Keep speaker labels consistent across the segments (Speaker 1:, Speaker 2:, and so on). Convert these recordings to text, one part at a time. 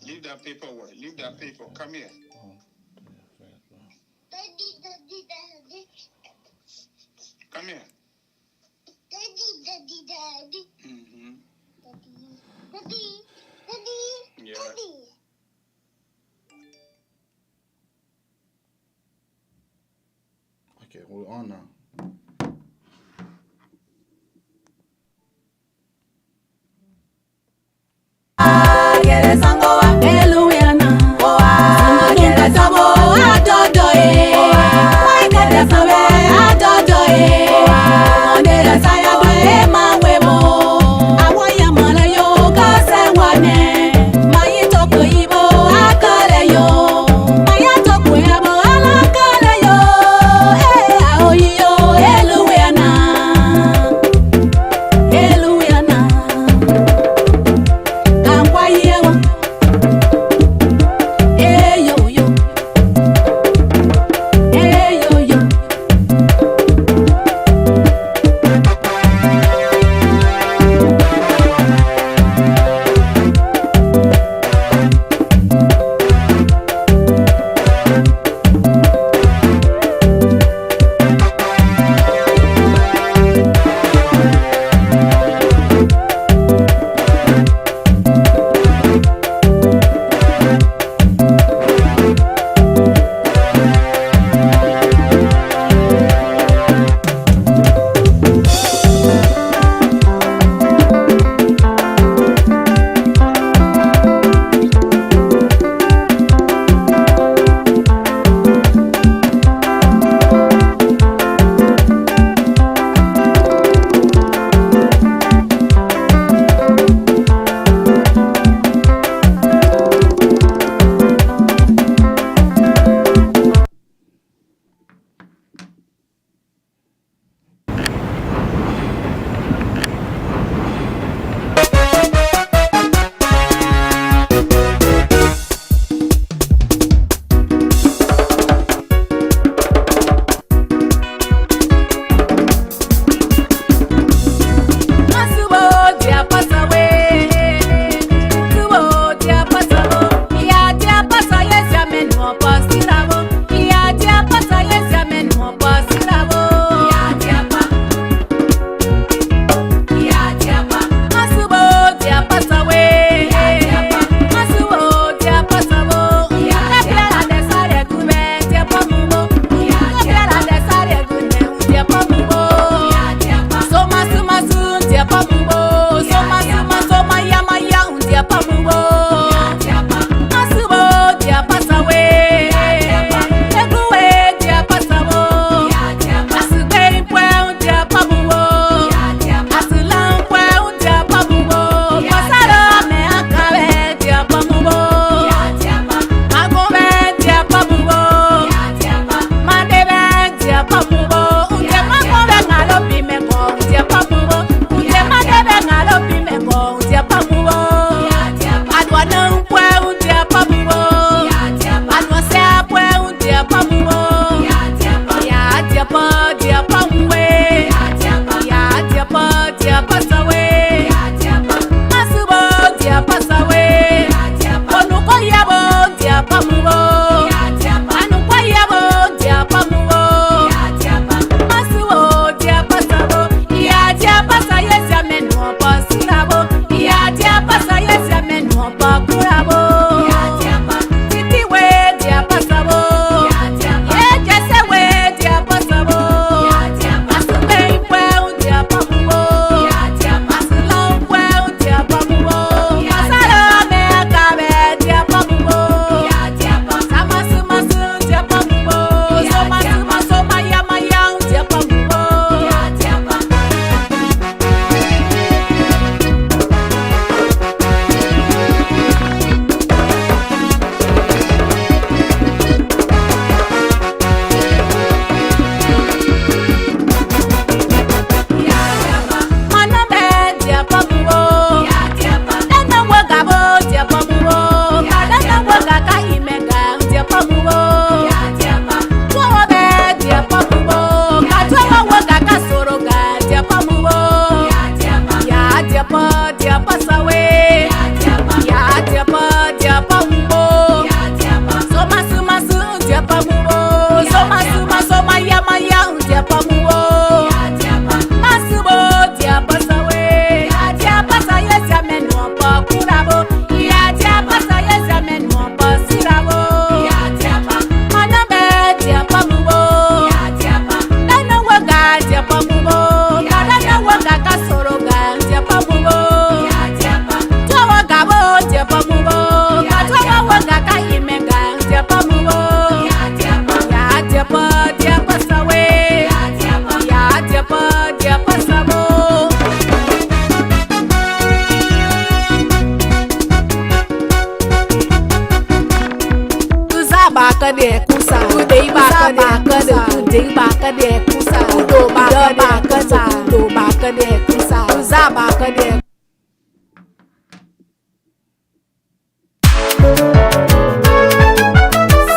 Speaker 1: Leave that paperwork. Leave that paper. Come here. Come here. Daddy. Mm-hmm. Daddy. Yeah.
Speaker 2: Okay, we're on now.
Speaker 3: Yo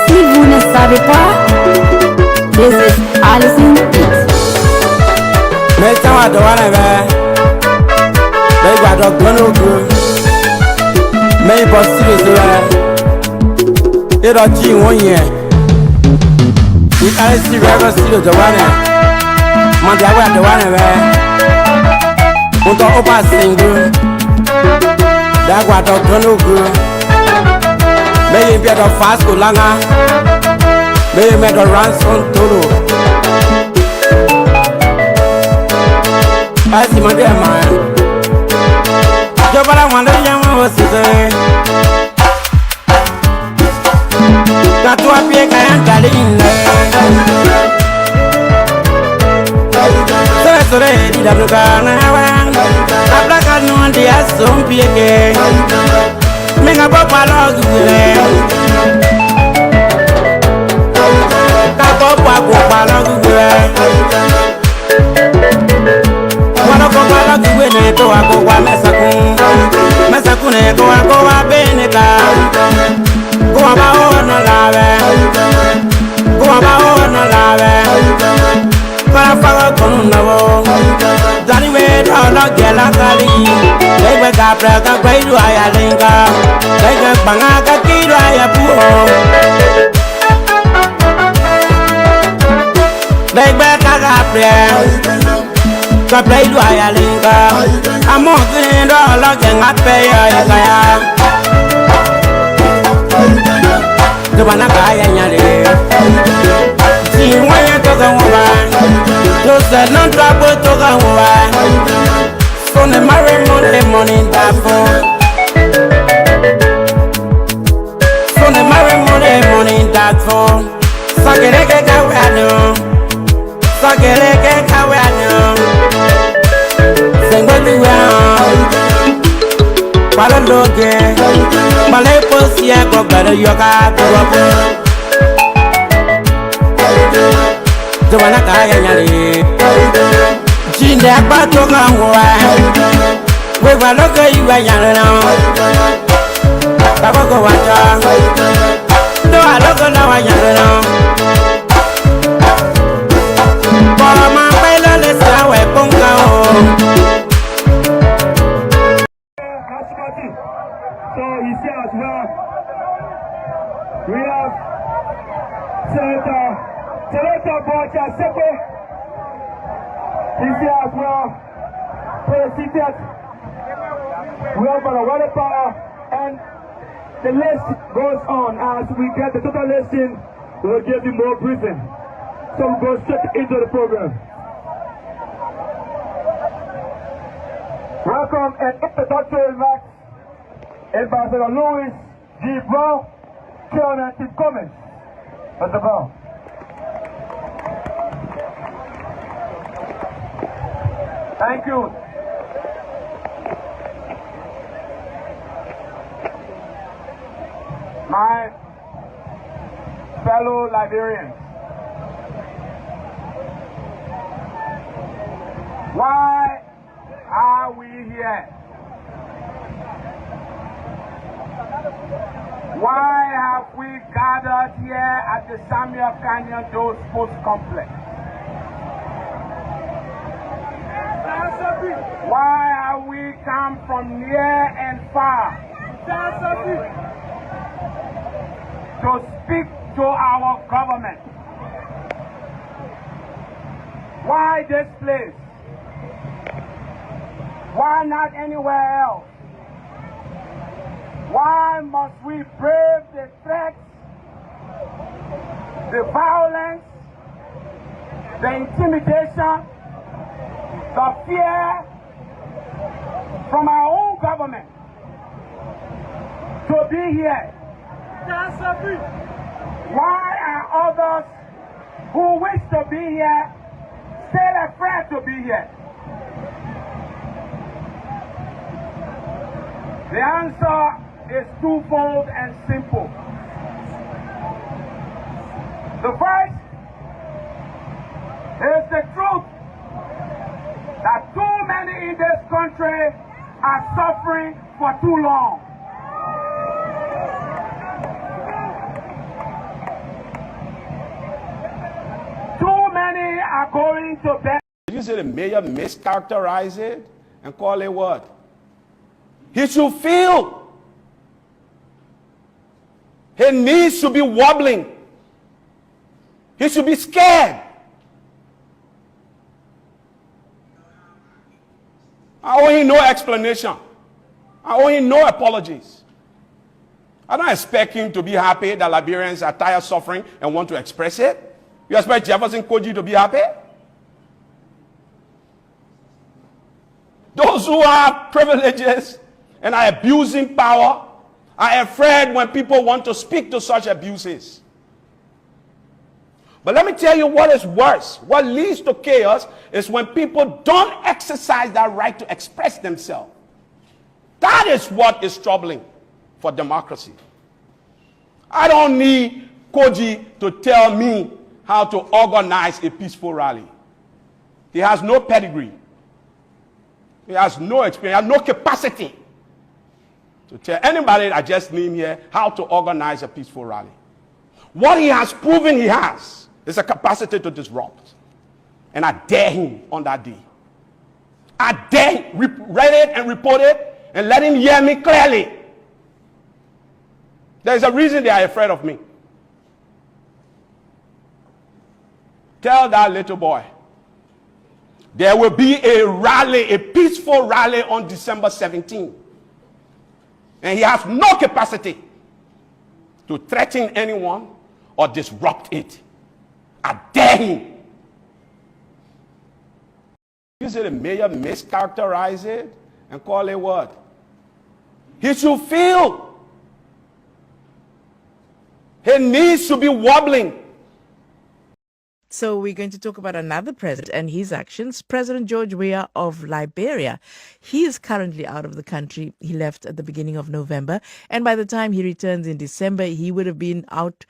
Speaker 2: Si vous ne savez pas, this is Alison Pitt.
Speaker 3: Mais ça va devoir mais il va donc donner au cœur. Mais il passe sur les oreilles. Et là, tu vois, il a laissé le sur le devoir. Man, tu as vu le devoir. On t'a pas single. D'accord, donc donner au cœur. Mais il vient de face au langa. Mais il met de rançon tout. I see my dear man. You better wonder young was today. Got to appear and darling. So ready to look on. I'm like I know the ass some pig. Make a papa log with it. Papa log with it. To ako wa mesakune to ako wa beneka ko ba ona lawe para faga kono nawo dani we to lo gela kali lewe ka pra ka kwairu aya lenga lewe banga ka kiru aya buo lewe ka ka pra ka play do I linga I'm on the dollar gang I pay ya the one I buy and see when you talk on you said no trouble to go away so the marry money that phone so the marry money that phone sagereke kawano Palaloge, Maleposia, Gogada, Yoga, the one I Jinda Batoga, we were looking you were young now. Tabaco, no, I look now, I young now. Mama, let's go,
Speaker 4: So he's here as well. We have Senator Bongay Sepe. He's here as well. President. We have our water power, and the list goes on. As we get the total listing, we'll give you more briefing. So we'll go straight into the program. Welcome and introductory remarks. Ambassador Louis G. Brown, Chairman and Tim Cummings. Mr. Brown. Thank you. My fellow Liberians, why are we here? Why have we gathered here at the Samuel Canyon Dole Sports Complex? Why are we come from near and far to speak to our government. Why this place? Why not anywhere else? Why must we brave the threats, the violence, the intimidation, the fear from our own government to be here? Why are others who wish to be here still afraid to be here? The answer is twofold and simple. The first is the truth that too many in this country are suffering for too long. Too many are going to bed.
Speaker 3: Did you say the mayor mischaracterize it and call it what? He should feel. He needs to be wobbling. He should be scared. I owe him no explanation. I owe him no apologies. I don't expect him to be happy that Liberians are tired of suffering and want to express it. You expect Jefferson Koji to be happy? Those who have privileges and are abusing power are afraid when people want to speak to such abuses. But let me tell you what is worse. What leads to chaos is when people don't exercise that right to express themselves. That is what is troubling for democracy. I don't need Koji to tell me how to organize a peaceful rally. He has no pedigree. He has no experience, he has no capacity to tell anybody that just named here how to organize a peaceful rally. What he has proven he has is a capacity to disrupt. And I dare him on that day. I dare him, read it and report it and let him hear me clearly. There is a reason they are afraid of me. Tell that little boy there will be a rally, a peaceful rally on December 17th. And he has no capacity to threaten anyone or disrupt it. I dare him. You say the mayor mischaracterize it and call it what? He should feel. He needs to be wobbling.
Speaker 5: So we're going to talk about another president and his actions. President George Weah of Liberia. He is currently out of the country. He left at the beginning of November. And by the time he returns in December, he would have been out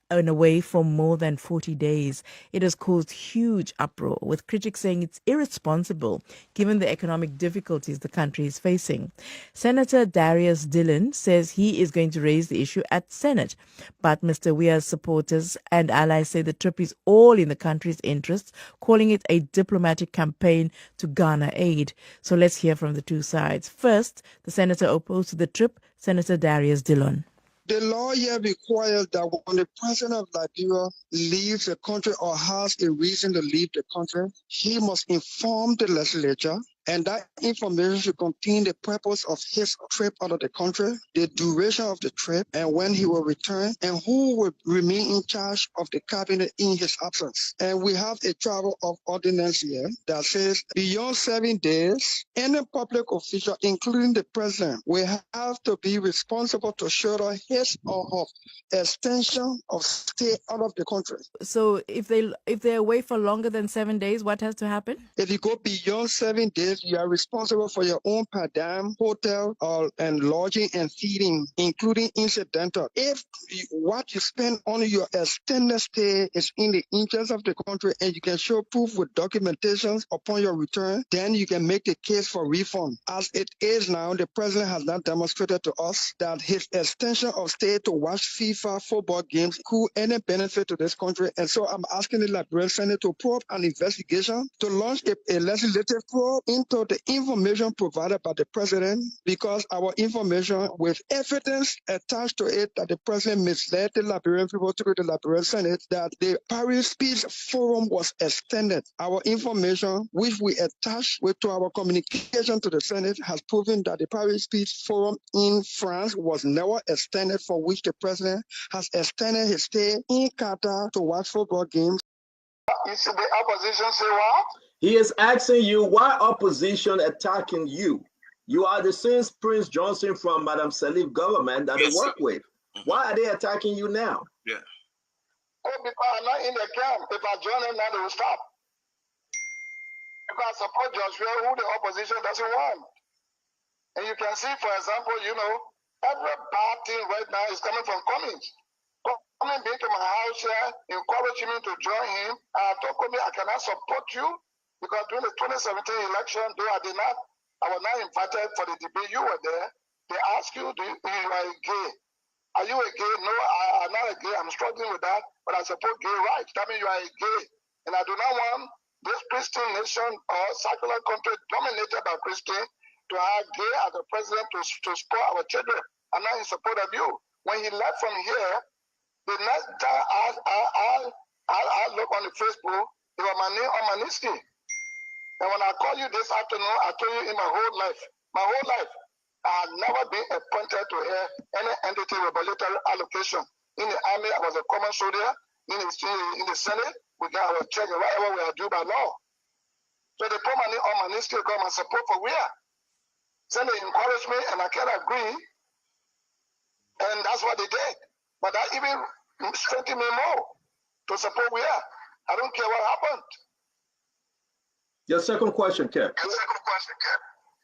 Speaker 5: and away for more than 40 days. It has caused huge uproar, with critics saying it's irresponsible given the economic difficulties the country is facing. Senator Darius Dillon says he is going to raise the issue at Senate. But Mr. Weah's supporters and allies say the trip is all in the country's interests, calling it a diplomatic campaign to garner aid. So let's hear from the two sides. First, the senator opposed to the trip, Senator Darius Dillon.
Speaker 6: The law here requires that when the president of Liberia leaves the country or has a reason to leave the country, he must inform the legislature, and that information should contain the purpose of his trip out of the country, the duration of the trip, and when he will return, and who will remain in charge of the cabinet in his absence. And we have a travel of ordinance here that says beyond 7 days, any public official, including the president, will have to be responsible to show his or her extension of stay out of the country.
Speaker 5: So if they're away for longer than 7 days, what has to happen?
Speaker 6: If you go beyond 7 days, you are responsible for your own per diem, hotel, and lodging and feeding, including incidental. If what you spend on your extended stay is in the interest of the country and you can show proof with documentation upon your return, then you can make the case for refund. As it is now, the president has not demonstrated to us that his extension of stay to watch FIFA football games could any benefit to this country. And so I'm asking the Liberian Senate to probe an investigation, to launch a legislative probe into to the information provided by the president because our information with evidence attached to it that the president misled the Liberian people through the Liberian Senate that the Paris Peace Forum was extended. Our information, which we attached to our communication to the Senate, has proven that the Paris Peace Forum in France was never extended, for which the president has extended his stay in Qatar to watch football games.
Speaker 1: You see the opposition say what?
Speaker 7: He is asking you why opposition attacking you. You are the same Prince Johnson from Madam Salif government that they work with. Why are they attacking you now?
Speaker 1: Yeah. Oh, because I'm not in the camp. If I join them now, they will stop. Because I support Joshua, who the opposition doesn't want. And you can see, for example, every bad thing right now is coming from Cummings. Cummings came to my house here, encouraging me to join him. I told Cummings I cannot support you because during the 2017 election, though I was not invited for the debate. You were there. They asked you, you are gay. Are you a gay? No, I'm not a gay. I'm struggling with that, but I support gay rights. That means you are a gay. And I do not want this Christian nation or secular country dominated by Christian to have gay as a president to support our children. I'm not in support of you. When he left from here, the next time I look on the Facebook, it was my name on my listing. And when I call you this afternoon, I told you in my whole life, I had never been appointed to hear any entity with military allocation. In the army, I was a common soldier. In the Senate, we got our check and whatever we are due by law. So they put my name on my list to come and support for where? So they encouraged me and I can't agree. And that's what they did. But that even strengthened me more to support where. I don't care what happened.
Speaker 7: Your second question, Kev.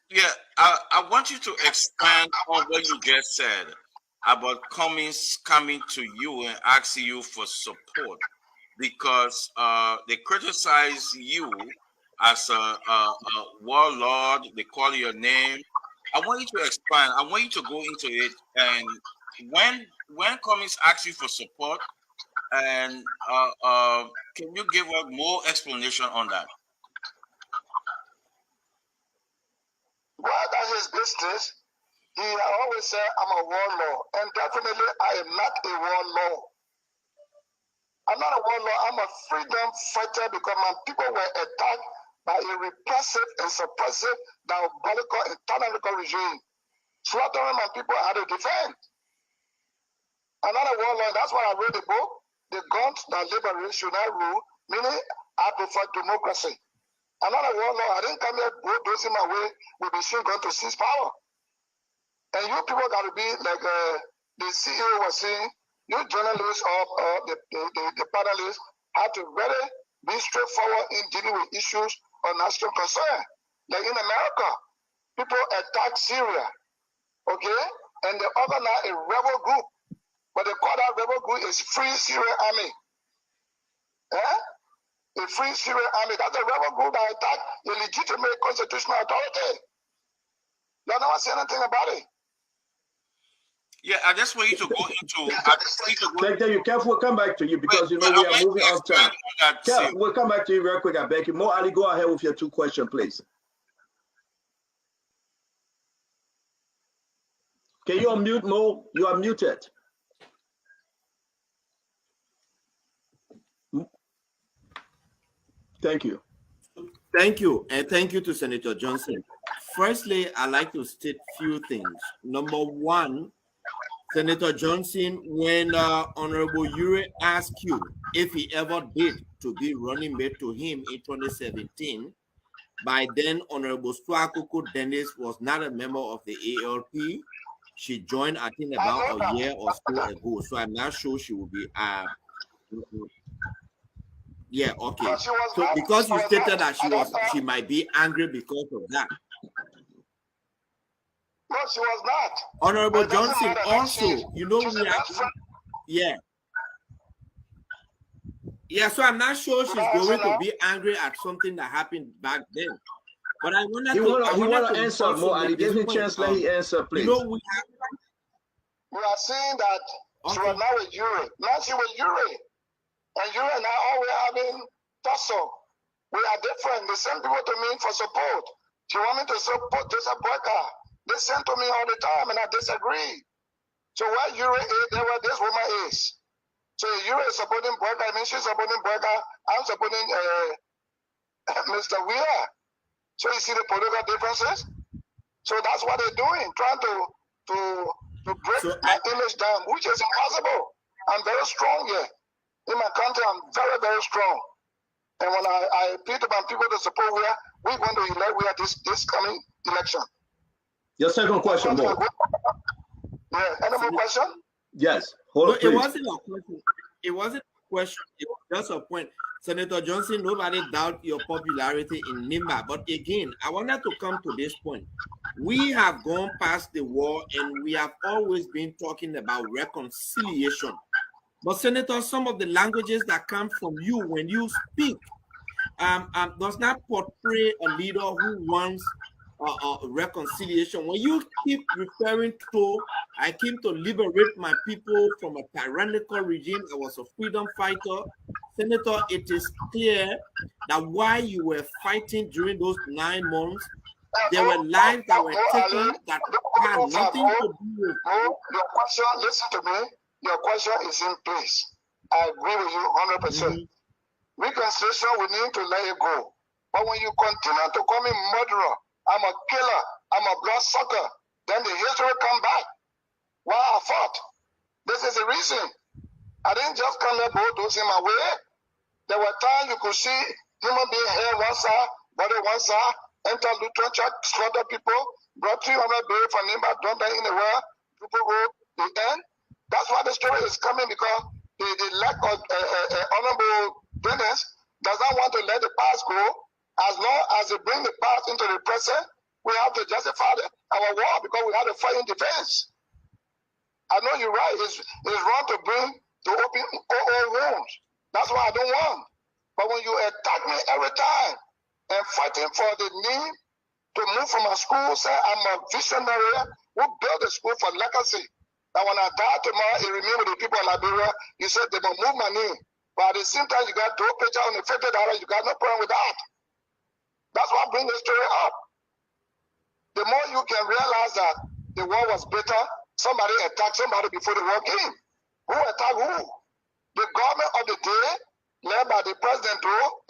Speaker 8: Yeah, I want you to expand on what you just said about Cummings coming to you and asking you for support because they criticize you as a warlord. They call your name. I want you to expand. I want you to go into it. And when Cummings asks you for support, and can you give us more explanation on that?
Speaker 1: Well, that's his business. He always said, I'm a warlord. And definitely, I am not a warlord. I'm not a warlord. I'm a freedom fighter because my people were attacked by a repressive and suppressive, diabolical and tyrannical regime. Slaughtering my people I had to defend. I'm not a warlord. That's why I wrote the book, The Guns That Liberate Should Not Rule, meaning I prefer democracy. I'm not a warlord. I didn't come here bulldozing my way with machine gun to seize power. And you people got to be like the CEO was saying, you journalists or the panelists have to really be straightforward in dealing with issues of national concern. Like in America, people attack Syria, okay? And they organize a rebel group. But they call that rebel group is Free Syrian Army. The Free Syrian Army, that's a rebel group that attack the legitimate constitutional authority. You never say anything about it.
Speaker 8: Yeah, I just want you to go into.
Speaker 7: You careful. We'll come back to you because we are moving on time. Kev, we'll come back to you real quick. I beg you. Mo Ali, go ahead with your two questions, please. Can you unmute Mo? You are muted. Thank you.
Speaker 9: Thank you, and thank you to Senator Johnson. Firstly, I'd like to state a few things. Number one, Senator Johnson, when Honorable Ure asked you if he ever did to be running mate to him in 2017, by then Honorable Swakoko Dennis was not a member of the ALP. She joined, I think, about a year or so ago. So I'm not sure she will be. Yeah, okay. So because you stated that she might be angry because of that.
Speaker 1: No, she was not.
Speaker 9: Honorable Johnson, also, yeah. So I'm not sure she's going to be angry at something that happened back then. But I wanted to
Speaker 7: answer more. I give him a chance. Let him answer, please.
Speaker 1: We are saying that she was not with Ure. Now she was Ure. And Ure and I always having tussle. We are different. They send people to me for support. She want me to support this boycott. They send to me all the time, and I disagree. So where Euro is, there where this woman is. So Euro is supporting boycott. I mean, she's supporting boycott. I'm supporting Mr. Weir. So you see the political differences. So that's what they're doing, trying to break my image down, which is impossible. I'm very strong here. In my country, I'm very, very strong. And when I appeal to my people to support Weir, we're going to elect Weir this coming election.
Speaker 7: Your second question, Mo.
Speaker 1: Yeah, any more question?
Speaker 7: Yes. Hold on,
Speaker 9: it wasn't a question. It wasn't a question. It was just a point. Senator Johnson, nobody doubt your popularity in NIMBA. But again, I wanted to come to this point. We have gone past the war and we have always been talking about reconciliation. But Senator, some of the languages that come from you when you speak does not portray a leader who wants reconciliation. When you keep referring to, I came to liberate my people from a tyrannical regime, I was a freedom fighter. Senator, it is clear that while you were fighting during those 9 months, there were lives that were taken that had nothing to do with
Speaker 1: your question. Listen to me. Your question is in place. I agree with you 100%. Reconciliation, we need to let it go. But when you continue to call me murderer, I'm a killer, I'm a bloodsucker, then the history will come back. Why I fought? This is the reason. I didn't just come here bulldozing my way. There were times you could see human being here one side, body one side, enter Lutheran church, slaughter people, brought 300 babies from Nimba, don't die in the world, people go to the end. That's why the story is coming, because the lack of honorable business does not want to let the past go. As long as they bring the past into the present, we have to justify our war because we have to fight in defense. I know you're right. It's wrong to open all wounds. That's what I don't want. But when you attack me every time and fighting for the need to move from a school, say I'm a visionary who built a school for legacy. That when I die tomorrow, it remain with the people of Liberia. You said they will move my name. But at the same time, you got $2 picture on the $50, you got no problem with that. That's why I bring the story up. The more you can realize that the war was bitter, somebody attacked somebody before the war came. Who attacked who? The government of the day, led by the president,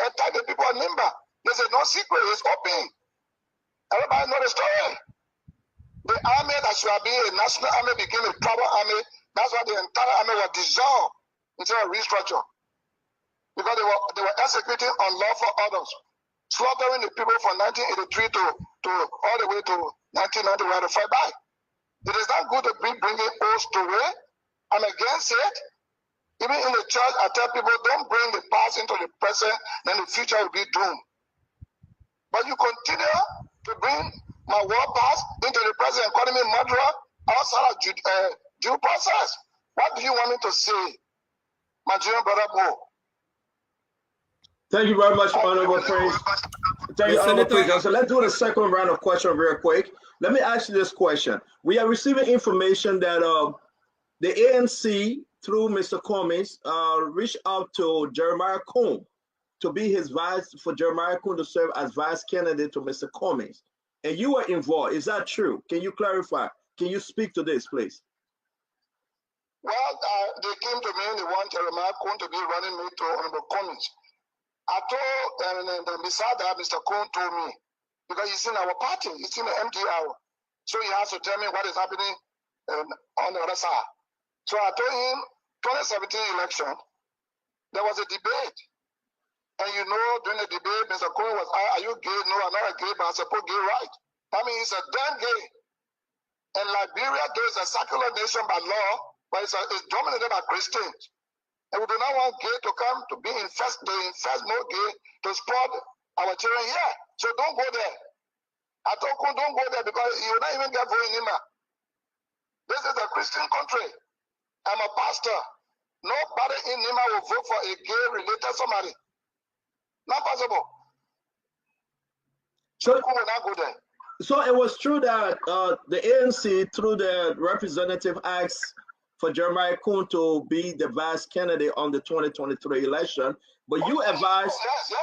Speaker 1: attacked the people of Nimba. This is no secret, it's open. Everybody know the story. The army that should have been a national army became a tribal army. That's why the entire army was dissolved instead of restructure. Because they were executing unlawful orders, slaughtering the people from 1983 to all the way to 1990. We had to fight back. It is not good to be bringing old story. I'm against it. Even in the church, I tell people, don't bring the past into the present, then the future will be doomed. But you continue to bring my war past into the present and calling me murderer outside of due process. What do you want me to say, my Nigerian brother Mo?
Speaker 7: Thank you very much, Honorable Prince. Thank you, Honorable Prince. So let's do the second round of questions real quick. Let me ask you this question. We are receiving information that the ANC, through Mr. Cummings, reached out to Jeremiah Coon to be his vice, for Jeremiah Coon to serve as vice candidate to Mr. Cummings. And you were involved. Is that true? Can you clarify? Can you speak to this, please?
Speaker 1: Well, they came to me and they want Jeremiah Coon to be running me to Honorable Cummings. I told, and beside that, Mr. Coon told me, because he's in our party, he's in the MDR, so he has to tell me what is happening on the other side. So I told him, 2017 election, there was a debate. And you know, during the debate, Mr. Coon was, are you gay? No, I'm not a gay, but I support gay right. I mean, he's a damn gay. And Liberia, there is a secular nation by law, but it's dominated by Christians. And we do not want gay to come to be infest more gay to support our children here. So don't go there. I told Coon, don't go there because you will not even get vote in Nima. This is a Christian country. I'm a pastor. Nobody in Nima will vote for a gay related somebody. Not possible. So Coon will not go there.
Speaker 7: So it was true that the ANC, through the representative, asked for Jeremiah Coon to be the vice candidate on the 2023 election, but you advised.
Speaker 1: Yes.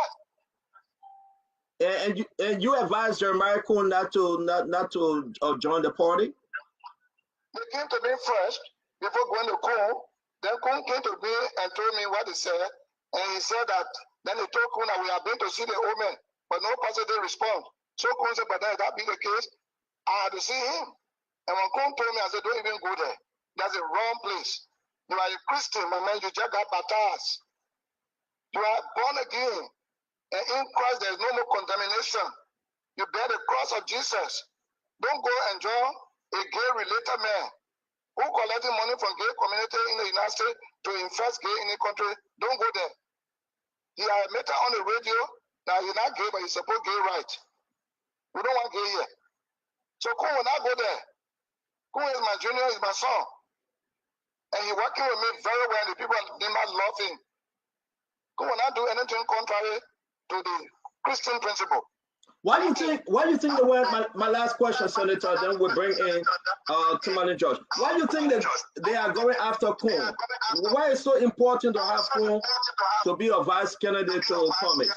Speaker 7: And you advised Jeremiah Kuhn not to join the party?
Speaker 1: They came to me first before going to Kuhn. Then Kuhn came to me and told me what he said. And he said that, then he told Kuhn that we have been to see the old man, but no positive response. So Kuhn said, but then if that be the case, I had to see him. And when Kuhn told me, I said, don't even go there. That's the wrong place. You are a Christian, my man. You just got baptized. You are born again. And in Christ, there is no more condemnation. You bear the cross of Jesus. Don't go and join a gay-related man who collecting money from gay community in the United States to infest gay in the country. Don't go there. He admitted on the radio that he's not gay, but he's supposed gay right. We don't want gay here. So Kuhn will not go there. Kuhn is my junior, is my son. And he's working with me very well. The people did not love him. Kuhn will not do anything contrary to the Christian principle.
Speaker 7: Why do you think the way, my last question, Senator, then we'll bring in Timandra George. Why do you think that they are going after Kuhn? Why is it so important to have Kuhn to be a vice candidate to Cummings?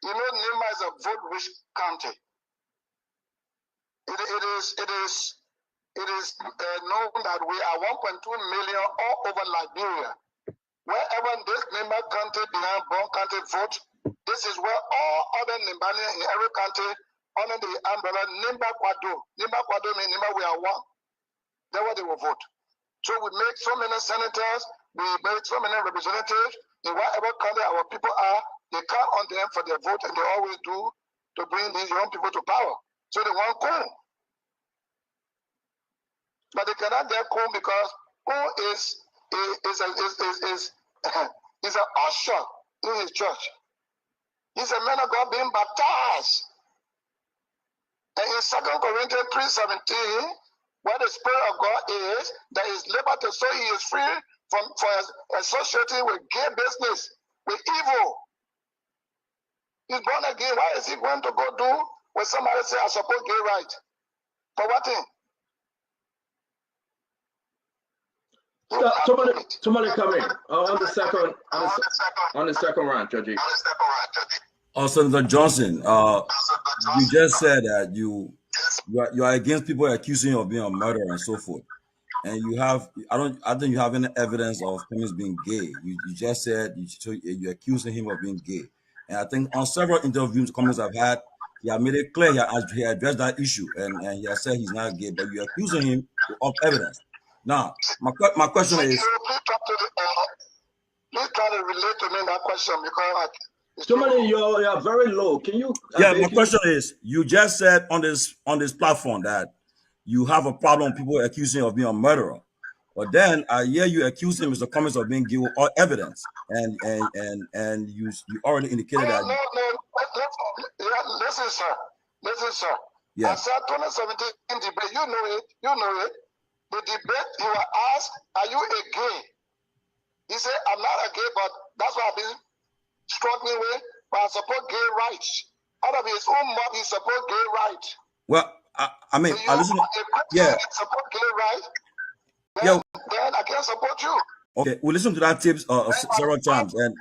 Speaker 1: You know, Nimba is a vote-rich county. It is known that we are 1.2 million all over Liberia. Wherever this Nimba county behind Bon County vote, this is where all other Nimbanians in every country under the umbrella Nimba Kwado. Nimba Kwado means Nimba we are one. That's what they will vote. So we make so many senators, we make so many representatives in whatever country our people are. They count on them for their vote, and they always do to bring these young people to power. So they want Kuhn. But they cannot get Kuhn because Kuhn is an usher in his church. He's a man of God being baptized. And in 2 Corinthians 3:17, where the Spirit of God is, there is liberty, so he is free for associating with gay business, with evil. He's born again. Why is he going to go do what somebody say, I suppose gay right? For what thing?
Speaker 7: Somebody come in on the second round, Judge.
Speaker 10: Senator Johnson, you just said that you are against people accusing you of being a murderer and so forth, and you have I think you have any evidence of Cummings being gay. You just said you're accusing him of being gay, and I think on several interviews Cummings have had, he had made it clear he addressed that issue, and he has said he's not gay, but you're accusing him of evidence. Now, my question is.
Speaker 1: Please try to relate to me that question because.
Speaker 7: Somebody, you're very low. Can you?
Speaker 10: My question is: you just said on this platform that you have a problem with people accusing you of being a murderer, but then I hear you accuse him Mr. Cummings of being guilty or evidence, and you already indicated that.
Speaker 1: No. Listen, sir.
Speaker 10: Yeah.
Speaker 1: I said 2017 debate. You know it. The debate he was asked, "Are you a gay?" He said, "I'm not a gay, but that's what I've been struggling with, but I support gay rights." Out of his own mouth, he support gay rights.
Speaker 10: Well, I mean,
Speaker 1: I listen.
Speaker 10: Yeah.
Speaker 1: Support gay rights. Then I can't support you.
Speaker 10: Okay, we listened to that tape several times, and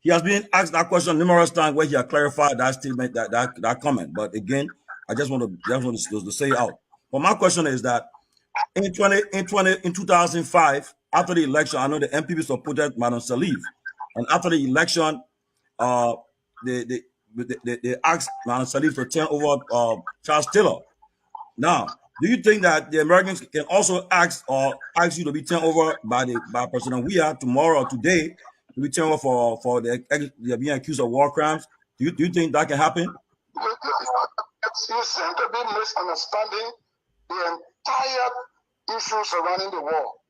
Speaker 10: he has been asked that question numerous times where he has clarified that statement, that comment. But again, I just want to say it out. But my question is that in 2005, after the election, I know the MPP supported Madam Salif, and after the election, they asked Madam Salif to turn over Charles Taylor. Now, do you think that the Americans can also ask you to be turned over by President Weah tomorrow or today to be turned over for they're being accused of war crimes? Do you think that can happen?
Speaker 1: You seem to be misunderstanding the entire issue surrounding the war.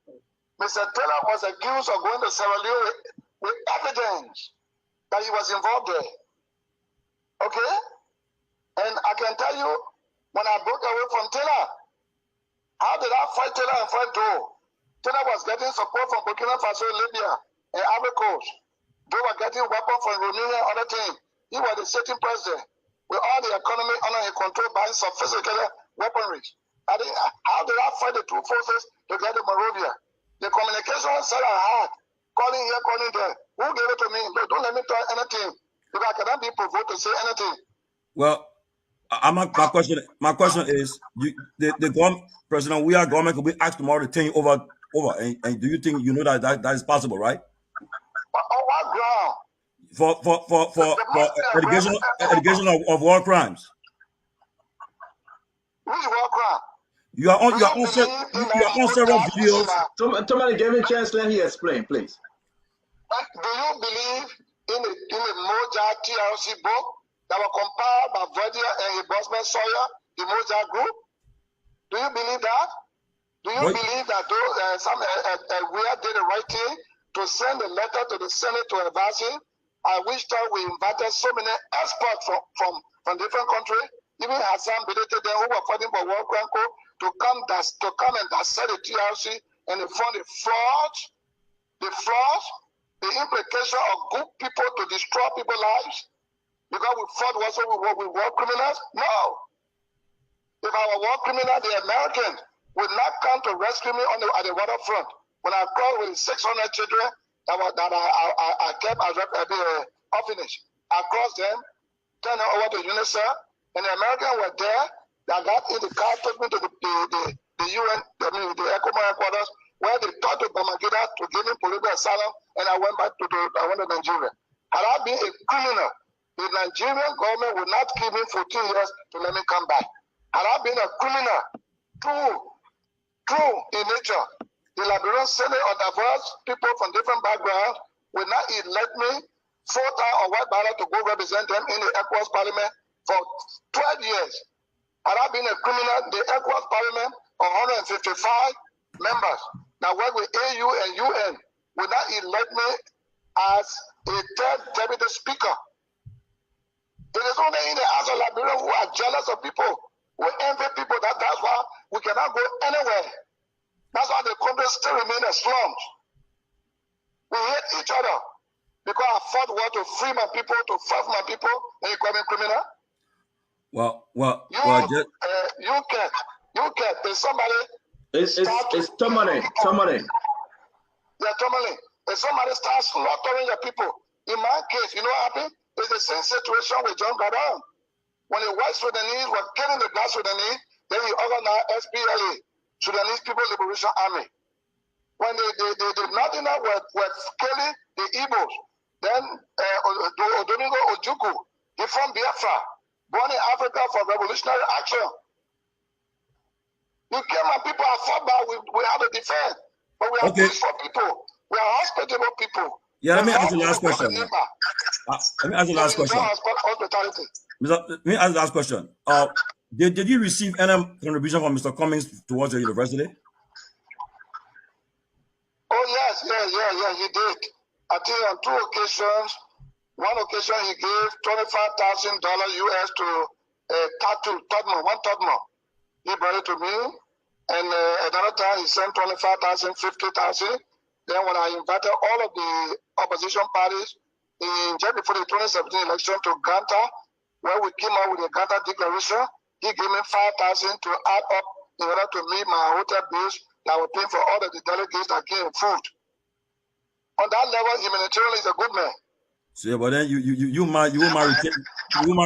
Speaker 1: Mr. Taylor was accused of going to Sierra Leone with evidence that he was involved there. Okay? And I can tell you, when I broke away from Taylor, how did I fight Taylor and fight Doe? Taylor was getting support from Burkina Faso, Libya, and Ivory Coast. Doe were getting weapons from Romania and other things. He was the sitting president with all the economy under his control by sophisticated weaponry. How did I fight the two forces to get to Monrovia? The communication said I had, calling here, calling there. Who gave it to me? Don't let me tell anything. Because I cannot be provoked to say anything.
Speaker 10: Well, my question is, the government, President, we are government could be asked tomorrow to turn you over, and do you think you know that is possible, right?
Speaker 1: On what ground?
Speaker 10: For allegation of war crimes.
Speaker 1: Which war crime?
Speaker 10: You are on several videos.
Speaker 7: Somebody give me a chance, let me explain, please.
Speaker 1: Do you believe in the Moja TRC book that was compiled by Virgil and his bossman Sawyer, the Moja group? Do you believe that? Do you believe that we did the right thing to send a letter to the Senate to advise him, at which time we invited so many experts from different countries, even Hassan Bility, who were fighting for World Crime Court, to come and dissect the TRC and they found the flaws, the implication of good people to destroy people's lives because we fought also with war criminals? No. If I were war criminal, the Americans would not come to rescue me at the waterfront. When I called with 600 children that I kept as an orphanage, I crossed them, turned them over to UNICEF, and the Americans were there. That got in the car, took me to the UN, the ECOMO headquarters, where they talked to Bamangida to give him political asylum, and I went back to Nigeria. Had I been a criminal, the Nigerian government would not give me 14 years to let me come back. Had I been a criminal, true in nature, the Liberian Senate or diverse people from different backgrounds would not elect me full-time or white ballot to go represent them in the ECOWAS Parliament for 12 years. Had I been a criminal, the ECOWAS Parliament, 155 members that work with AU and UN would not elect me as a third deputy speaker. It is only in the House of Liberia who are jealous of people, who envy people. That's why we cannot go anywhere. That's why the country still remain as slums. We hate each other because I fought war to free my people, to fight for my people, and you call me criminal? You can't. There's somebody.
Speaker 7: It's Timandra.
Speaker 1: Yeah, Timandra. If somebody starts slaughtering your people, in my case, you know what happened? It's the same situation with John Garang. When the white Sudanese were killing the black Sudanese, then he organized SPLA, Sudanese People Liberation Army. When the Northerners were killing the Igbos, then Odonigo Ojukwu, he from Biafra, born in Africa for revolutionary action. You kill my people, I fought back, we have to defend. But we are peaceful people. We are hospitable people.
Speaker 10: Yeah, let me ask the last question. Let me ask the last question. Let me ask the last question. Did you receive any contribution from Mr. Cummings towards the university?
Speaker 1: Oh, yes, he did. I think on 2 occasions. One occasion he gave $25,000 US to Todmo. He brought it to me. And another time he sent 25,000, 50,000. Then when I invited all of the opposition parties just before the 2017 election to Ganta, where we came out with a Ganta declaration, he gave me 5,000 to add up in order to meet my hotel bills that were paying for all of the delegates that came in food. On that level, humanitarian is a good man.
Speaker 10: So yeah, but then you might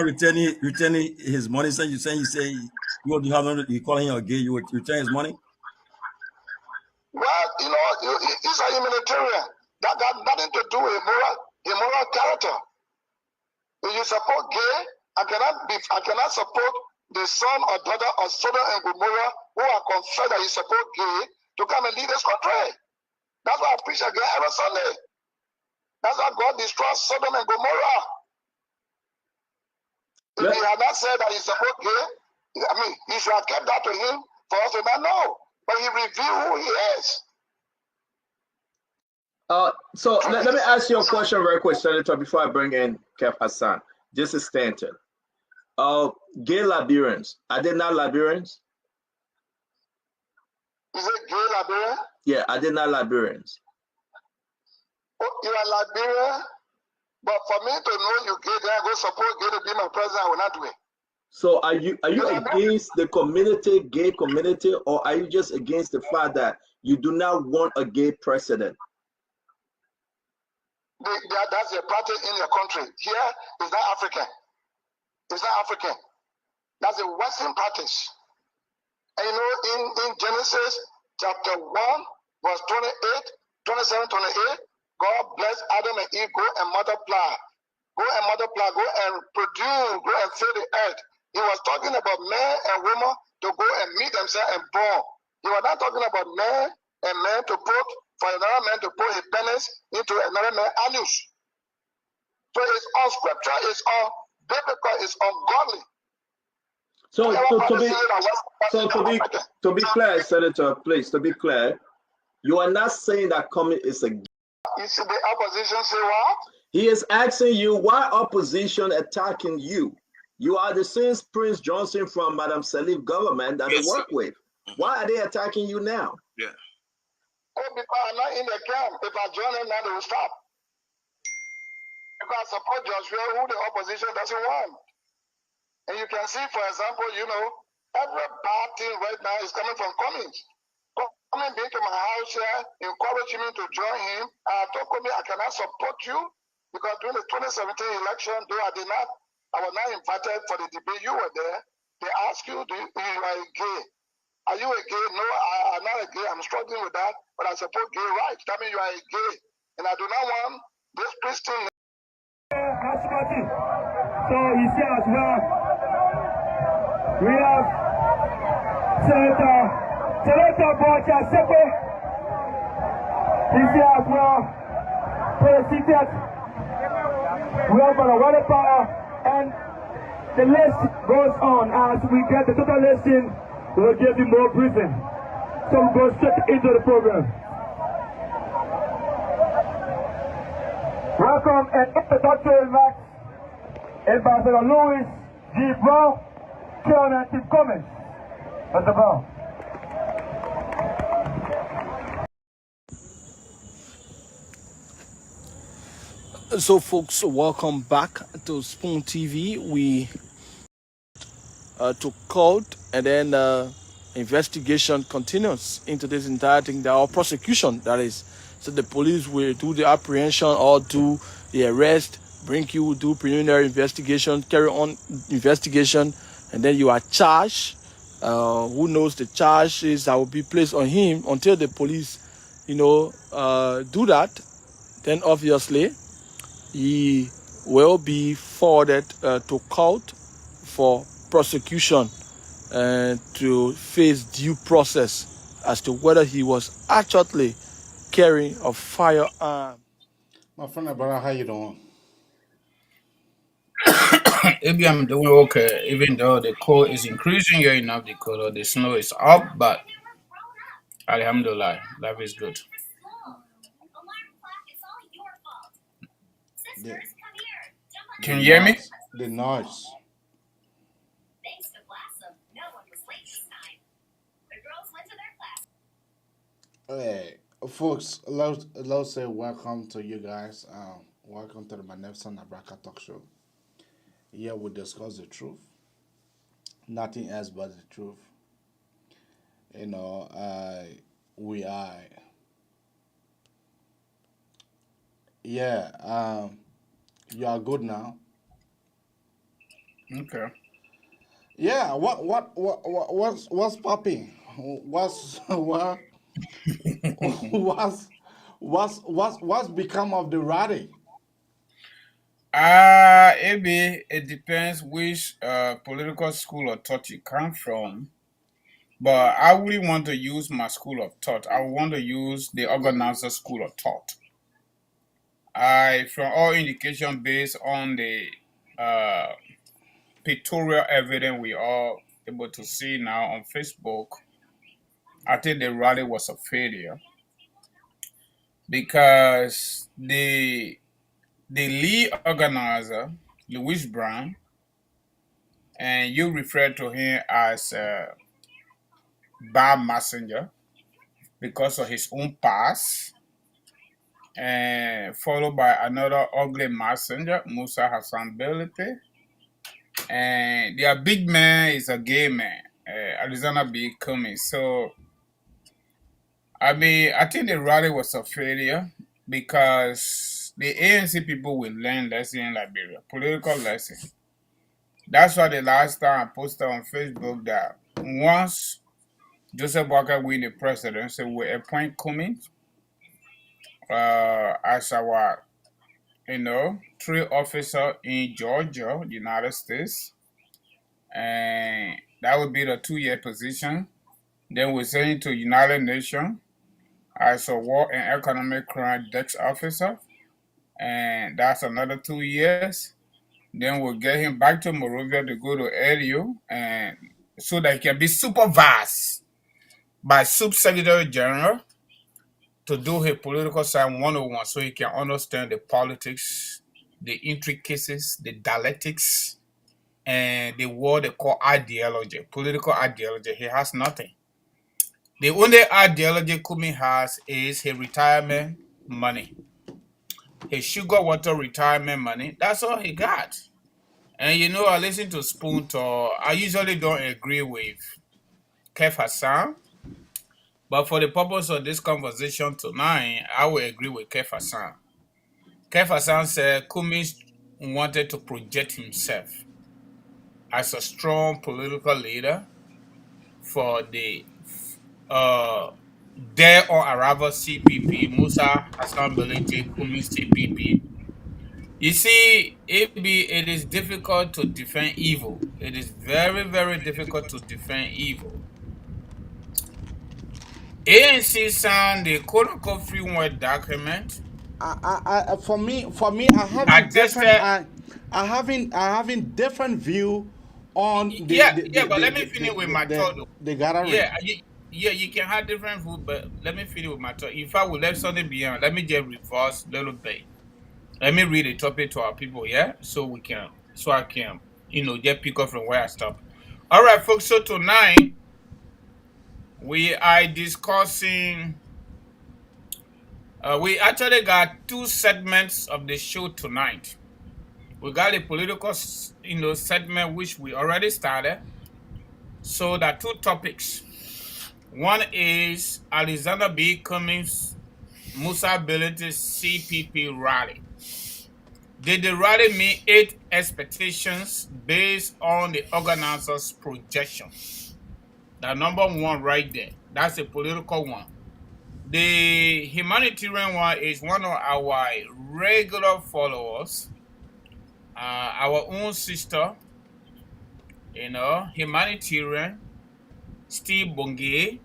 Speaker 10: returning his money. So you say you call him a gay, you would return his money?
Speaker 1: Well, he's a humanitarian. That got nothing to do with moral character. If you support gay, I cannot support the son or daughter of Sodom and Gomorrah who are confessed that you support gay to come and lead this country. That's why I preach again every Sunday. That's why God destroys Sodom and Gomorrah. If he had not said that he support gay, he should have kept that to him for us to not know. But he revealed who he is.
Speaker 7: So let me ask you a question very quick, Senator, before I bring in Kev Hassan. This is Stanton. Gay Liberians, are they not Liberians?
Speaker 1: Is it gay Liberian?
Speaker 7: Yeah, are they not Liberians?
Speaker 1: Oh, you are Liberian? But for me to know you gay, then I go support gay to be my president, I will not do it.
Speaker 7: So are you against the gay community, or are you just against the fact that you do not want a gay president?
Speaker 1: That's a party in your country. Here is not African. It's not African. That's the Western parties. And you know, in Genesis chapter 1, verse 28, 27, 28, God bless Adam and Eve, go and multiply. Go and multiply, go and produce, go and fill the earth. He was talking about man and woman to go and meet themselves and born. He was not talking about man and man to put, for another man to put his penis into another man's anus. So it's all scripture, it's all biblical, it's ungodly.
Speaker 7: To be clear, Senator, please, to be clear, you are not saying that Cummings is a.
Speaker 1: You see the opposition say what?
Speaker 7: He is asking you why opposition attacking you. You are the same Prince Johnson from Madam Salif government that they work with. Why are they attacking you now?
Speaker 8: Yeah.
Speaker 1: Oh, because I'm not in the camp. If I join them now, they will stop. Because I support Joshua, who the opposition doesn't want. And you can see, for example, you know, every bad thing right now is coming from Cummings. Cummings being to my house here, encouraging me to join him. I told Cummings I cannot support you because during the 2017 election, though I was not invited for the debate. You were there. They asked you, you are gay. Are you a gay? No, I'm not a gay. I'm struggling with that, but I support gay rights. That means you are a gay. And I do not want this Christian.
Speaker 4: So you see as well, we have Senator Bongay Sepe. He's here as well, President. We have a water power, and the list goes on. As we get the total listing, we'll give you more briefing. So we'll go straight into the program. Welcome and introductory remarks, Ambassador Louis G. Brown, Colonel Tim Cummings. Mr. Brown.
Speaker 11: So folks, welcome back to Spoon TV. We took court, and then investigation continues into this entire thing, our prosecution, that is. So the police will do the apprehension or do the arrest, bring you, do preliminary investigation, carry on investigation, and then you are charged. Who knows the charges that will be placed on him until the police, do that. Then obviously he will be forwarded to court for prosecution and to face due process as to whether he was actually carrying a firearm.
Speaker 3: My friend, brother, how you doing?
Speaker 12: Maybe I'm doing okay, even though the cold is increasing here in Africa, the snow is up, but alhamdulillah, life is good. Can you hear me?
Speaker 3: The noise. Hey, folks, let's say welcome to you guys. Welcome to the Magnificent Abraka Talk Show. Here we discuss the truth. Nothing else but the truth. We are. Yeah. You are good now.
Speaker 12: Okay.
Speaker 3: Yeah. What's popping? What's become of the rally?
Speaker 12: Maybe it depends which political school or thought you come from. But I wouldn't want to use my school of thought. I want to use the organizer school of thought. From all indication based on the pictorial evidence we are able to see now on Facebook, I think the rally was a failure because the lead organizer, Louis Brown, and you refer to him as a bad messenger because of his own past, and followed by another ugly messenger, Musa Bility. And their big man is a gay man, Arizona B. Cummings. So, I think the rally was a failure because the ANC people will learn lesson in Liberia, political lesson. That's why the last time I posted on Facebook that once Joseph Walker win the presidency, we appoint Cummings as our, 3 officer in Georgia, United States, and that would be the 2-year position. Then we send him to United Nations as a war and economic crime desk officer, and that's another 2 years. Then we'll get him back to Monrovia to go to LU, and so that he can be supervised by Subsecretary General to do his political science 101, so he can understand the politics, the intricacies, the dialectics, and the word they call ideology, political ideology. He has nothing. The only ideology Kumi has is his retirement money. His sugar water retirement money. That's all he got. And I listen to Spoon Talk. I usually don't agree with Kef Hassan, but for the purpose of this conversation tonight, I will agree with Kef Hassan. Kef Hassan said Cummings wanted to project himself as a strong political leader for the dead or arrival CPP, Musa, Hassan, Bility, Cummings CPP. You see, it is difficult to defend evil. It is very, very difficult to defend evil. ANC signed the quote-unquote free word document.
Speaker 3: For me, I having different view on
Speaker 12: but let me finish with my thought.
Speaker 3: The gathering.
Speaker 12: You can have different view, but let me finish with my thought. If I would let something beyond, let me just reverse a little bit. Let me read the topic to our people, so I can, just pick up from where I stopped. All right, folks. So tonight we are discussing. We actually got 2 segments of the show tonight. We got a political, segment which we already started. So there are 2 topics. One is Alexander B. Cummings, Musa Bility CPP rally. Did the rally meet 8 expectations based on the organizers' projection? The number 1 right there. That's a political one. The humanitarian one is one of our regular followers, our own sister, humanitarian, Stim Bongay,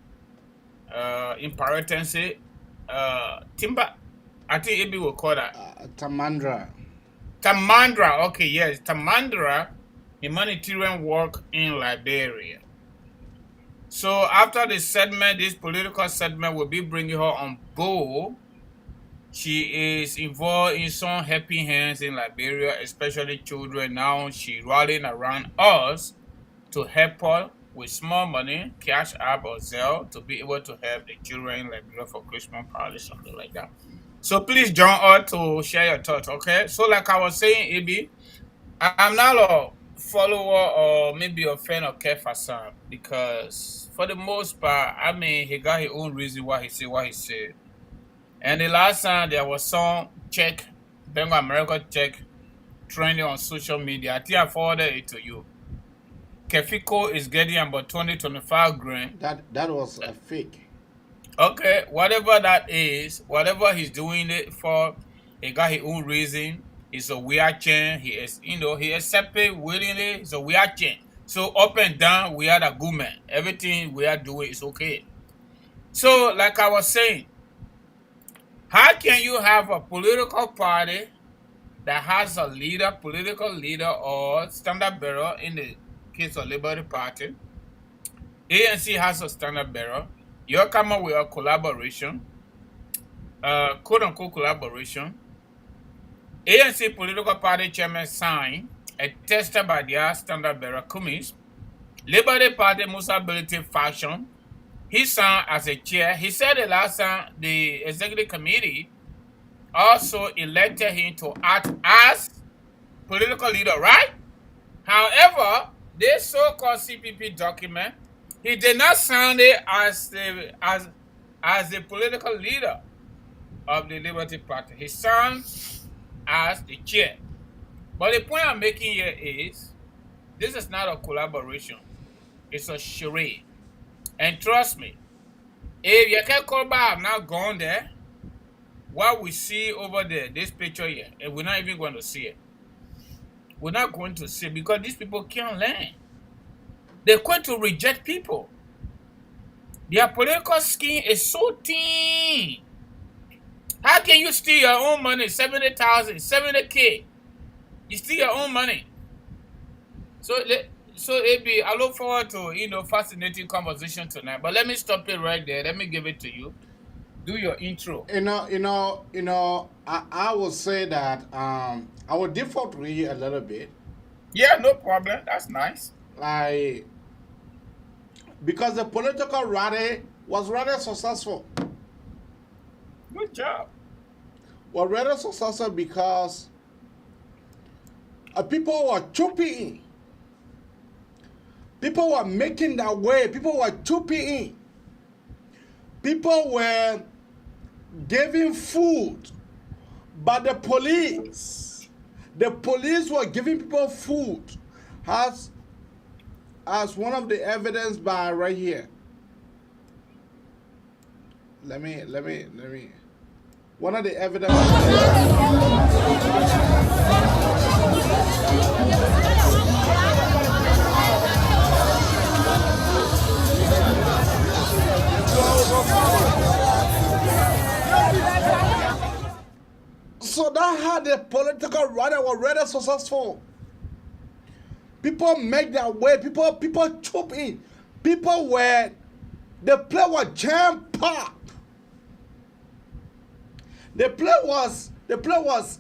Speaker 12: in parentheses, Timba, I think Ibi will call that.
Speaker 3: Timandra.
Speaker 12: Timandra, okay, yes, Timandra, humanitarian work in Liberia. So after the segment, this political segment will be bringing her on board. She is involved in some helping hands in Liberia, especially children. Now she's rallying around us to help her with small money, cash app or Zelle, to be able to help the children in Liberia for Christmas party, something like that. So please join us to share your thoughts, okay? So like I was saying, Ibi, I'm not a follower or maybe a fan of Kef Hassan, because for the most part, he got his own reason why he said what he said. And the last time there was some Bengal America check trending on social media. I think I forwarded it to you. Kefiko is getting about 20-25 grand.
Speaker 3: That was a fake.
Speaker 12: Okay, whatever that is, whatever he's doing it for, he got his own reason. It's a weird change. He is, he accepted willingly. It's a weird change. So up and down, we are the good man. Everything we are doing is okay. So, like I was saying, how can you have a political party that has a political leader or standard bearer in the case of Liberty Party? ANC has a standard bearer. You're coming with a collaboration, quote-unquote collaboration. ANC political party chairman signed, attested by their standard bearer, Cummings. Liberty Party Musa Bility faction, he signed as a chair. He said the last time the executive committee also elected him to act as political leader, right? However, this so-called CPP document, he did not sign it as the political leader of the Liberty Party. He signed as the chair. But the point I'm making here is this is not a collaboration. It's a charade. And trust me, if you can't call back, I'm not gone there. What we see over there, this picture here, and we're not even going to see it. We're not going to see it because these people can't learn. They're going to reject people. Their political skin is so thin. How can you steal your own money, 70,000, 70K? You steal your own money. So AB, I look forward to fascinating conversation tonight. But let me stop it right there. Let me give it to you. Do your intro.
Speaker 13: I would say that I would default to you a little bit.
Speaker 12: Yeah, no problem. That's nice.
Speaker 13: Because the political rally was rather successful.
Speaker 12: Good job.
Speaker 13: Was rather successful because people were trooping in. People were making their way. People were trooping in. People were giving food, but the police were giving people food, as one of the evidence by right here. Let me. One of the evidence. So that had the political rally was rather successful. People make their way. People troop in. The place was jam packed. The place was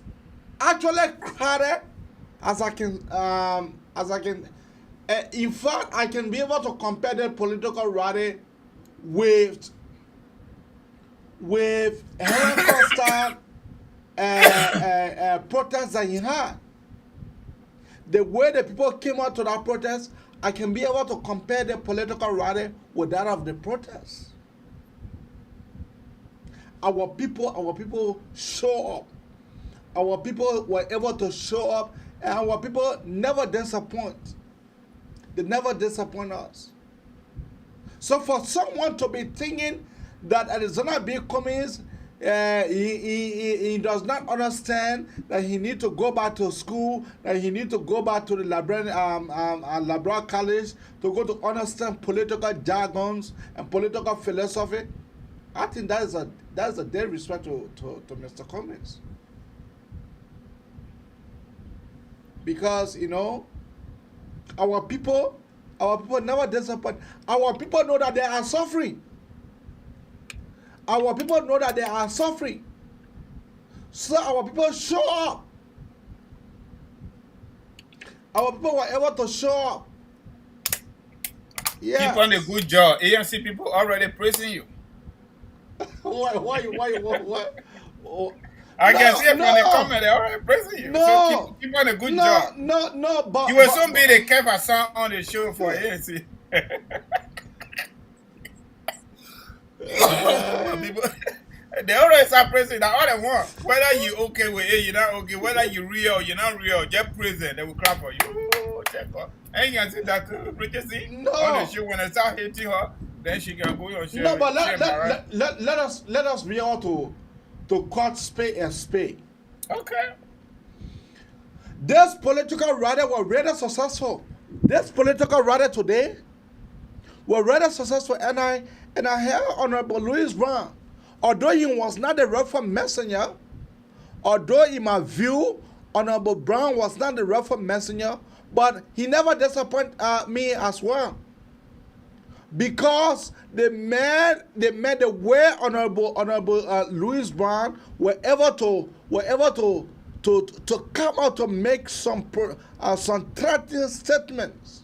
Speaker 13: actually crowded. In fact, I can be able to compare the political rally with Helen Foster protest that he had. The way the people came out to that protest, I can be able to compare the political rally with that of the protest. Our people show up. Our people were able to show up, and our people never disappoint. They never disappoint us. So for someone to be thinking that Arizona B. Cummings, he does not understand that he need to go back to school, that he need to go back to the Liberia College to go to understand political jargons and political philosophy, I think that is a dead respect to Mr. Cummings. Because our people never disappoint. Our people know that they are suffering. Our people know that they are suffering. So our people show up. Our people were able to show up. Yeah.
Speaker 12: Keep on a good job. ANC people already praising you.
Speaker 13: Why? Oh.
Speaker 12: I can see it from the comment. They're already praising you. So keep on a good job.
Speaker 13: No, but
Speaker 12: you will soon be the Kev Hassan on the show for ANC. People, they always start praising that all they want. Whether you okay with it, you're not okay. Whether you real or you're not real, just praise it. They will clap for you. Check her. And you can see that Bridget on the show when I start hitting her, then she can go on show.
Speaker 13: No, but let us be able to cut spade and spade.
Speaker 12: Okay.
Speaker 13: This political rally was rather successful. This political rally today was rather successful, and I heard Honorable Louis Brown, although he was not the reference messenger, although in my view, Honorable Brown was not the reference messenger, but he never disappointed me as well. Because they made the way Honorable Louis Brown were able to come out to make some threatening statements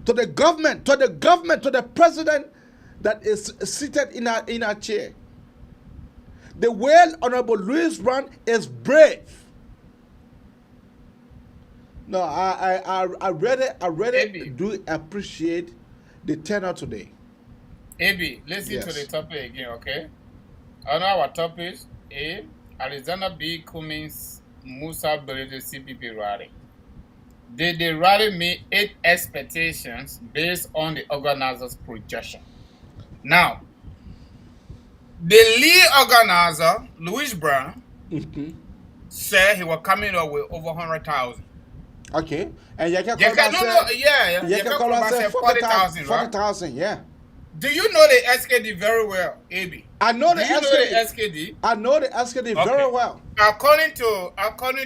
Speaker 13: to the government, to the president that is seated in a chair. The way Honorable Louis Brown is brave. No, I really do appreciate the tenor today.
Speaker 12: AB, listen to the topic again, okay? I know our topic is Alexander B. Cummings, Musa, Bility, CPP rally. Did the rally meet 8 expectations based on the organizers' projection? Now, the lead organizer, Louis Brown, said he was coming up with over 100,000.
Speaker 13: Okay. And
Speaker 12: You can say 40,000, right?
Speaker 13: 40,000, yeah.
Speaker 12: Do you know the SKD very well, AB?
Speaker 13: I know the
Speaker 12: SKD.
Speaker 13: I know the SKD very well.
Speaker 12: According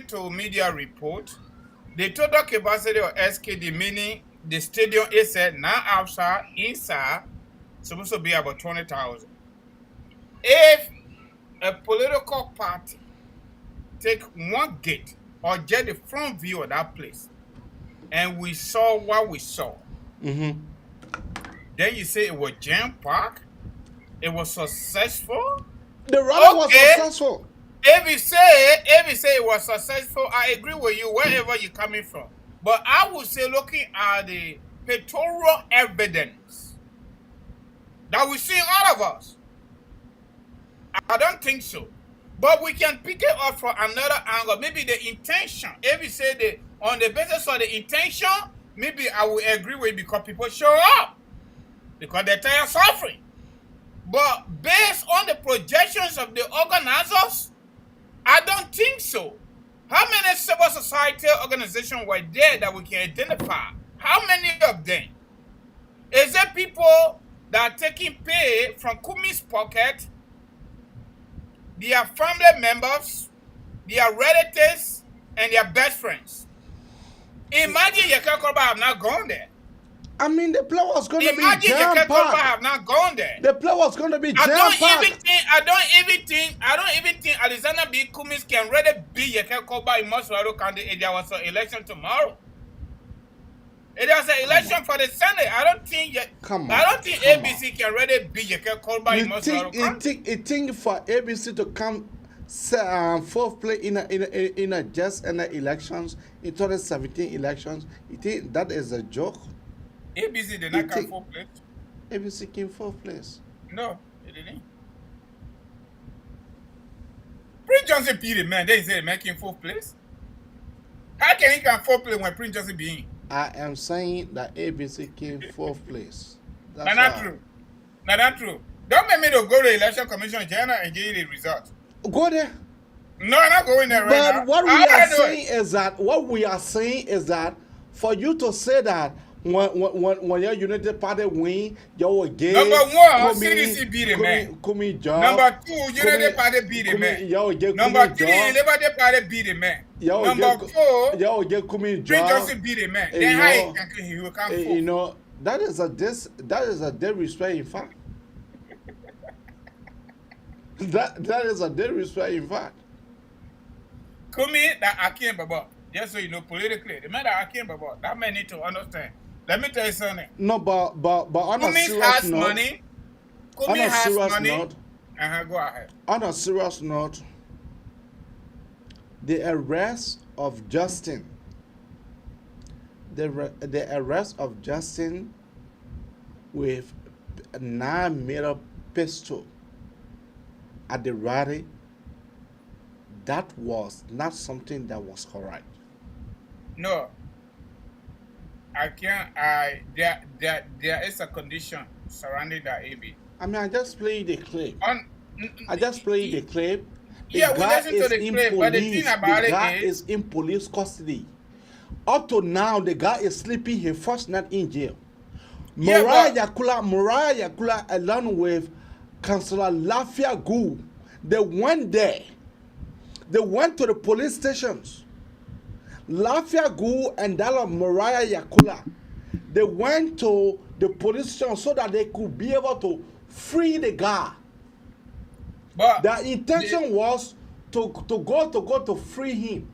Speaker 12: to media report, the total capacity of SKD, meaning the stadium, is said now outside, inside, supposed to be about 20,000. If a political party take one gate or just the front view of that place, and we saw what we saw, then you say it was jam-packed, it was successful.
Speaker 13: The rally was successful.
Speaker 12: If you say it was successful, I agree with you wherever you're coming from. But I would say, looking at the pictorial evidence that we see all of us, I don't think so. But we can pick it up from another angle. Maybe the intention. If you say on the basis of the intention, maybe I will agree with you because people show up. Because they're tired of suffering. But based on the projections of the organizers, I don't think so. How many civil society organizations were there that we can identify? How many of them? Is there people that are taking pay from Cummings' pocket, their family members, their relatives, and their best friends? Imagine Yekakoba have not gone there.
Speaker 13: I mean, the play was going to be
Speaker 12: jam-packed. Imagine Yekakoba have not gone there.
Speaker 13: The play was going to be jam-packed.
Speaker 12: I don't even think Alexander B. Cummings can really be Yekakoba in Moswaro County if there was an election tomorrow. If there's an election for the Senate, I don't think ABC can really be Yekakoba in Moswaro County.
Speaker 13: You think for ABC to come fourth place in a just in the elections, in 2017 elections, you think that is a joke?
Speaker 12: ABC did not come fourth place.
Speaker 13: ABC came fourth place.
Speaker 12: No, it didn't. Prince Johnson beat the man. They say the man came fourth place. How can he come fourth place when Prince Johnson beat him?
Speaker 13: I am saying that ABC came fourth place.
Speaker 12: That's not true. Not that true. Don't make me to go to the election commission in China and get you the result.
Speaker 13: Go there.
Speaker 12: No, I'm not going there right now.
Speaker 13: But what we are saying is that for you to say that when your United Party win, you will get
Speaker 12: number one, CDC beat the man. Number two, United Party beat the man. Number three, Liberty Party beat the man. Number four,
Speaker 13: you will get Cummings
Speaker 12: Prince Johnson beat the man. Then how he will come forth?
Speaker 13: You know, that is a disrespect in fact. that is a disrespect in fact.
Speaker 12: Cummings that Akin Baba, just so you know politically, the man that Akin Baba, that man need to understand. Let me tell you something.
Speaker 13: No, but on a serious
Speaker 12: has
Speaker 13: note,
Speaker 12: money. Cummings has money. Go ahead.
Speaker 13: On a serious note, the arrest of Justin, the arrest of Justin with a 9mm pistol at the rally, that was not something that was correct.
Speaker 12: No. I can't. There is a condition surrounding that AB.
Speaker 13: I mean, I just played the clip. I just played the clip.
Speaker 12: We listen to the clip, but the thing about
Speaker 13: it is in police custody. Up to now, the guy is sleeping his first night in jail. Mariah Yakula, along with Councillor Lafia Gu, they went there. They went to the police stations. Lafia Gu and Dala Mariah Yakula, they went to the police station so that they could be able to free the guy. But their intention was to go to free him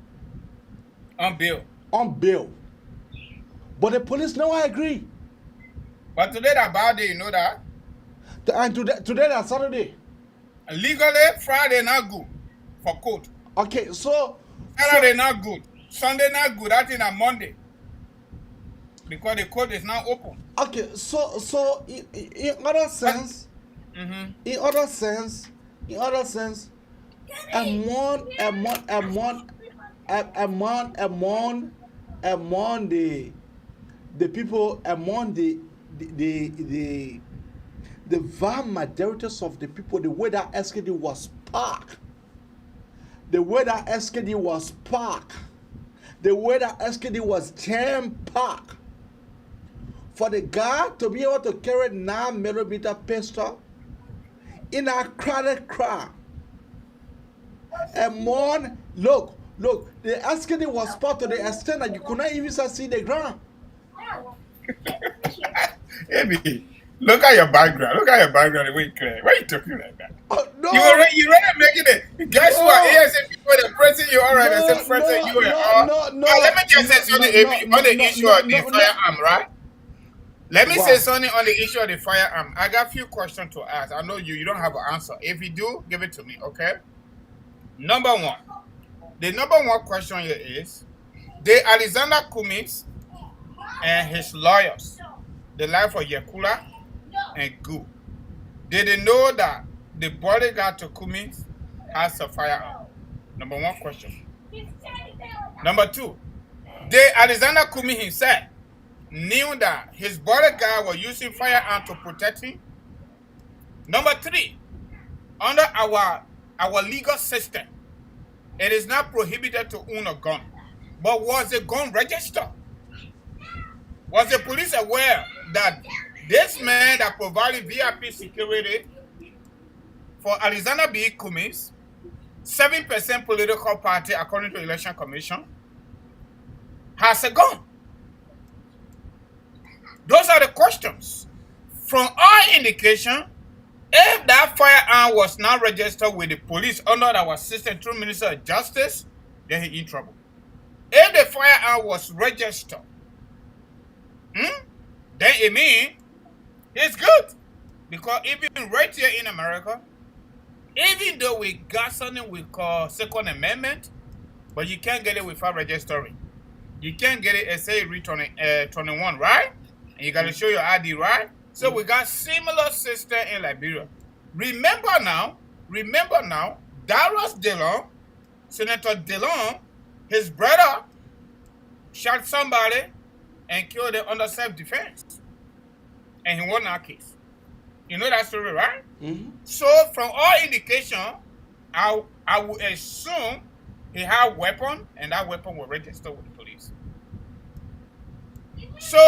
Speaker 12: on bail.
Speaker 13: But the police never agree.
Speaker 12: But today that bad day, you know that?
Speaker 13: And today that Saturday.
Speaker 12: Legally, Friday not good for court.
Speaker 13: Okay, so
Speaker 12: Saturday not good. Sunday not good. That is on Monday. Because the court is now open.
Speaker 13: Okay, so in other sense, in other sense, among the people, among the vast majorities of the people, the way that SKD was parked, the way that SKD was parked, the way that SKD was jam-packed, for the guy to be able to carry 9mm pistol in a crowded crowd. And more, look, the SKD was parked to the extent that you could not even see the ground.
Speaker 12: Amy, look at your background. Look at your background. Why are you talking like that?
Speaker 13: No.
Speaker 12: You already making it. Guys who are ASA people that pressing you all right and said pressing you and all.
Speaker 13: No.
Speaker 12: Let me just say something on the issue of the firearm, right? Let me say something on the issue of the firearm. I got a few questions to ask. I know you don't have an answer. If you do, give it to me, okay? Number one. The number one question here is, did Alexander Cummings and his lawyers, the life of Yakula and Gu, did they know that the bodyguard to Cummings has a firearm? Number one question. Number two, did Alexander Cummings himself knew that his bodyguard was using firearm to protect him? Number three, under our legal system, it is not prohibited to own a gun. But was the gun registered? Was the police aware that this man that provided VIP security for Alexander B. Cummings, 7% political party according to Election Commission, has a gun? Those are the questions. From our indication, if that firearm was not registered with the police under our system through Minister of Justice, then he's in trouble. If the firearm was registered, then it means it's good. Because even right here in America, even though we got something we call Second Amendment, but you can't get it without registering. You can't get it, say, read 21, right? And you got to show your ID, right? So we got similar system in Liberia. Remember now, Darius Dillon, Senator Dillon, his brother shot somebody and killed them under self-defense. And he won our case. You know that story, right? Mm-hmm. So from all indication, I would assume he had a weapon, and that weapon was registered with the police. So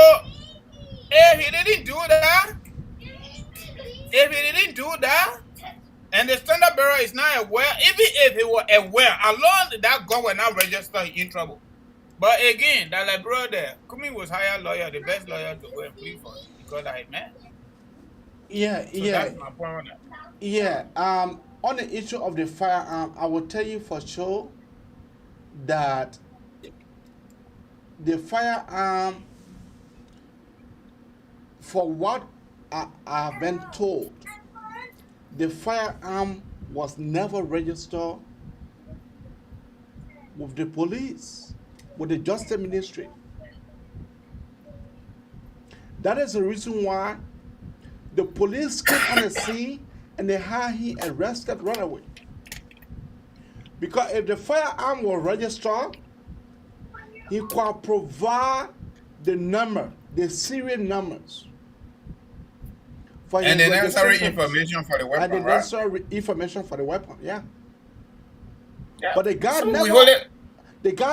Speaker 12: if he didn't do that, and the standard bearer is not aware, even if he were aware, alone that gun was not registered, he in trouble. But again, that like brother, Cummings was hired lawyer, the best lawyer to go and plead for it, because I man.
Speaker 13: That's my point on that. Yeah. On the issue of the firearm, I will tell you for sure that the firearm, for what I've been told, the firearm was never registered with the police, with the Justice Ministry. That is the reason why the police came on the scene and they had him arrested right away. Because if the firearm was registered, he could provide the number, the serial numbers.
Speaker 12: And the necessary information for the weapon,
Speaker 13: and the
Speaker 12: right?
Speaker 13: necessary information for the weapon, yeah. But the guy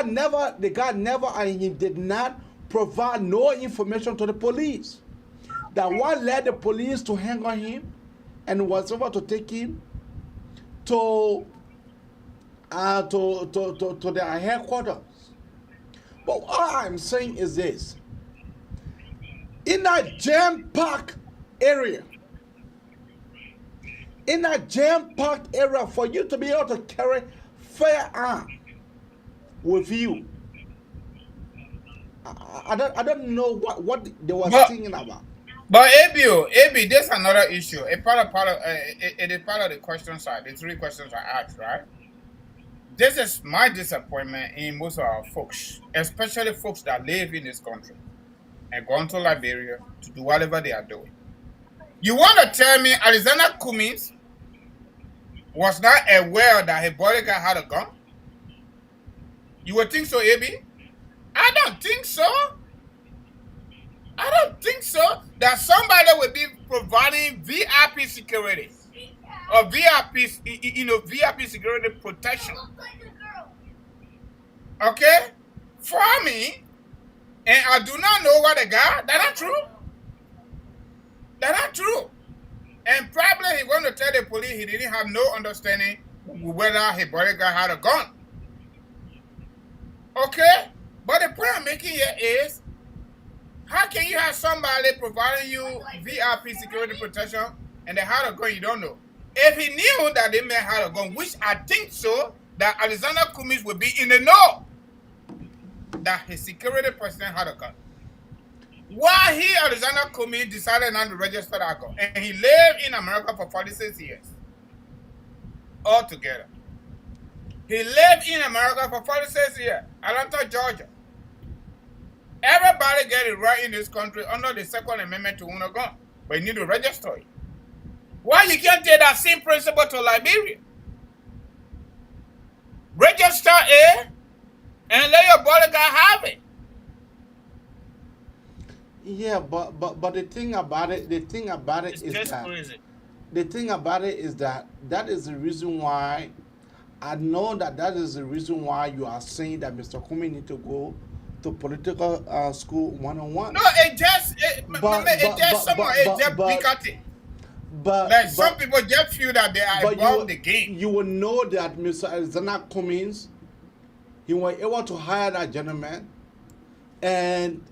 Speaker 13: never, and he did not provide no information to the police. That what led the police to hang on him and was able to take him to their headquarters. But what I'm saying is this: in that jam-packed area, for you to be able to carry firearm with you, I don't know what they were thinking about.
Speaker 12: But AB, there's another issue. It is part of the question side, the three questions I asked, right? This is my disappointment in most of our folks, especially folks that live in this country and gone to Liberia to do whatever they are doing. You want to tell me Alexander Cummings was not aware that his bodyguard had a gun? You would think so, AB? I don't think so. I don't think so. That somebody would be providing VIP security or VIP, VIP security protection. Okay, for me, and I do not know what the guy. That's not true. That's not true. And probably he going to tell the police he didn't have no understanding whether his bodyguard had a gun. Okay, but the point I'm making here is, how can you have somebody providing you VIP security protection and they had a gun you don't know? If he knew that they may have a gun, which I think so, that Alexander Cummings would be in the know that his security person had a gun. Why he, Alexander Cummings, decided not to register that gun? And he lived in America for 46 years. Altogether. He lived in America for 46 years. Atlanta, Georgia. Everybody get it right in this country under the Second Amendment to own a gun. But you need to register it. Why you can't take that same principle to Liberia? Register it and let your bodyguard have it.
Speaker 13: Yeah, but the thing about it, is that that is the reason why I know that is the reason why you are saying that Mr. Cummings need to go to political school 101.
Speaker 12: No, it just Bility.
Speaker 13: But
Speaker 12: like some people just feel that they are involved in the game.
Speaker 13: You will know that Mr. Alexander Cummings, he was able to hire that gentleman, and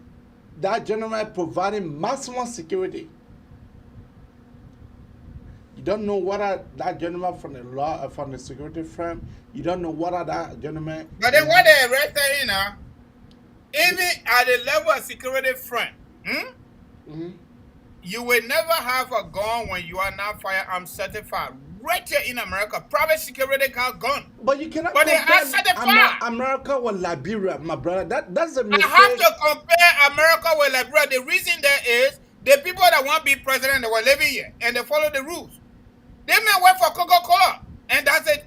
Speaker 13: that gentleman providing maximum security. You don't know whether that gentleman from the security firm. You don't know whether that gentleman.
Speaker 12: But then what they arrested him now, even at the level of security firm, you will never have a gun when you are not firearm certified. Right here in America, private security got gun.
Speaker 13: But you cannot.
Speaker 12: But they are certified.
Speaker 13: America with Liberia, my brother. That's a mistake.
Speaker 12: I have to compare America with Liberia. The reason there is the people that want to be president, they were living here and they follow the rules. They may work for Coca-Cola, and that's the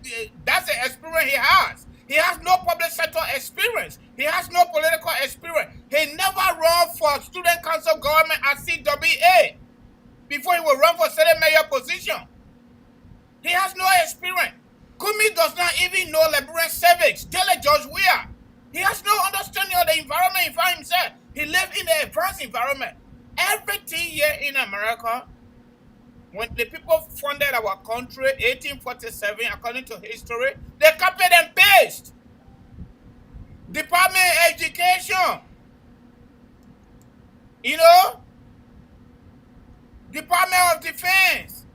Speaker 12: experience he has. He has no public sector experience. He has no political experience. He never ran for student council government at CWA before he would run for Senate mayor position. He has no experience. Cummings does not even know Liberian civics. Tell George Weah. He has no understanding of the environment he found himself. He lived in the advanced environment. Everything here in America, when the people funded our country, 1847, according to history, they copied and pasted. Department of Education, Department of Defense,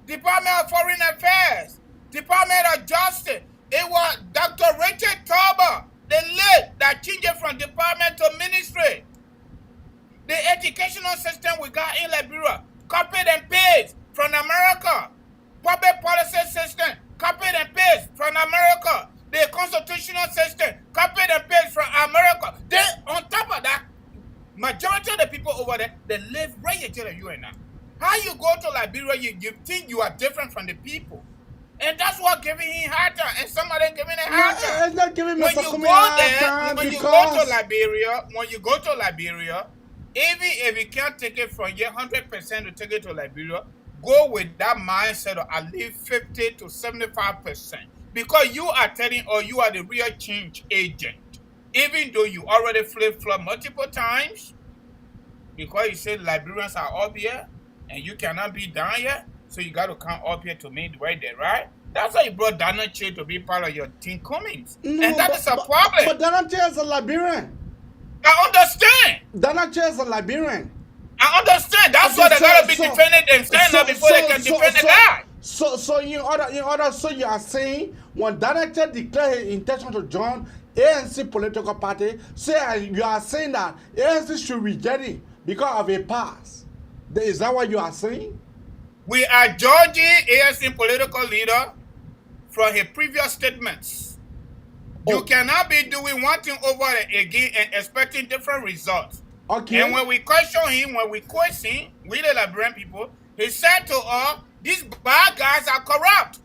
Speaker 12: Department of Foreign Affairs, Department of Justice. It was Dr. Richard Tauber, the late, that changed it from department to ministry. The educational system we got in Liberia, copied and pasted from America. Public policy system, copied and pasted from America. The constitutional system, copied and pasted from America. Then, on top of that, majority of the people over there, they live right here to you and I. How you go to Liberia, you think you are different from the people. And that's what giving him hard time. And somebody giving him hard time.
Speaker 13: It's not giving me
Speaker 12: when you go there, when you go to Liberia, even if you can't take it from here 100% to take it to Liberia, go with that mindset of at least 50 to 75%. Because you are telling, or you are the real change agent. Even though you already flip-flop multiple times, because you said Liberians are up here, and you cannot be down here, so you got to come up here to meet right there, right? That's why you brought Donald Che to be part of your team Cummings. No, and that is a problem.
Speaker 13: But Donald Che is a Liberian.
Speaker 12: I understand.
Speaker 13: Donald Che is a Liberian.
Speaker 12: I understand. That's why they got to be defending themselves before they can defend the guy.
Speaker 13: So in order, so you are saying when Donald Che declared his intention to join ANC political party, you are saying that ANC should reject it because of a past. Is that what you are saying?
Speaker 12: We are judging ANC political leader from his previous statements. You cannot be doing one thing over again and expecting different results.
Speaker 13: Okay.
Speaker 12: And when we question him, we the Liberian people, he said to us, these bad guys are corrupt.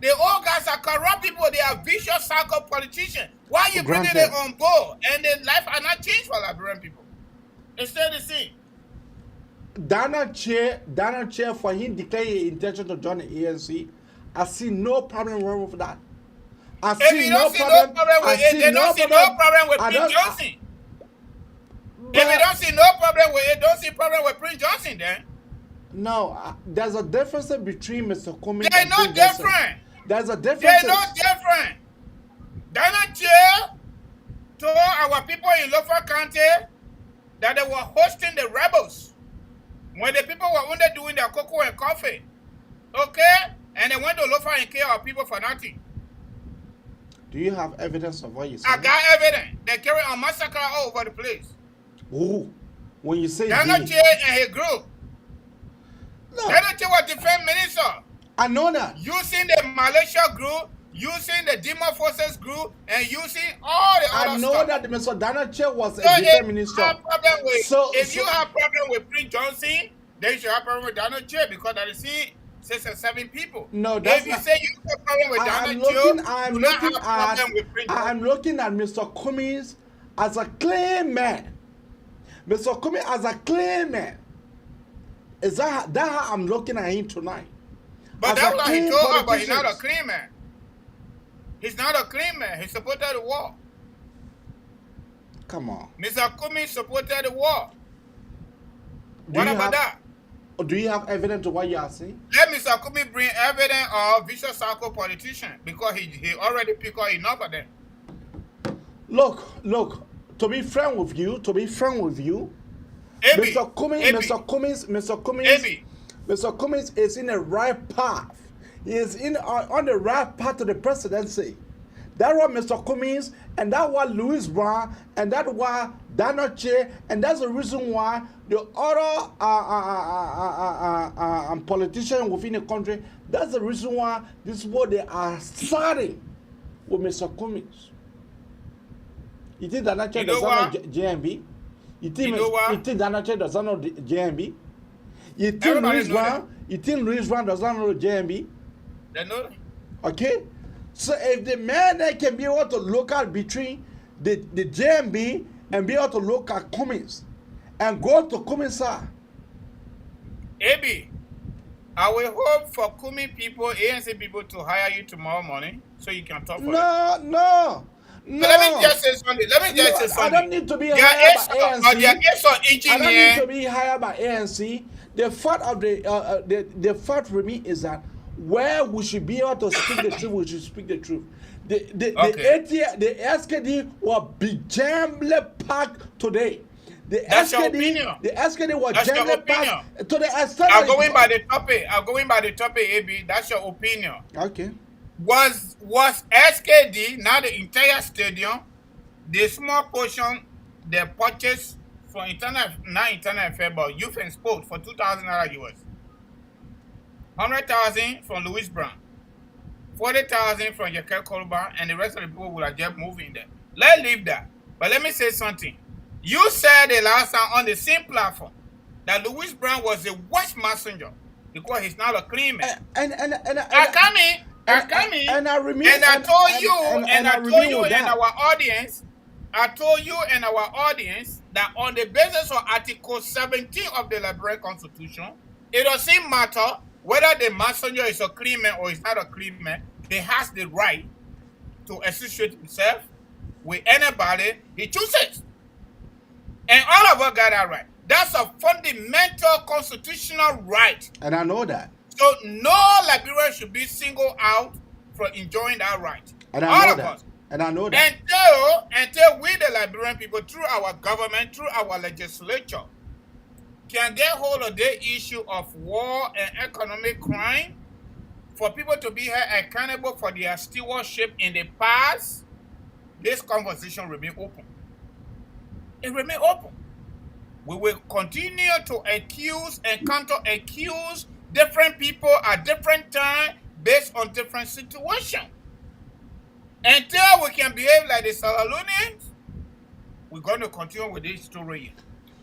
Speaker 12: The old guys are corrupt people. They are vicious cycle politicians. Why you bringing
Speaker 13: Granted.
Speaker 12: it on board? And their life are not changed for Liberian people. It's still the same.
Speaker 13: Donald Chair, for him declaring his intention to join the ANC, I see no problem wrong with that.
Speaker 12: If you don't see no problem with it, they don't see no problem with Prince Johnson. If you don't see no problem with it, don't see problem with Prince Johnson then.
Speaker 13: No, there's a difference between Mr. Cummings
Speaker 12: They're
Speaker 13: and
Speaker 12: not
Speaker 13: Prince Johnson.
Speaker 12: different.
Speaker 13: There's a difference.
Speaker 12: They're not different. Donald Chair told our people in Lofa County that they were hosting the rebels when the people were only doing their cocoa and coffee. Okay? And they went to Lofa and killed our people for nothing.
Speaker 13: Do you have evidence of what you said?
Speaker 12: I got evidence. They carry a massacre all over the place.
Speaker 13: Who? When you say
Speaker 12: Donald Chair and his group.
Speaker 13: No.
Speaker 12: Donald Chair was defense minister.
Speaker 13: I know that.
Speaker 12: Using the Malaysia group, using the Demon Forces group, and using all the other
Speaker 13: I know
Speaker 12: stuff.
Speaker 13: that Mr. Donald Chair was a
Speaker 12: So
Speaker 13: defense minister.
Speaker 12: If you have problem with Prince Johnson, then you should have problem with Donald Chair because that is 6 or 7 people.
Speaker 13: No, that's
Speaker 12: if you say you have a problem with Donald Chair, you don't have a problem with Prince Johnson.
Speaker 13: I'm looking at Mr. Cummings as a clean man. Mr. Cummings as a clean man. Is that how I'm looking at him tonight?
Speaker 12: But that's what he told us, but he's not a clean man. He's not a clean man. He supported the war.
Speaker 13: Come on.
Speaker 12: Mr. Cummings supported the war. What about that?
Speaker 13: Do you have evidence to what you are saying?
Speaker 12: Let Mr. Cummings bring evidence of vicious cycle politician because he already picked up enough of them.
Speaker 13: Look, to be frank with you,
Speaker 12: Abby,
Speaker 13: Mr. Cummings is in the right path. He is on the right path to the presidency. That was Mr. Cummings, and that was Louis Brown, and that was Donald Chair, and that's the reason why the other politicians within the country, that's the reason why this is what they are starting with Mr. Cummings. You think Donald Chair does not know JMB? You think Donald Chair does not know JMB? You think Louis Brown does not know JMB?
Speaker 12: They know.
Speaker 13: Okay? So if the man that can be able to look at between the JMB and be able to look at Cummings and go to Cummings side.
Speaker 12: Abby, I will hope for Cummings people, ANC people to hire you tomorrow morning so you can talk for them.
Speaker 13: No.
Speaker 12: Let me just say something.
Speaker 13: I don't need to be hired by ANC. I don't need to be hired by ANC. The fact of the fact for me is that where we should be able to speak the truth, we should speak the truth. The SKD will be jammed packed today.
Speaker 12: That's your opinion.
Speaker 13: The SKD was
Speaker 12: That's your
Speaker 13: jammed
Speaker 12: opinion.
Speaker 13: packed to the extent.
Speaker 12: I'm going by the topic, AB. That's your opinion.
Speaker 13: Okay.
Speaker 12: Was SKD, not the entire stadium, the small portion they purchased for not internal affair, but youth and sport for $2,000 US. 100,000 from Louis Brown, 40,000 from Jekyll Colbert, and the rest of the people will have just moved in there. Let's leave that. But let me say something. You said the last time on the same platform that Louis Brown was the worst messenger because he's not a clean man. I told you and our audience that on the basis of Article 17 of the Liberian Constitution, it doesn't matter whether the messenger is a clean man or is not a clean man. He has the right to associate himself with anybody he chooses. And all of us got that right. That's a fundamental constitutional right.
Speaker 13: And I know that.
Speaker 12: So no Liberian should be singled out for enjoying that right.
Speaker 13: And
Speaker 12: I know that. Until we the Liberian people, through our government, through our legislature, can get hold of the issue of war and economic crime, for people to be held accountable for their stewardship in the past, this conversation remain open. It remain open. We will continue to accuse and counter-accuse different people at different times based on different situations. Until we can behave like the Salonians, we're going to continue with this story.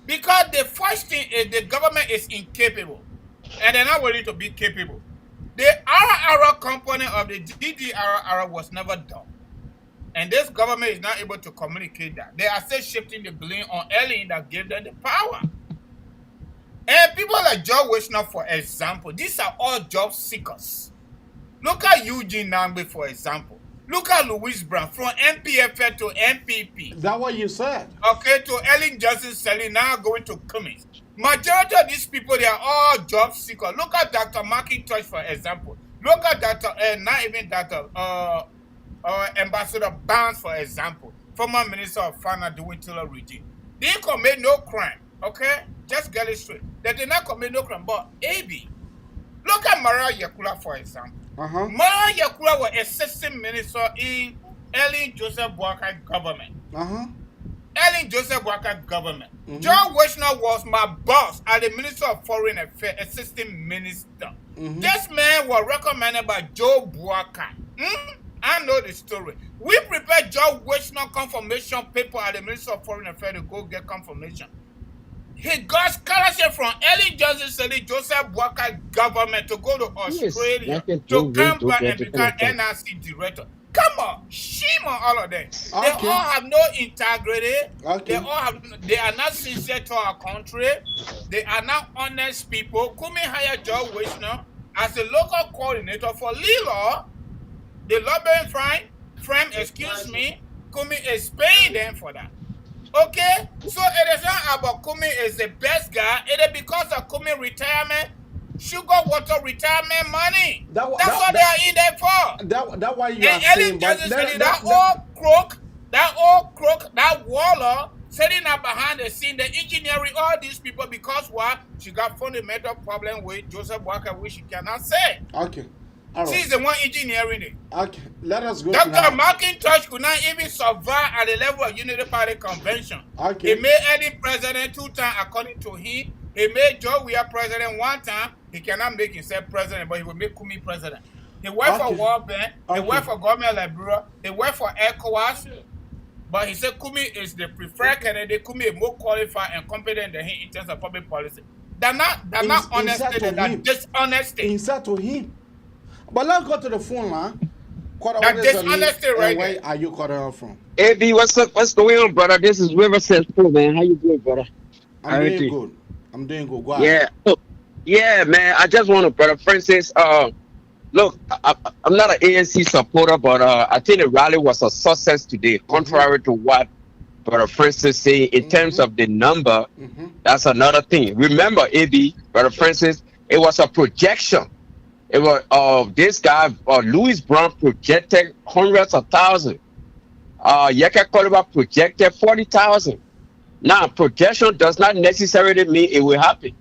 Speaker 12: Because the first thing is the government is incapable. And they're not willing to be capable. The RRR component of the DDRR was never done. And this government is not able to communicate that. They are still shifting the blame on Ellen that gave them the power. And people like Joe Wishner, for example, these are all job seekers. Look at Eugene Nangbe, for example. Look at Louis Brown from MPFL to MPP.
Speaker 13: That's what you said.
Speaker 12: Okay, to Ellen Johnson selling, now going to Cummings. Majority of these people, they are all job seekers. Look at Dr. McIntosh, for example. Look at Dr. Not even Dr. Ambassador Barnes, for example. Former Minister of Finance, the Wintiller regime. They commit no crime, okay? Just get it straight. They did not commit no crime, but AB. Look at Maria Yakula, for example. Maria Yakula was assistant minister in Ellen Joseph Boakai government. Ellen Joseph Boakai government. John Wishner was my boss as the Minister of Foreign Affairs, assistant minister. This man was recommended by Joe Boakai. I know the story. We prepared John Wishner confirmation paper at the Minister of Foreign Affairs to go get confirmation. He got scholarship from Ellen Johnson Sally Joseph Boakai government to go to Australia to come back and become NRC director. Come on, shame on all of them. They all have no integrity. They are not sincere to our country. They are not honest people. Kumi hired Joe Wishner as a local coordinator for Lilo, the lobbying firm, excuse me. Kumi is paying them for that. Okay, so it is not about Kumi is the best guy. It is because of Kumi retirement, sugar water retirement money. That's what they are in there for.
Speaker 13: That's why you are
Speaker 12: saying. That old crook, that Waller, sitting up behind the scene, the engineering, all these people, because what? She got fundamental problem with Joseph Boakai, which she cannot say.
Speaker 13: Okay.
Speaker 12: Right. She's the one engineering it.
Speaker 13: Okay, let us go.
Speaker 12: Dr. McIntosh could not even survive at the level of Unity Party convention.
Speaker 13: Okay.
Speaker 12: He made Eddie president 2 times, according to him. He made Joe Weah president 1 time. He cannot make himself president, but he will make Kumi president. He worked for World Bank. He worked for Government Liberia. He worked for ECOWAS. But he said Kumi is the preferred candidate. Kumi is more qualified and competent than him in terms of public policy. They're not honest. They're dishonest.
Speaker 13: Inside to him. But let's go to the phone line.
Speaker 12: That dishonesty right
Speaker 13: there. Where are you calling her from?
Speaker 14: AB, what's up? What's going on, brother? This is Riverside Pool, man. How you doing, brother?
Speaker 13: I'm doing good. Go ahead.
Speaker 14: Yeah, man. I just want to, brother Francis. Look, I'm not an ANC supporter, but I think the rally was a success today, contrary to what Brother Francis said in terms of the number. That's another thing. Remember, AB, Brother Francis, it was a projection. It was this guy Louis Brown projected hundreds of thousands. Yeka Koliba projected 40,000. Now, projection does not necessarily mean it will happen.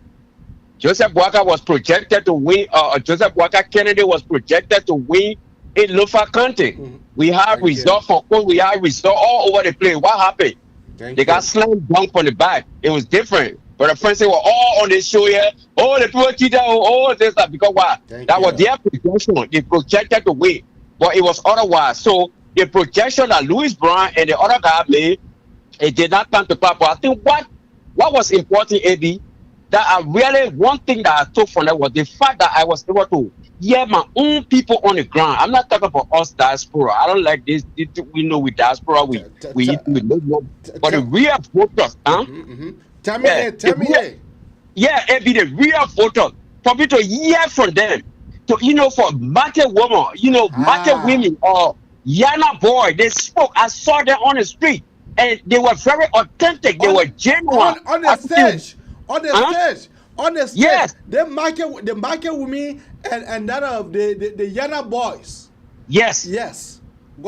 Speaker 14: Joseph Boakai was projected to win. Joseph Boakai Kennedy was projected to win in Lufa County. We have results for we have results all over the place. What happened? They got slammed dunk on the back. It was different. But the friends were all on the show here. Oh, the people cheated. Oh, this stuff. Because what? That was their projection. They projected to win. But it was otherwise. So the projection that Louis Brown and the other guy made, it did not come to pass. But I think what was important, AB, that I really, one thing that I took from that was the fact that I was able to hear my own people on the ground. I'm not talking about us diaspora. I don't like this. We know with diaspora, we know. But the real voters,
Speaker 13: Tell me.
Speaker 14: Yeah, it be the real voters. For me to hear from them. To, for market women, market women or Yana boy, they spoke. I saw them on the street. And they were very authentic. They were genuine.
Speaker 13: On the stage. On the stage.
Speaker 14: Yes.
Speaker 13: The market women and that of the Yana boys.
Speaker 14: Yes.
Speaker 13: Yes.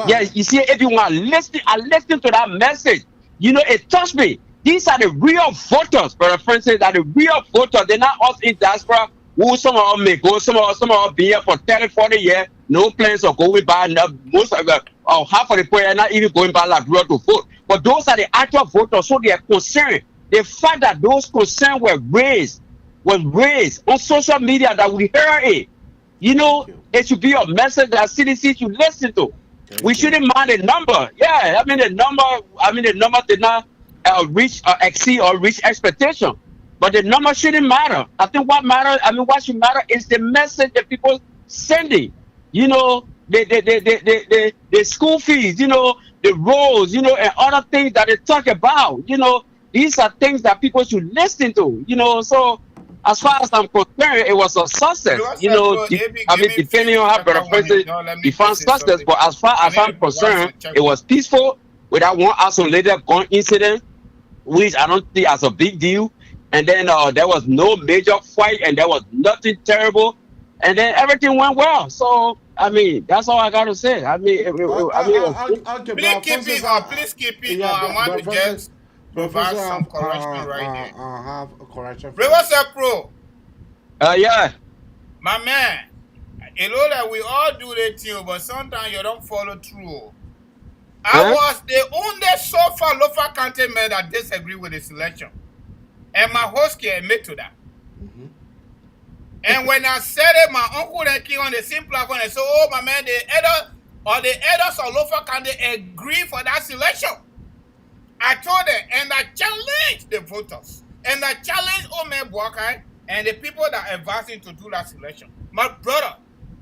Speaker 14: Yes. You see, everyone I listened to that message. It touched me. These are the real voters, Brother Francis, are the real voters. They're not us in diaspora who some of them may go, some of them be here for 30, 40 years, no plans of going by, most of them, half of the people are not even going by Liberia to vote. But those are the actual voters, so they are concerned. The fact that those concerns were raised on social media, that we hear it. It should be a message that citizens should listen to. We shouldn't mind the number. Yeah, the number did not exceed or reach expectation. But the number shouldn't matter. I think what should matter is the message that people sending, the school fees, the roads, and other things that they talk about. These are things that people should listen to. So as far as I'm concerned, it was a success. Depending on how Brother Francis defines success, but as far as I'm concerned, it was peaceful without one isolated gun incident, which I don't see as a big deal. And then there was no major fight, and there was nothing terrible, and then everything went well. So I mean, that's all I gotta say.
Speaker 13: Okay, please keep it. I want to just provide some correction right here.
Speaker 15: I have a correction.
Speaker 13: What's up, Pro?
Speaker 14: Yeah.
Speaker 13: My man, you know that we all do that too, but sometimes you don't follow through. I was the only so far local county man that disagree with the selection. And my host here admit to that. And when I said it, my uncle and king on the same platform and said, oh my man, the elders of local county agree for that selection. I told them, and I challenged the voters. And I challenged Omer Boakai and the people that are advancing to do that selection. My brother,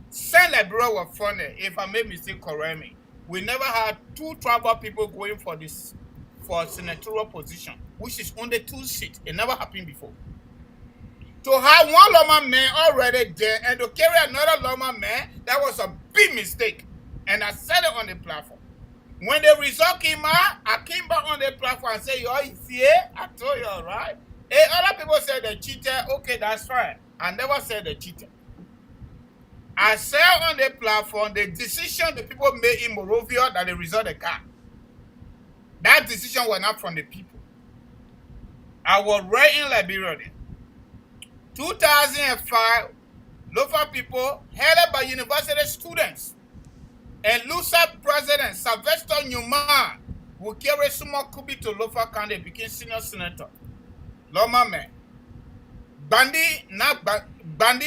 Speaker 13: Saint Liberia was funny. If I made mistake, correct me. We never had two tribal people going for this, for senatorial position, which is only 2 seats. It never happened before. To have one lawman man already there and to carry another lawman man, that was a big mistake. And I said it on the platform. When the result came out, I came back on the platform and said, you see it? I told you, all right. Hey, other people said they cheated. Okay, that's fine. I never said they cheated. I said on the platform, the decision the people made in Morovia that the result they got. That decision was not from the people. I was right in Liberia then. 2005, local people headed by university students and Musa president Sylvester Newman will carry Sumo Kubi to local county became senior senator. Loma man. Bandi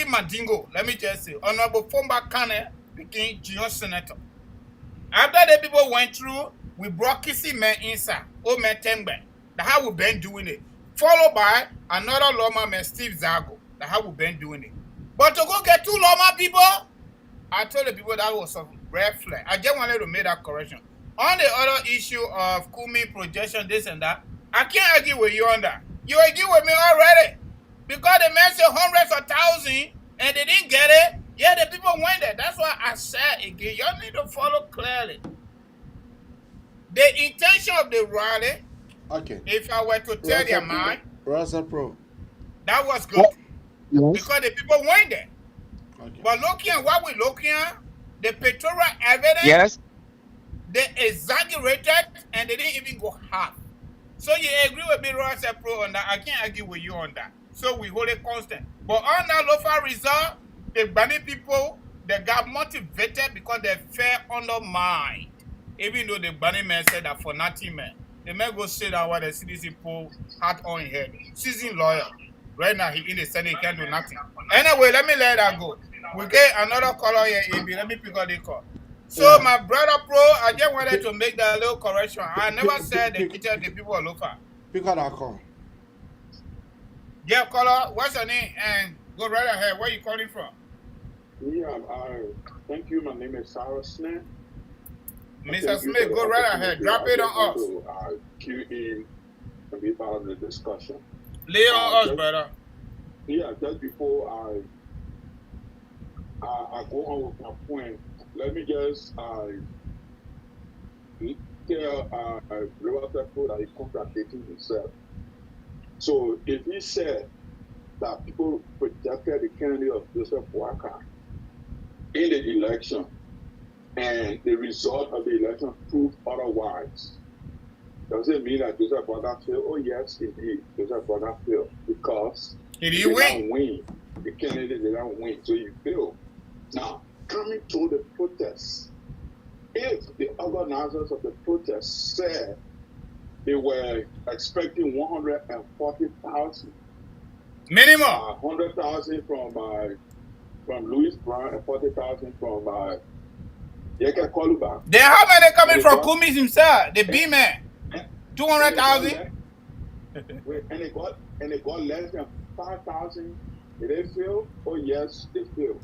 Speaker 13: Mandingo, let me just say, Honorable Fomba Kane became junior senator. After the people went through, we brought Kissy man inside, man Tembe. That's how we've been doing it. Followed by another Loma man, Steve Zago. That's how we've been doing it. But to go get 2 Loma people, I told the people that was a red flag. I just wanted to make that correction. On the other issue of Cummings projection, this and that, I can't argue with you on that. You argue with me already. Because the man said hundreds of thousands and they didn't get it. Yeah, the people went there. That's why I said again, y'all need to follow clearly. The intention of the rally, if I were to tell their mind, that was good. Because the people went there. But looking at what we're looking at, the pictorial evidence, they exaggerated and they didn't even go half. So you agree with me, Ross Pro, on that? I can't argue with you on that. So we hold it constant. But on that local result, the Bani people, they got motivated because they felt undermined. Even though the Bani man said that for nothing, man. The man go sit down while the CDC pull hat on his head. Seasoned lawyer. Right now, he in the Senate, he can't do nothing. Anyway, let me let that go. We get another caller here, AB. Let me pick up the call. So, my brother Pro, I just wanted to make that little correction. I never said they cheated the people of local.
Speaker 15: Pick up that call.
Speaker 13: Yeah, caller, what's your name? And go right ahead. Where are you calling from?
Speaker 16: Yeah, thank you. My name is Sarah Smith.
Speaker 13: Mr. Smith, go right ahead. Drop it on us.
Speaker 16: To cue in and be part of the discussion.
Speaker 13: Lay on us, brother.
Speaker 16: Yeah, just before I go on with my point, let me just tell Robert that he's contradicting himself. So if he said that people projected the candidate of Joseph Boakai in the election and the result of the election proved otherwise, does it mean that Joseph Boakai failed? Oh yes, indeed, Joseph Boakai failed because
Speaker 13: he didn't
Speaker 16: win. The candidate did not win, so he failed. Now, coming to the protests, if the organizers of the protests said they were expecting 140,000
Speaker 13: minimum,
Speaker 16: 100,000 from Louis Brown and 40,000 from Yeke Koluba.
Speaker 13: Then how many coming from Cummings himself? The B man, 200,000.
Speaker 16: And they got less than 5,000. Did they fail? Oh yes, they failed.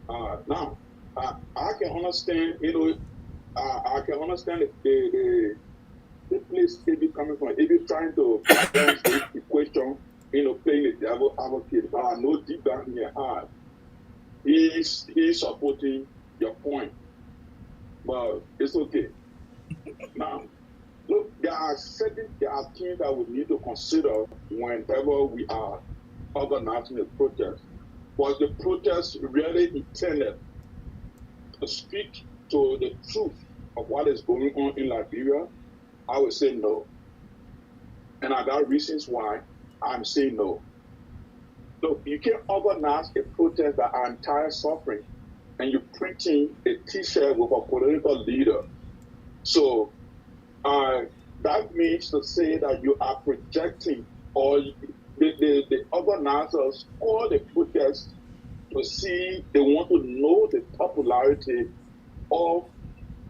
Speaker 16: Now, I can understand, I can understand the place it be coming from. If you're trying to balance the equation, playing the devil advocate, but I know deep down in your heart, he's supporting your point. But it's okay. Now, look, there are things that we need to consider whenever we are organizing a protest. Was the protest really intended to speak to the truth of what is going on in Liberia? I would say no. And I got reasons why I'm saying no. Look, you can't organize a protest that are entire suffering and you're printing a t-shirt with a political leader. So that means to say that you are projecting, or the organizers call the protest to see, they want to know the popularity of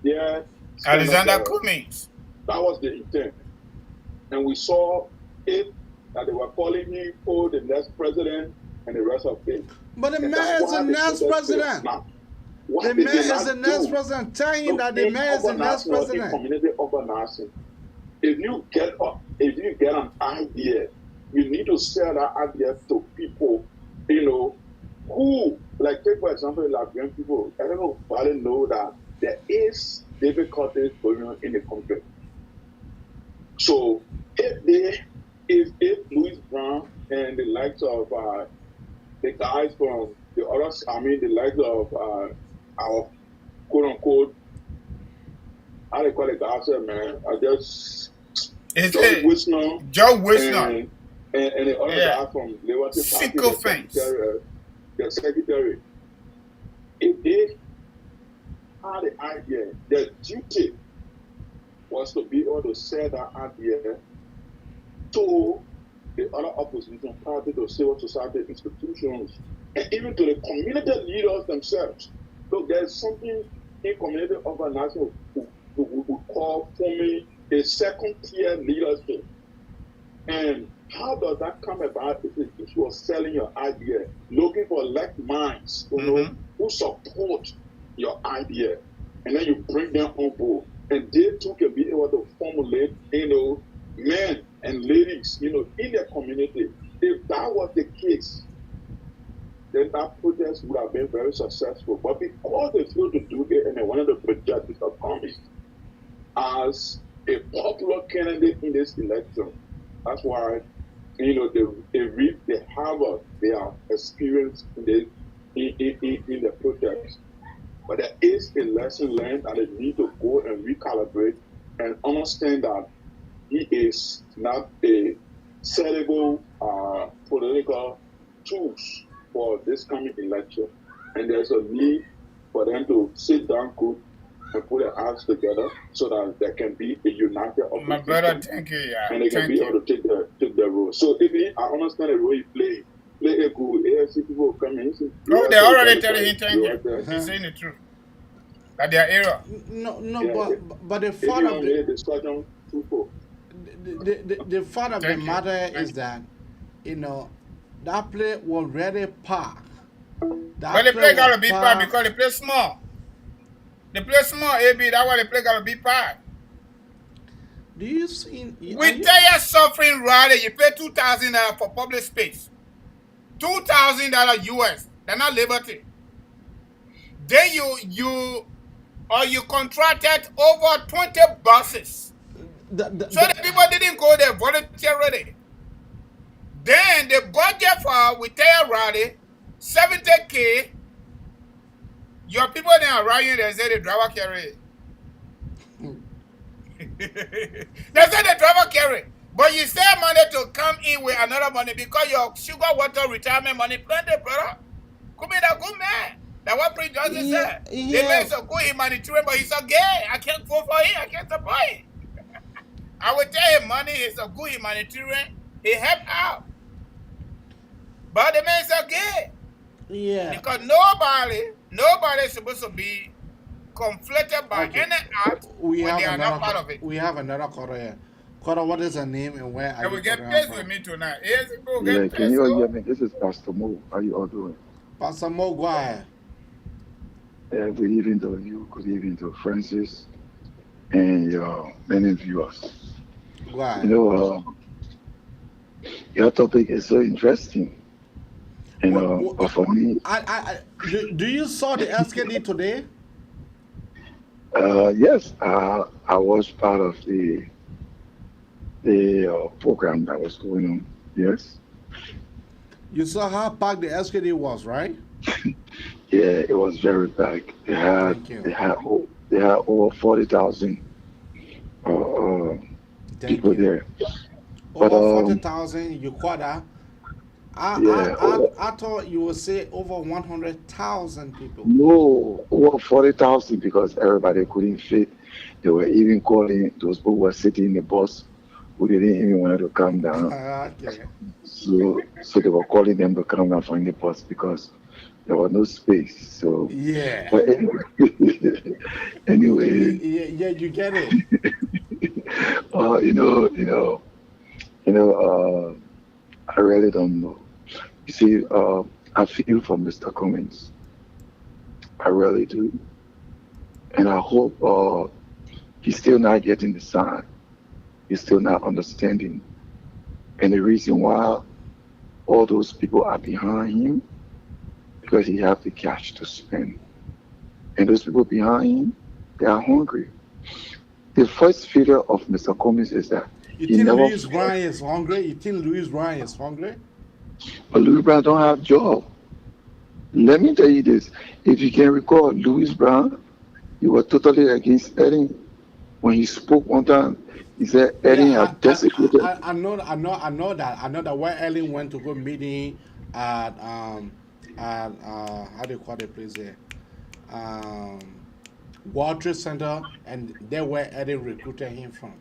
Speaker 16: their
Speaker 12: Alexander Cummings.
Speaker 16: That was the intent. And we saw it, that they were calling him for the next president and the rest of it.
Speaker 15: But the man is the next president. The man is the next president. Tell him that the man is the next president.
Speaker 16: Community organizing. If you get an idea, you need to sell that idea to people, who, like, take for example, Liberian people. I don't know if they know that there is difficulties going on in the country. So if Louis Brown and the likes of the guys from the others, the likes of our quote unquote, how they call it, guys, man, I just John Wisner and the other guy from Liberty Party, the secretary. If they had the idea, their duty was to be able to sell that idea to the other opposition party, to civil society institutions, and even to the community leaders themselves. So there's something in community organizing we call forming a second-tier leadership. And how does that come about? If you are selling your idea, looking for like minds, who support your idea, and then you bring them on board, and they too can be able to formulate, men and ladies, in their community. If that was the case, then that protest would have been very successful. But because they failed to do it, and they wanted to project Mr. Cummings as a popular candidate in this election, that's why, they reap the havoc they are experienced in the protest. But there is a lesson learned that they need to go and recalibrate and understand that he is not a sellable political tools for this coming election. And there's a need for them to sit down good and put their hands together so that there can be a united opposition.
Speaker 12: My brother, thank you. Yeah.
Speaker 16: And they can be able to take the role. So I understand the role you play a good ANC people come in.
Speaker 12: No, they already telling him thank you. He's saying the truth. That their error.
Speaker 15: But the fact of the fact of the matter is that that play was really packed.
Speaker 12: But the play gotta be packed because they play small. They play small, AB. That's why the play gotta be packed.
Speaker 15: Do you see?
Speaker 12: With their suffering rally, you pay $2,000 for public space. $2,000 US. They're not Liberty. Then you contracted over 20 buses. So the people didn't go there voluntarily. Then the budget for with their rally, 70K. Your people then are riding, they say the driver carry. They say the driver carry. But you save money to come in with another money because your sugar water retirement money plenty, brother. Come in a good man. That's what Prince Johnson said. The man is a good humanitarian, but he's so gay. I can't vote for him. I can't support him. I will tell him money is a good humanitarian. He helped out. But the man is so gay.
Speaker 15: Yeah.
Speaker 12: Because nobody is supposed to be conflicted by any act when they are not part of it.
Speaker 15: We have another caller here. Caller, what is her name and where are you?
Speaker 12: We get paid with me tonight.
Speaker 17: Yeah, can you all hear me? This is Pastor Mo. How you all doing?
Speaker 15: Pastor Mo, go ahead.
Speaker 17: Good evening to you. Good evening to Francis and your many viewers.
Speaker 15: Right.
Speaker 17: You know, your topic is so interesting. You know, but for me,
Speaker 15: Do you saw the SKD today?
Speaker 17: yes, I was part of the program that was going on. Yes.
Speaker 15: You saw how packed the SKD was, right?
Speaker 17: Yeah, it was very bad.
Speaker 15: Thank you.
Speaker 17: They had over 40,000 people there.
Speaker 15: Over
Speaker 17: But
Speaker 15: 40,000, you quote that.
Speaker 17: yeah,
Speaker 15: I thought you would say over 100,000 people.
Speaker 17: no, over 40,000 because everybody couldn't fit. They were even calling those people who were sitting in the bus who didn't even want to come down.
Speaker 15: Okay.
Speaker 17: So they were calling them to come down from the bus because there was no space. So
Speaker 15: Yeah.
Speaker 17: but anyway,
Speaker 15: Yeah, you get it.
Speaker 17: I really don't know. You see, I feel for Mr. Cummings. I really do. And I hope he's still not getting the sign. He's still not understanding. And the reason why all those people are behind him, because he have the cash to spend. And those people behind him, they are hungry. The first failure of Mr. Cummings is that
Speaker 15: You
Speaker 17: he
Speaker 15: think
Speaker 17: never.
Speaker 15: Louis Ryan is hungry? You think Louis Ryan is hungry?
Speaker 17: But Louis Brown don't have job. Let me tell you this. If you can recall, Louis Brown, he was totally against Edding. When he spoke one time, he said Edding had desecrated.
Speaker 15: I know that when Ellen went to go meeting at how do you call the place there? World Trade Center, and there where Eddie recruited him from.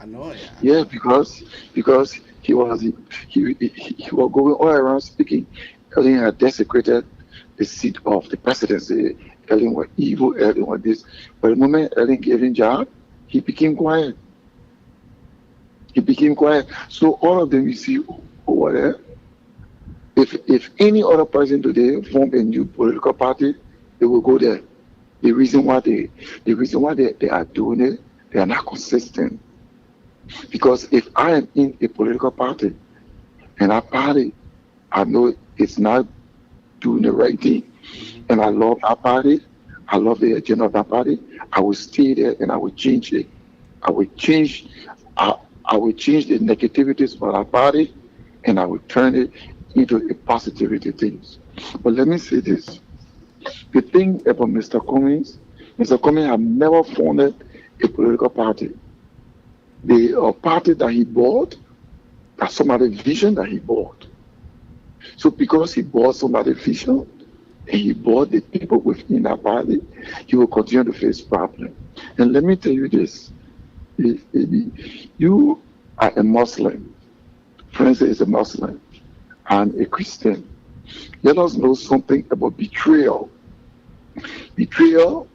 Speaker 15: I know, yeah.
Speaker 17: Yeah, because he was going all around speaking. Ellen had desecrated the seat of the presidency. Ellen was evil. Ellen was this. But the moment Ellen gave him job, he became quiet. So all of them you see over there. If any other person today form a new political party, they will go there. The reason why they are doing it, they are not consistent. Because if I am in a political party and that party, I know it's not doing the right thing, and I love that party, I love the agenda of that party, I will stay there and I will change it. I will change the negativities of that party and I will turn it into a positivity things. But let me say this. The thing about Mr. Cummings have never founded a political party. The party that he bought, that's somebody's vision that he bought. So because he bought somebody's vision, and he bought the people within that party, he will continue to face problems. And let me tell you this. You are a Muslim. Francis is a Muslim. I'm a Christian. Let us know something about betrayal. Betrayal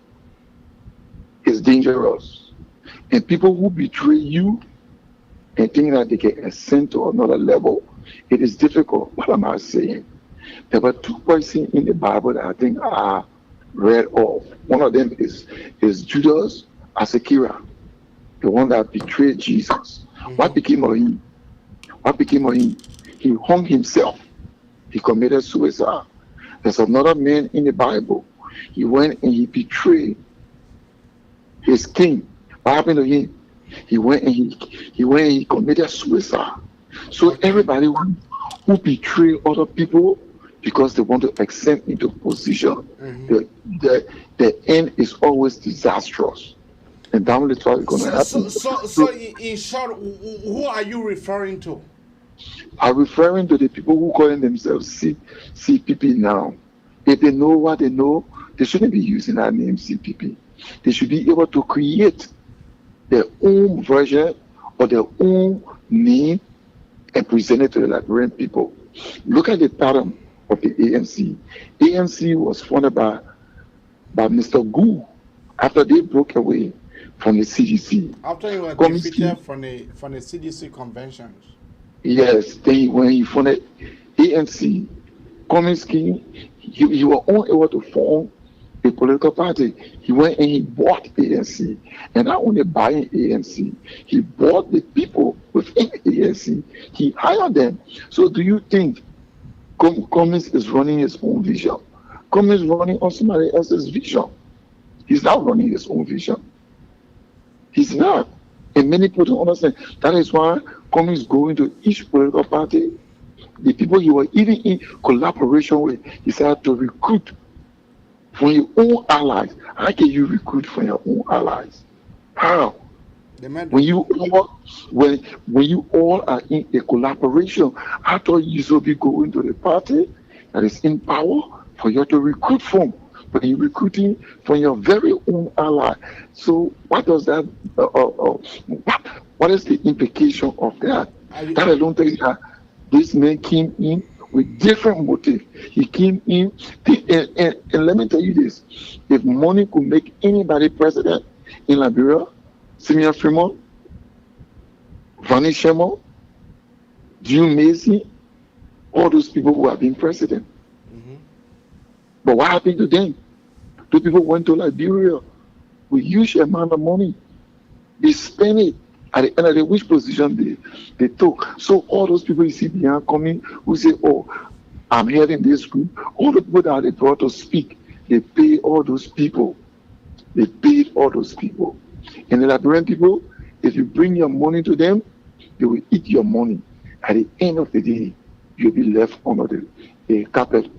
Speaker 17: is dangerous. And people who betray you and think that they can ascend to another level, it is difficult. What am I saying? There were two persons in the Bible that I think are read off. One of them is Judas Iscariot, the one that betrayed Jesus. What became of him? He hung himself. He committed suicide. There's another man in the Bible. He went and he betrayed his king. What happened to him? He went and he committed suicide. So everybody who betray other people because they want to ascend into position, the end is always disastrous. And that's what's going to happen.
Speaker 15: So in short, who are you referring to?
Speaker 17: I'm referring to the people who calling themselves CPP now. If they know what they know, they shouldn't be using that name CPP. They should be able to create their own version or their own name and present it to the Liberian people. Look at the pattern of the ANC. ANC was founded by Mr. Gu after they broke away from the CDC.
Speaker 15: After he was defeated from the CDC conventions.
Speaker 17: Yes, then when he founded ANC, Cummings he was unable to form a political party. He went and he bought ANC. And not only buying ANC, he bought the people within ANC. He hired them. So do you think Cummings is running his own vision? Cummings is running on somebody else's vision. He's not running his own vision. He's not. And many people don't understand. That is why Cummings going to each political party. The people you were even in collaboration with, he said to recruit from your own allies. How can you recruit from your own allies? How? When you all are in a collaboration, I thought you should be going to the party that is in power for you to recruit from. But you're recruiting from your very own ally. So what does that? What is the implication of that? That I don't think that this man came in with different motive. He came in, and let me tell you this: if money could make anybody president in Liberia, Simeon Fremont, Vani Shemo, June Macy, all those people who have been president. But what happened to them? Those people went to Liberia with huge amount of money. They spent it. At the end of the which position they took. So all those people you see behind coming who say, oh, I'm heading this group, all the people that they brought to speak, they pay all those people. They paid all those people. And the Liberian people, if you bring your money to them, they will eat your money. At the end of the day, you'll be left under the carpet.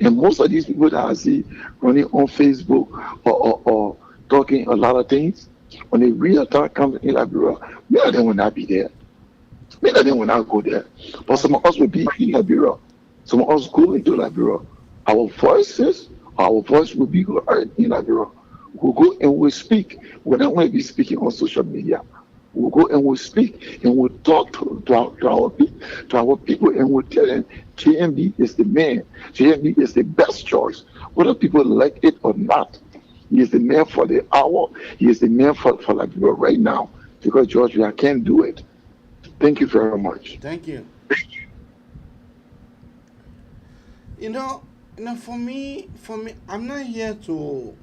Speaker 17: And most of these people that I see running on Facebook or talking a lot of things, when the real attack comes in Liberia, many of them will not be there. Many of them will not go there. But some of us will be in Liberia. Some of us go into Liberia. Our voice will be heard in Liberia. We'll go and we'll speak. We're not going to be speaking on social media. We'll go and we'll speak and we'll talk to our people and we'll tell them JMB is the man. JMB is the best choice. Whether people like it or not. He is the man for the hour. He is the man for Liberia right now. Because George, I can't do it. Thank you very much.
Speaker 15: Thank you. You know, for me, I'm not here to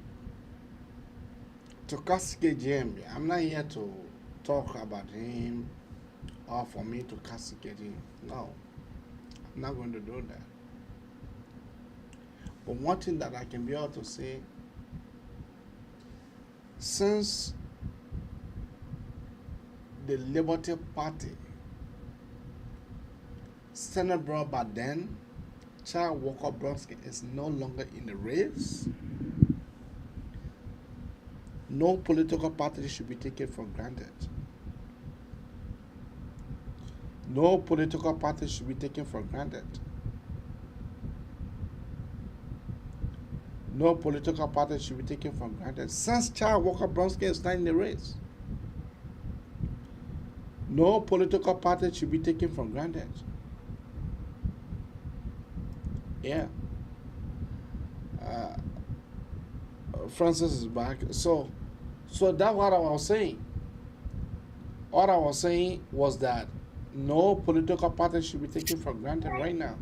Speaker 15: castigate JMB. I'm not here to talk about him or for me to castigate him. No, I'm not going to do that. But one thing that I can be able to say, since the Liberty Party, Senate brought by then, Charles Walker Bronsky is no longer in the race. No political party should be taken for granted. No political party should be taken for granted. No political party should be taken for granted. Since Charles Walker Bronsky is not in the race, no political party should be taken for granted. Yeah. Francis is back. So that's what I was saying. What I was saying was that no political party should be taken for granted right now.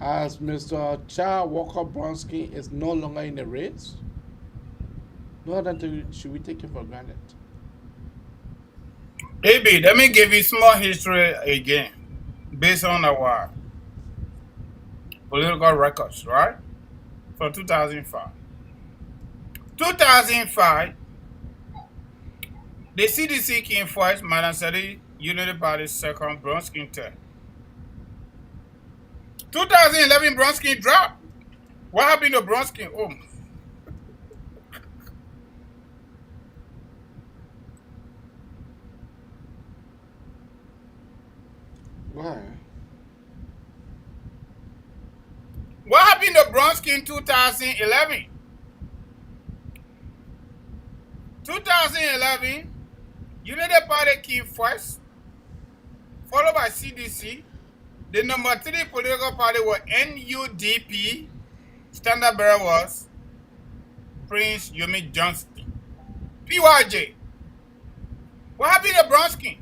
Speaker 15: As Mr. Charles Walker Bronsky is no longer in the race, no other thing should be taken for granted.
Speaker 12: AB, let me give you small history again, based on our political records, right? For 2005. 2005, the CDC came first, Madam Sadi, Unity Party second, Bronsky third. 2011, Bronsky dropped. What happened to Bronsky? Oh.
Speaker 15: Why?
Speaker 12: What happened to Bronsky in 2011? 2011, Unity Party came first, followed by CDC. The number 3 political party was NUDP. Standard bearer was Prince Yomi Johnson. PYJ. What happened to Bronsky?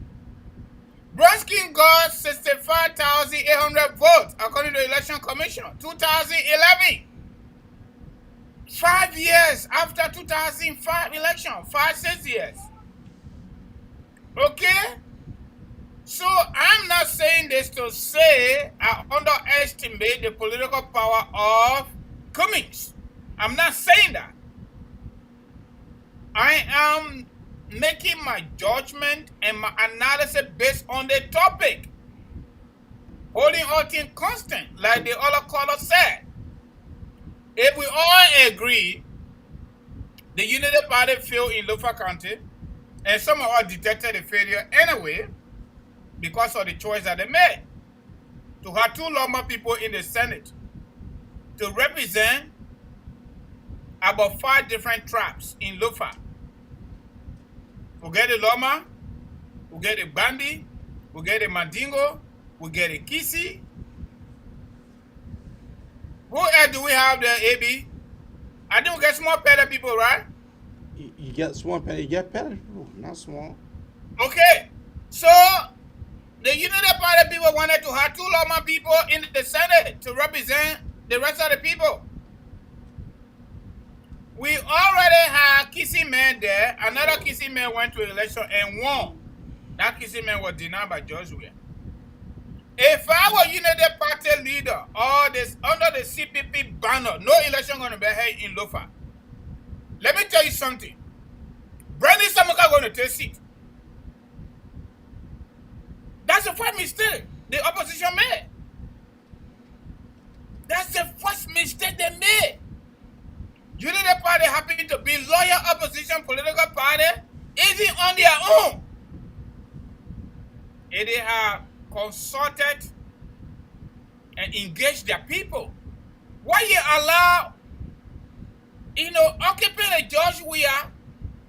Speaker 12: Bronsky got 65,800 votes according to the Election Commission, 2011. 5 years after 2005 election, 6 years. Okay? So I'm not saying this to say I underestimate the political power of Cummings. I'm not saying that. I am making my judgment and my analysis based on the topic. Holding all things constant, like the other caller said. If we all agree the Unity Party failed in Lofa County, and some of us detected the failure anyway because of the choice that they made to have 2 Loma people in the Senate to represent about 5 different tribes in Lofa. We get the Loma, we get the Bandi, we get the Mandingo, we get the Kisi. Who else do we have there, AB? I think we get small Pele people, right?
Speaker 15: You get small Pele, you get Pele people, not small.
Speaker 12: Okay, so the United Party people wanted to have 2 Loma people in the Senate to represent the rest of the people. We already had Kissy Man there. Another Kissy Man went to election and won. That Kissy Man was denied by George Weah. If I were United Party leader or this under the CPP banner, no election going to be held in Lofa. Let me tell you something. Brandon Samuka going to take seat. That's the first mistake the opposition made. That's the first mistake they made. United Party happened to be loyal opposition political party, even on their own. And they have consulted and engaged their people. Why you allow, occupying George Weah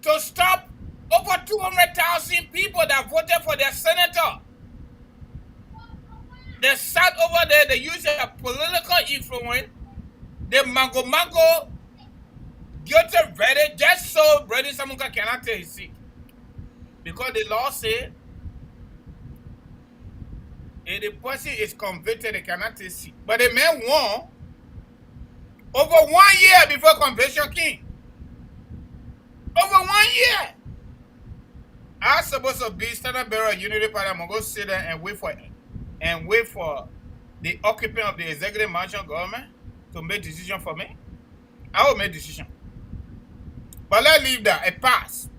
Speaker 12: to stop over 200,000 people that voted for their senator? They sat over there, they used their political influence, the mango, guilty verdict, just so Brady Samuka cannot take his seat. Because the law said, if the person is convicted, they cannot take seat. But the man won over 1 year before conviction came. Over 1 year. I was supposed to be standard bearer of Unity Party. I'm going to go sit there and wait for the occupant of the executive mansion government to make decision for me. I will make decision. But let's leave that, it passed.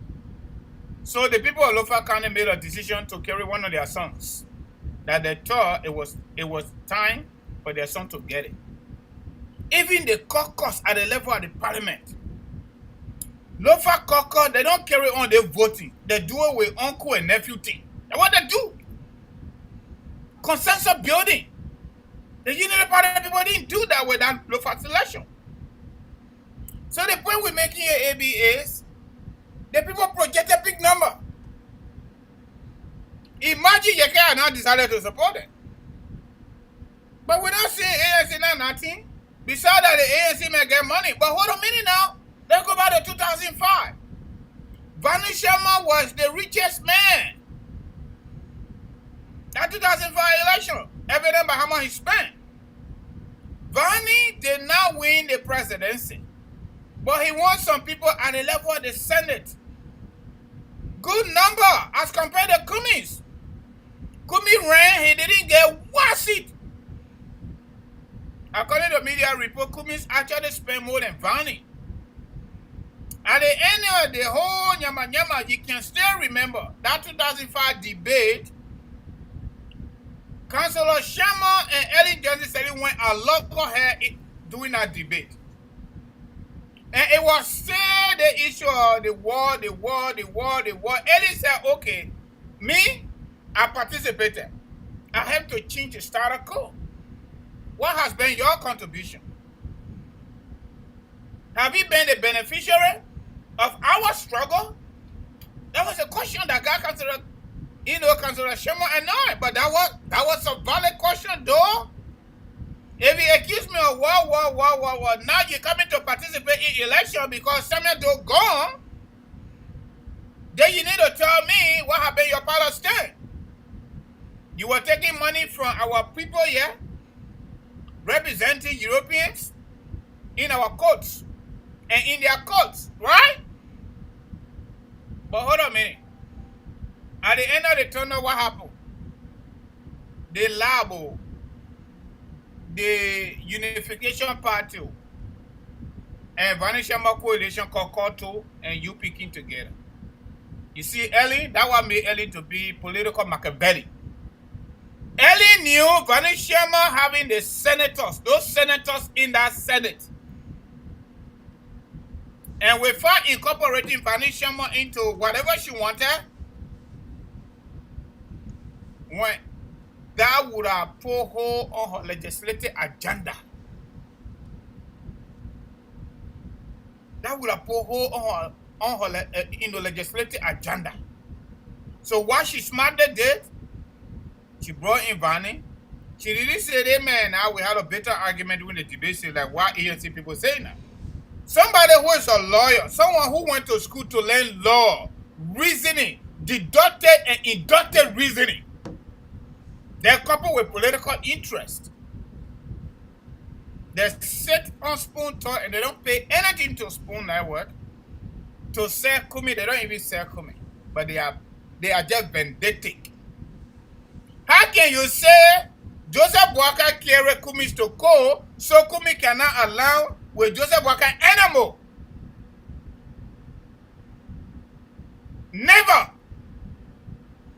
Speaker 12: So the people of Lofa County made a decision to carry one of their sons. That they thought it was time for their son to get it. Even the caucus at the level of the parliament. Lofa caucus, they don't carry on their voting. They do it with uncle and nephew thing. That's what they do. Consensus building. The Unity Party people didn't do that with that Lofa selection. So the point we're making here, AB, is the people project a big number. Imagine Yeke now decided to support it. But we're not seeing ANC now nothing. Besides that, the ANC may get money. But hold a minute now. Let's go back to 2005. Vani Sharma was the richest man. That 2005 election, evident by how much he spent. Vani did not win the presidency. But he won some people at the level of the Senate. Good number as compared to Cummings. Cummings ran, he didn't get 1 seat. According to media report, Cummings actually spent more than Vani. At the end of the whole nyama, you can still remember that 2005 debate. Councillor Sharma and Ellen Johnson said he went a lot ahead during that debate. And it was still the issue of the war. Ellen said, okay, me, I participated. I have to change the status quo. What has been your contribution? Have you been the beneficiary of our struggle? That was a question that got Councillor Sharma and I. But that was a valid question, though. If you accuse me of war, now you're coming to participate in election because Samuel Doe gone, then you need to tell me what happened your Palestine. You were taking money from our people here, representing Europeans in our courts. and in their courts, right? But hold on a minute. At the end of the tunnel, what happened? They label the Unification Party and Vanishama Coalition Kokoto and you picking together. You see, Ellie, that one made Ellie to be political Machiavelli. Ellie knew Vanishama having the senators, those senators in that Senate. And without incorporating Vanishama into whatever she wanted, when that would have put her on her legislative agenda. That would have put her on her in the legislative agenda. So what she smartly did, she brought in Vani. She really said, hey man, now we had a better argument during the debate, like what ANC people say now. Somebody who is a lawyer, someone who went to school to learn law, reasoning, deducted and inducted reasoning. They're coupled with political interest. They sit on Spoon Talk and they don't pay anything to Spoon Network to sell Kumi. They don't even sell Kumi, but they are just vindictive. How can you say Joseph Boakai carry Kumi to court so Kumi cannot allow with Joseph Boakai anymore? Never.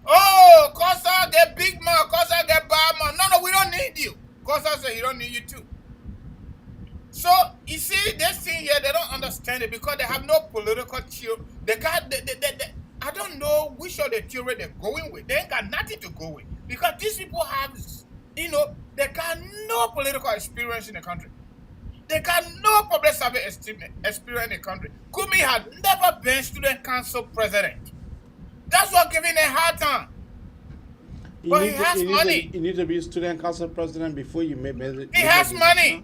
Speaker 12: Oh, Kosa get big man, Kosa get bad man. No, we don't need you. Kosa said he don't need you too. So you see, this thing here, they don't understand it because they have no political theory. I don't know which of the theory they're going with. They ain't got nothing to go with because these people have, they got no political experience in the country. They got no public service experience in the country. Kumi had never been student council president. That's what giving a hard time. But he has money.
Speaker 15: You need to be student council president before you make it.
Speaker 12: He has money.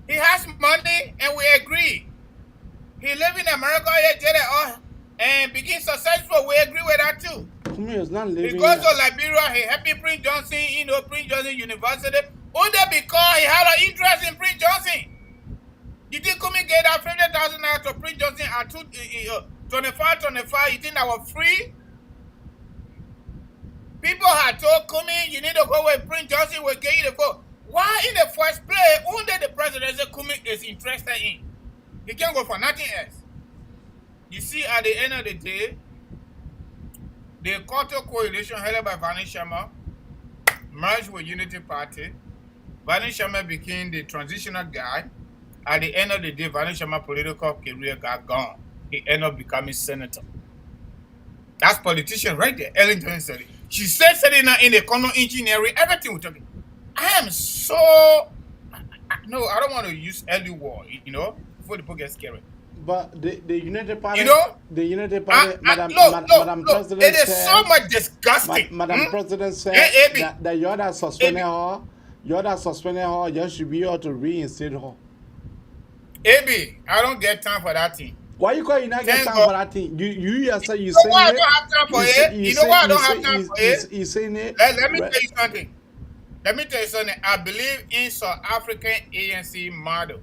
Speaker 12: He has money, and we agree. He live in America, and begin successful. We agree with that too.
Speaker 15: Kumi is not living.
Speaker 12: He goes to Liberia. He happy Prince Johnson, Prince Johnson University, only because he had an interest in Prince Johnson. You think Kumi get that $50,000 to Prince Johnson at 25? You think that was free? People had told Kumi, you need to go with Prince Johnson, we'll get you the vote. Why in the first place, only the presidency Kumi is interested in? He can't go for nothing else. You see, at the end of the day, the Koto coalition headed by Vanishama merged with Unity Party. Vanishama became the transitional guy. At the end of the day, Vanishama's political career got gone. He ended up becoming senator. That's politician right there. Ellen Johnson said it. She said something in the economic engineering, everything we're talking. I am so no, I don't want to use early war, before the people get scared.
Speaker 15: But the United Party,
Speaker 12: the
Speaker 15: United Party, Madam President
Speaker 12: it is so much disgusting.
Speaker 15: Madam President said that you're that suspended her, you should be able to reinstate her.
Speaker 12: AB, I don't get time for that thing.
Speaker 15: Why you call you not get time for that thing? You yourself, you
Speaker 12: saying it. I don't have time for it. You know why I don't have time for it?
Speaker 15: You saying it.
Speaker 12: Let me tell you something. I believe in South African ANC model.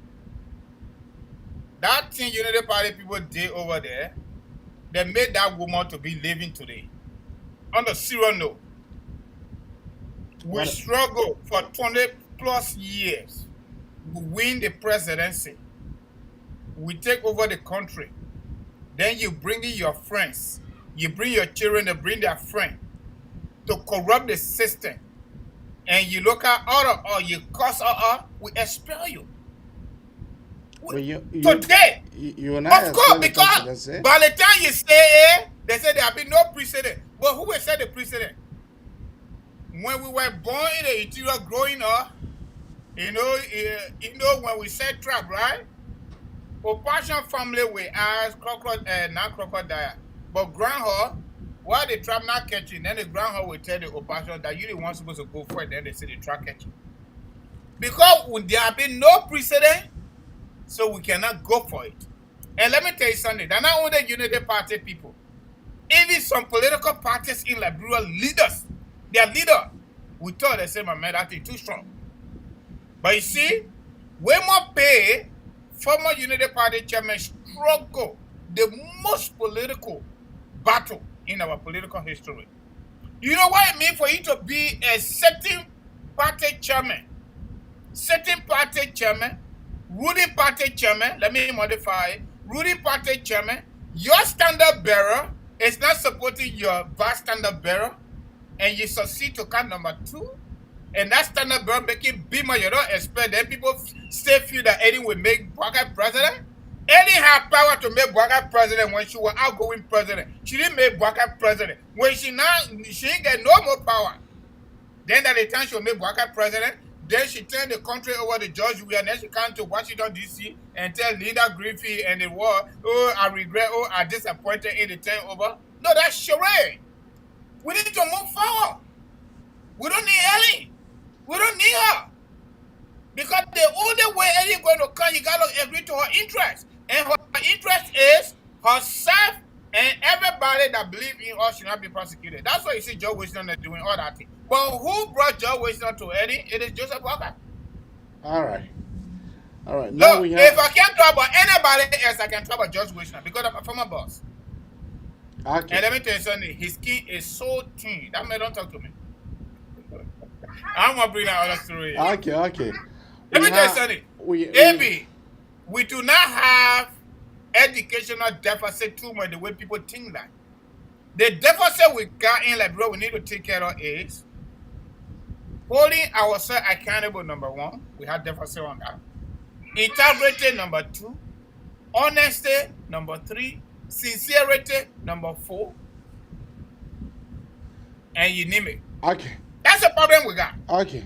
Speaker 12: That thing Unity Party people did over there, they made that woman to be living today. On the serious note, we struggle for 20 plus years. We win the presidency. We take over the country. Then you bring in your friends. You bring your children, they bring their friend to corrupt the system. And you look at order or you cause we expel you. Today, of course, because by the time you say they say there have been no precedent. But who will say the precedent? When we were born in the interior growing up, when we set trap, right? Oppression family we ask not crocodile, but groundhog. While the trap not catching, then the groundhog will tell the oppression that you the one supposed to go for it, then they say the trap catching. Because there have been no precedent, so we cannot go for it. And let me tell you something, they're not only Unity Party people. Even some political parties in Liberia leaders, their leader, we thought they say, man, that thing too strong. But you see, we more pay former Unity Party chairman struggle, the most political battle in our political history. You know what it means for you to be a certain party chairman, ruling party chairman, let me modify it, ruling party chairman, your standard bearer is not supporting your vice standard bearer, and you succeed to come number 2, and that standard bearer making Bima, you don't expect that people still feel that Eddie will make Bongay president. Eddie had power to make Bongay president when she was outgoing president. She didn't make Bongay president. When she ain't get no more power. Then at the time she will make Bongay president, then she turned the country over to George Weah, and then she came to Washington, D.C. and tell Linda Griffith and the world, oh, I regret, oh, I disappointed in the turnover. No, that's charade. We need to move forward. We don't need Ellie. We don't need her. Because the only way Ellie is going to come, you got to agree to her interest. And her interest is herself and everybody that believe in her should not be prosecuted. That's why you see Joe Wilson doing all that thing. But who brought Joe Wilson to Eddie? It is Joseph Walker.
Speaker 15: All right. All right. Now
Speaker 12: Look,
Speaker 15: we have...
Speaker 12: if I can't talk about anybody else, I can talk about George Wilson because I'm a former boss.
Speaker 15: Okay.
Speaker 12: And let me tell you something. His skin is so thin. That man don't talk to me. I'm going to bring that other story.
Speaker 15: Okay.
Speaker 12: Let me tell you something. AB, we do not have educational deficit too much the way people think that. The deficit we got in Liberia we need to take care of is holding ourselves accountable, number 1. We have deficit on that. Integrity, number 2. Honesty, number 3. Sincerity, number 4. And you name it.
Speaker 15: Okay.
Speaker 12: That's the problem we got.
Speaker 15: Okay.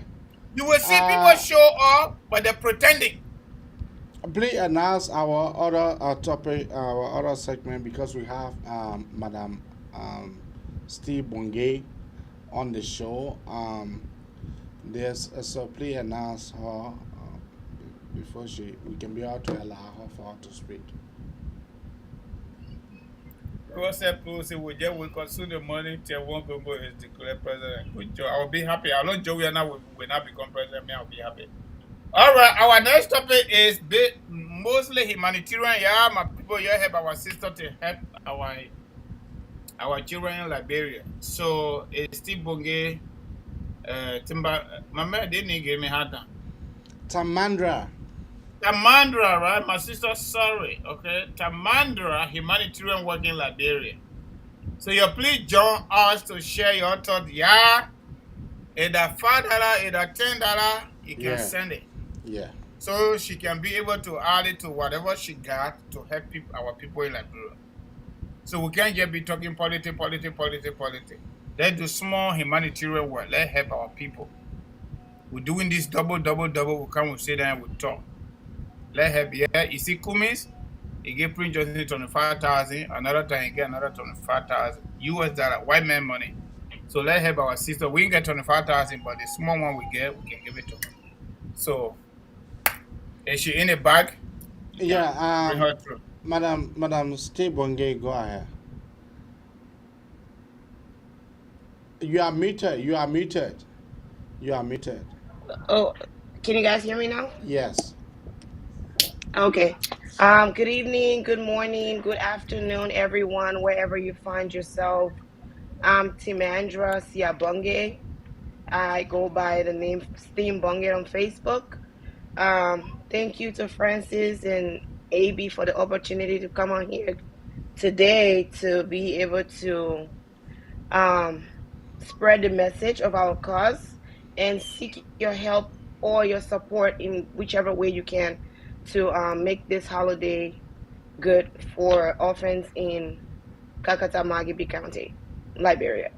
Speaker 12: You will see people show up, but they're pretending.
Speaker 15: Please announce our other topic, our other segment, because we have Madam Stim Bongay on the show. So please announce her before we can be able to allow her for her to speak.
Speaker 12: We will consume the money till one Bongo is declared president. Good job. I will be happy. I know Joey and I will not become president. I will be happy. All right. Our next topic is mostly humanitarian. Yeah, my people here help our sister to help our children in Liberia. So it's Stim Bongay, my man didn't give me hard time.
Speaker 15: Timandra,
Speaker 12: right? My sister, sorry. Okay. Timandra, humanitarian work in Liberia. So you please join us to share your thoughts. Yeah. Either $5, either $10, you can send it.
Speaker 15: Yeah.
Speaker 12: So she can be able to add it to whatever she got to help our people in Liberia. So we can't just be talking politics. Let's do small humanitarian work. Let's help our people. We're doing this double. We come, we sit down, we talk. Let's help. Yeah, you see Cummings, he gave Prince Johnson 25,000. Another time he get another 25,000 US dollar, white man money. So let's help our sister. We can get 25,000, but the small one we get, we can give it to her. So is she in a bag?
Speaker 15: Yeah.
Speaker 12: Bring her through.
Speaker 15: Madam Stim Bongay, go ahead. You are muted.
Speaker 18: Oh, can you guys hear me now?
Speaker 15: Yes.
Speaker 18: Okay. Good evening, good morning, good afternoon, everyone, wherever you find yourself. I'm Timandra Bongay. I go by the name Stim Bongay on Facebook. Thank you to Francis and AB for the opportunity to come on here today to be able to spread the message of our cause and seek your help or your support in whichever way you can to make this holiday good for orphans in Kakata-Magibi County, Liberia.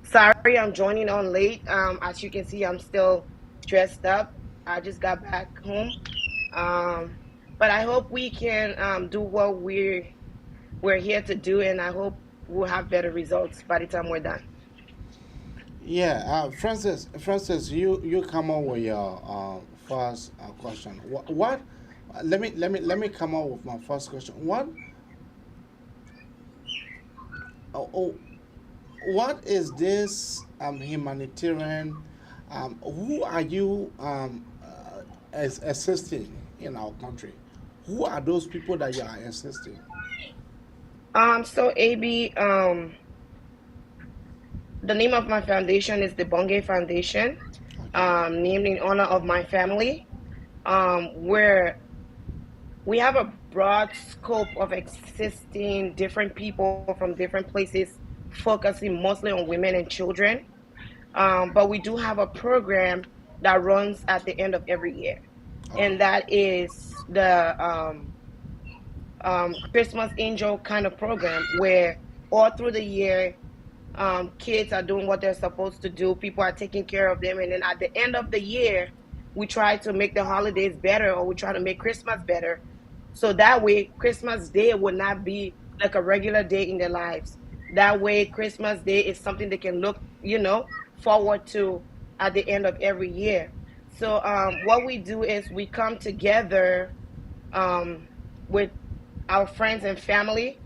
Speaker 18: Sorry, I'm joining on late. As you can see, I'm still dressed up. I just got back home. But I hope we can do what we're here to do, and I hope we'll have better results by the time we're done.
Speaker 15: Yeah, Francis, you come up with your first question. What? Let me come up with my first question. What is this humanitarian? Who are you assisting in our country? Who are those people that you are assisting?
Speaker 18: So AB, the name of my foundation is the Bongay Foundation, named in honor of my family. Where we have a broad scope of assisting different people from different places, focusing mostly on women and children. But we do have a program that runs at the end of every year, and that is the Christmas Angel kind of program where all through the year, kids are doing what they're supposed to do. People are taking care of them, and then at the end of the year, we try to make the holidays better, or we try to make Christmas better. So that way, Christmas Day would not be like a regular day in their lives. That way, Christmas Day is something they can look, forward to at the end of every year. So what we do is we come together with our friends and family,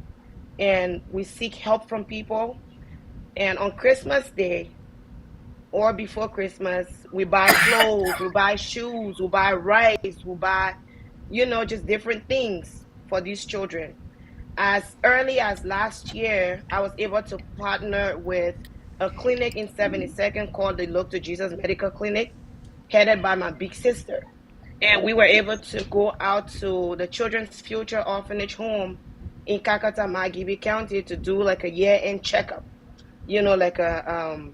Speaker 18: and we seek help from people. And on Christmas Day or before Christmas, we buy clothes, we buy shoes, we buy rice, we buy, just different things for these children. As early as last year, I was able to partner with a clinic in 72nd called the Look to Jesus Medical Clinic, headed by my big sister. And we were able to go out to the Children's Future Orphanage Home in Kakata, Magibi County to do like a year-end checkup, like a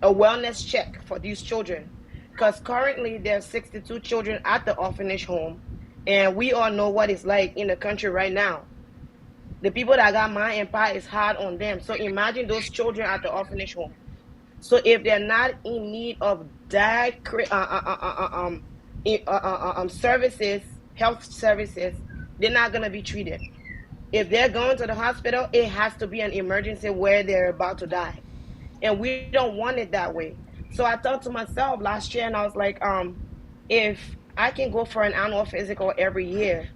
Speaker 18: wellness check for these children. Because currently there are 62 children at the orphanage home, and we all know what it's like in the country right now. The people that got my empire is hard on them. So imagine those children at the orphanage home. So if they're not in need of services, health services, they're not gonna be treated. If they're going to the hospital, it has to be an emergency where they're about to die. And we don't want it that way. So I thought to myself last year, and I was like, if I can go for an annual physical every year,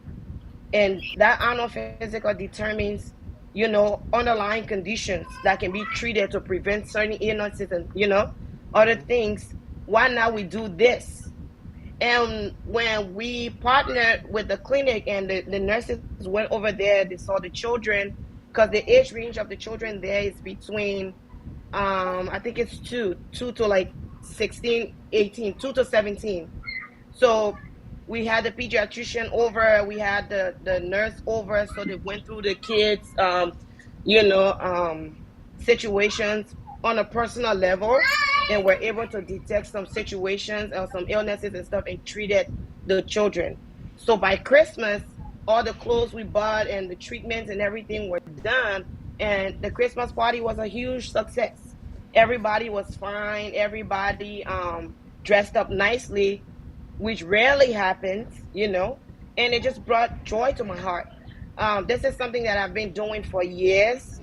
Speaker 18: and that annual physical determines, underlying conditions that can be treated to prevent certain illnesses and, other things, why not we do this? And when we partnered with the clinic and the nurses went over there, they saw the children, because the age range of the children there is between, I think it's two to like 16, 18, 2 to 17. So we had the pediatrician over, we had the nurse over, so they went through the kids, situations on a personal level, and were able to detect some situations or some illnesses and stuff and treated the children. So by Christmas, all the clothes we bought and the treatments and everything were done, and the Christmas party was a huge success. Everybody was fine. Everybody dressed up nicely, which rarely happens, and it just brought joy to my heart. This is something that I've been doing for years.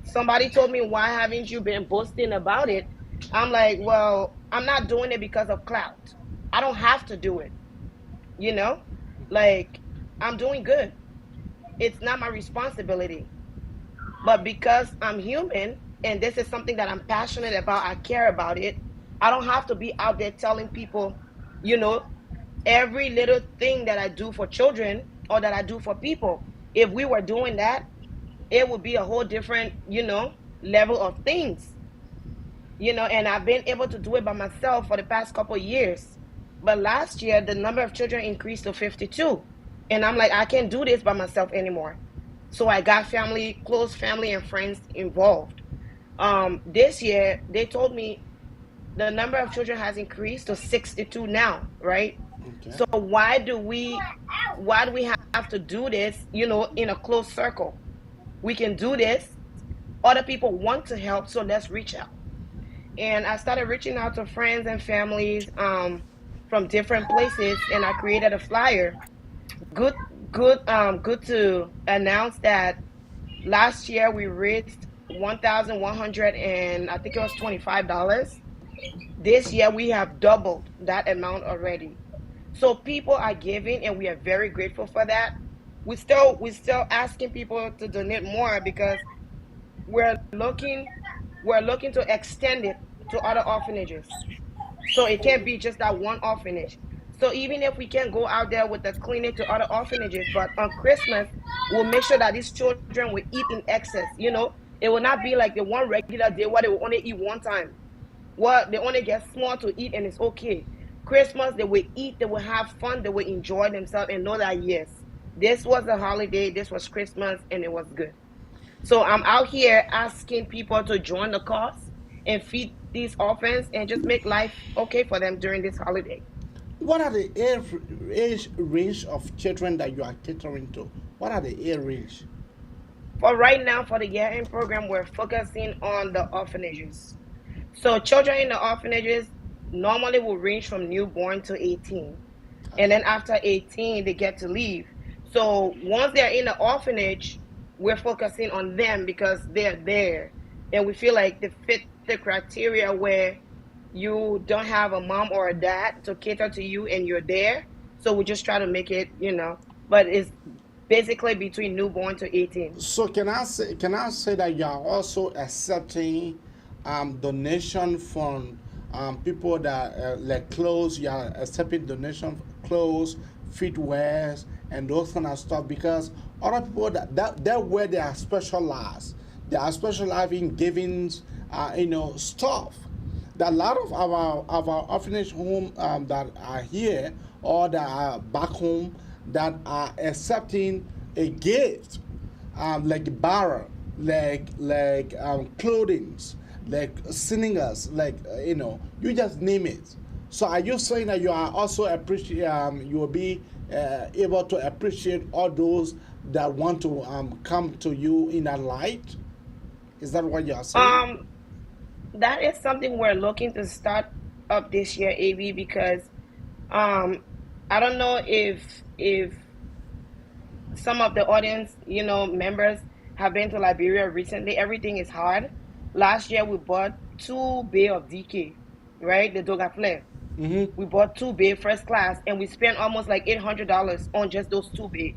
Speaker 18: Somebody told me, why haven't you been boasting about it? I'm like, well, I'm not doing it because of clout. I don't have to do it. Like, I'm doing good. It's not my responsibility. But because I'm human and this is something that I'm passionate about, I care about it, I don't have to be out there telling people, every little thing that I do for children or that I do for people. If we were doing that, it would be a whole different, level of things. And I've been able to do it by myself for the past couple of years. But last year, the number of children increased to 52. And I'm like, I can't do this by myself anymore. So I got family, close family and friends involved. This year, they told me the number of children has increased to 62 now, right? Okay. So why do we have to do this, in a closed circle? We can do this. Other people want to help, so let's reach out. And I started reaching out to friends and families from different places, and I created a flyer. Good to announce that last year we raised $1,100 and I think it was $25. This year we have doubled that amount already. So people are giving, and we are very grateful for that. We're still asking people to donate more because we're looking to extend it to other orphanages. So it can't be just that one orphanage. So even if we can't go out there with the clinic to other orphanages, but on Christmas, we'll make sure that these children will eat in excess. It will not be like the one regular day where they will only eat one time. They only get small to eat and it's okay. Christmas, they will eat, they will have fun, they will enjoy themselves and know that, yes, this was a holiday, this was Christmas, and it was good. So I'm out here asking people to join the cause and feed these orphans and just make life okay for them during this holiday.
Speaker 15: What are the age range of children that you are catering to? What are the age range?
Speaker 18: For right now, for the year-end program, we're focusing on the orphanages. So children in the orphanages normally will range from newborn to 18. And then after 18, they get to leave. So once they're in the orphanage, we're focusing on them because they're there. And we feel like they fit the criteria where you don't have a mom or a dad to cater to you and you're there. So we just try to make it, but it's basically between newborn to 18.
Speaker 15: So can I say that you are also accepting donation from people that like clothes? You are accepting donation for clothes, footwear, and those kind of stuff, because other people that where they are specialized. They are specialized in giving stuff. That a lot of our orphanage home that are here or that are back home that are accepting a gift, like barrel, like clothing, like singers, like you just name it. So are you saying that you are also you will be able to appreciate all those that want to come to you in that light? Is that what you are saying?
Speaker 18: That is something we're looking to start up this year, AB, because I don't know if some of the audience, members have been to Liberia recently. Everything is hard. Last year we bought 2 bay of DK, right? The Dogafle. We bought 2 bay first class, and we spent almost like $800 on just those 2 bay.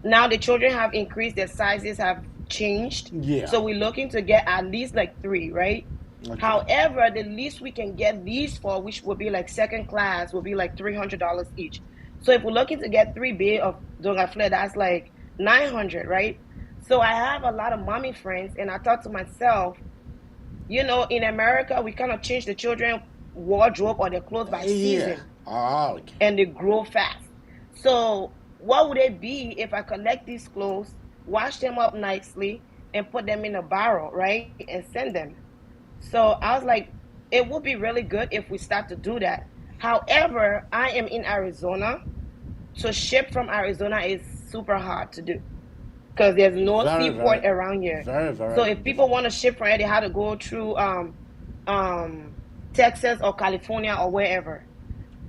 Speaker 18: Now the children have increased, their sizes have changed.
Speaker 15: Yeah.
Speaker 18: So we're looking to get at least like 3, right? Okay. However, the least we can get these for, which would be like second class, will be like $300 each. So if we're looking to get 3 bay of Dogafle, that's like $900, right? So I have a lot of mommy friends, and I thought to myself, in America, we kind of change the children wardrobe or their clothes by season.
Speaker 15: Oh, okay.
Speaker 18: And they grow fast. So what would it be if I collect these clothes, wash them up nicely, and put them in a barrel, right? And send them. So I was like, it would be really good if we start to do that. However, I am in Arizona. So ship from Arizona is super hard to do because there's no seaport around here. So if people want to ship from here, they have to go through Texas or California or wherever.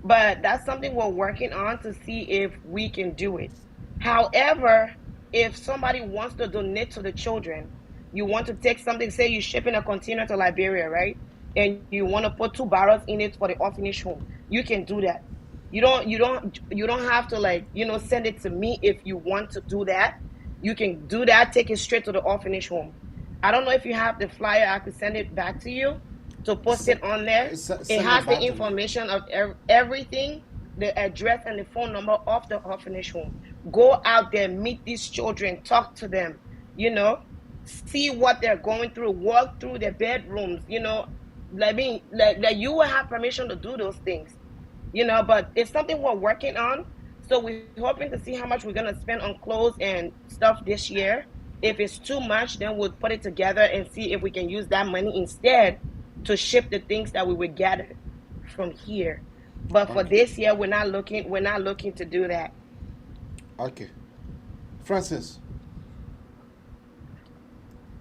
Speaker 18: But that's something we're working on to see if we can do it. However, if somebody wants to donate to the children, you want to take something, say you're shipping a container to Liberia, right? And you want to put 2 barrels in it for the orphanage home, you can do that. You don't have to send it to me. If you want to do that, you can do that. Take it straight to the orphanage home. I don't know if you have the flyer. I could send it back to you to post it on there. It has the information of everything, the address and the phone number of the orphanage home. Go out there, meet these children, talk to them, see what they're going through, walk through their bedrooms, like you will have permission to do those things, but it's something we're working on. So we're hoping to see how much we're going to spend on clothes and stuff this year. If it's too much, then we'll put it together and see if we can use that money instead to ship the things that we would gather from here. But for this year, we're not looking to do that.
Speaker 15: Okay. Francis.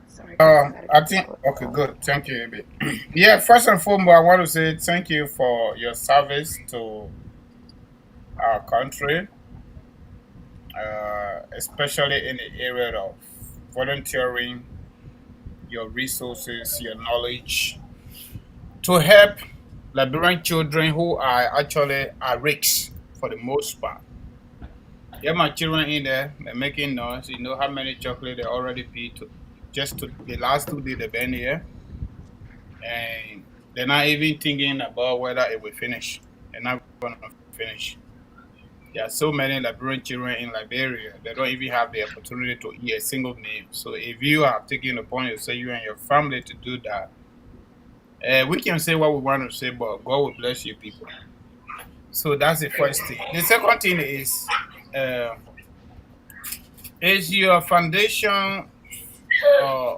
Speaker 18: Sorry.
Speaker 12: I think, okay, good. Thank you, Ibi. Yeah, first and foremost, I want to say thank you for your service to our country, especially in the area of volunteering, your resources, your knowledge, to help Liberian children who are actually at risk for the most part. Yeah, my children in there, they're making noise. You know how many chocolate they already paid just to the last 2 days they've been here. And they're not even thinking about whether it will finish. They're not going to finish. There are so many Liberian children in Liberia. They don't even have the opportunity to hear a single name. So if you have taken upon yourself, you and your family, to do that, we can say what we want to say, but God will bless you people. So that's the first thing. The second thing is your foundation uh,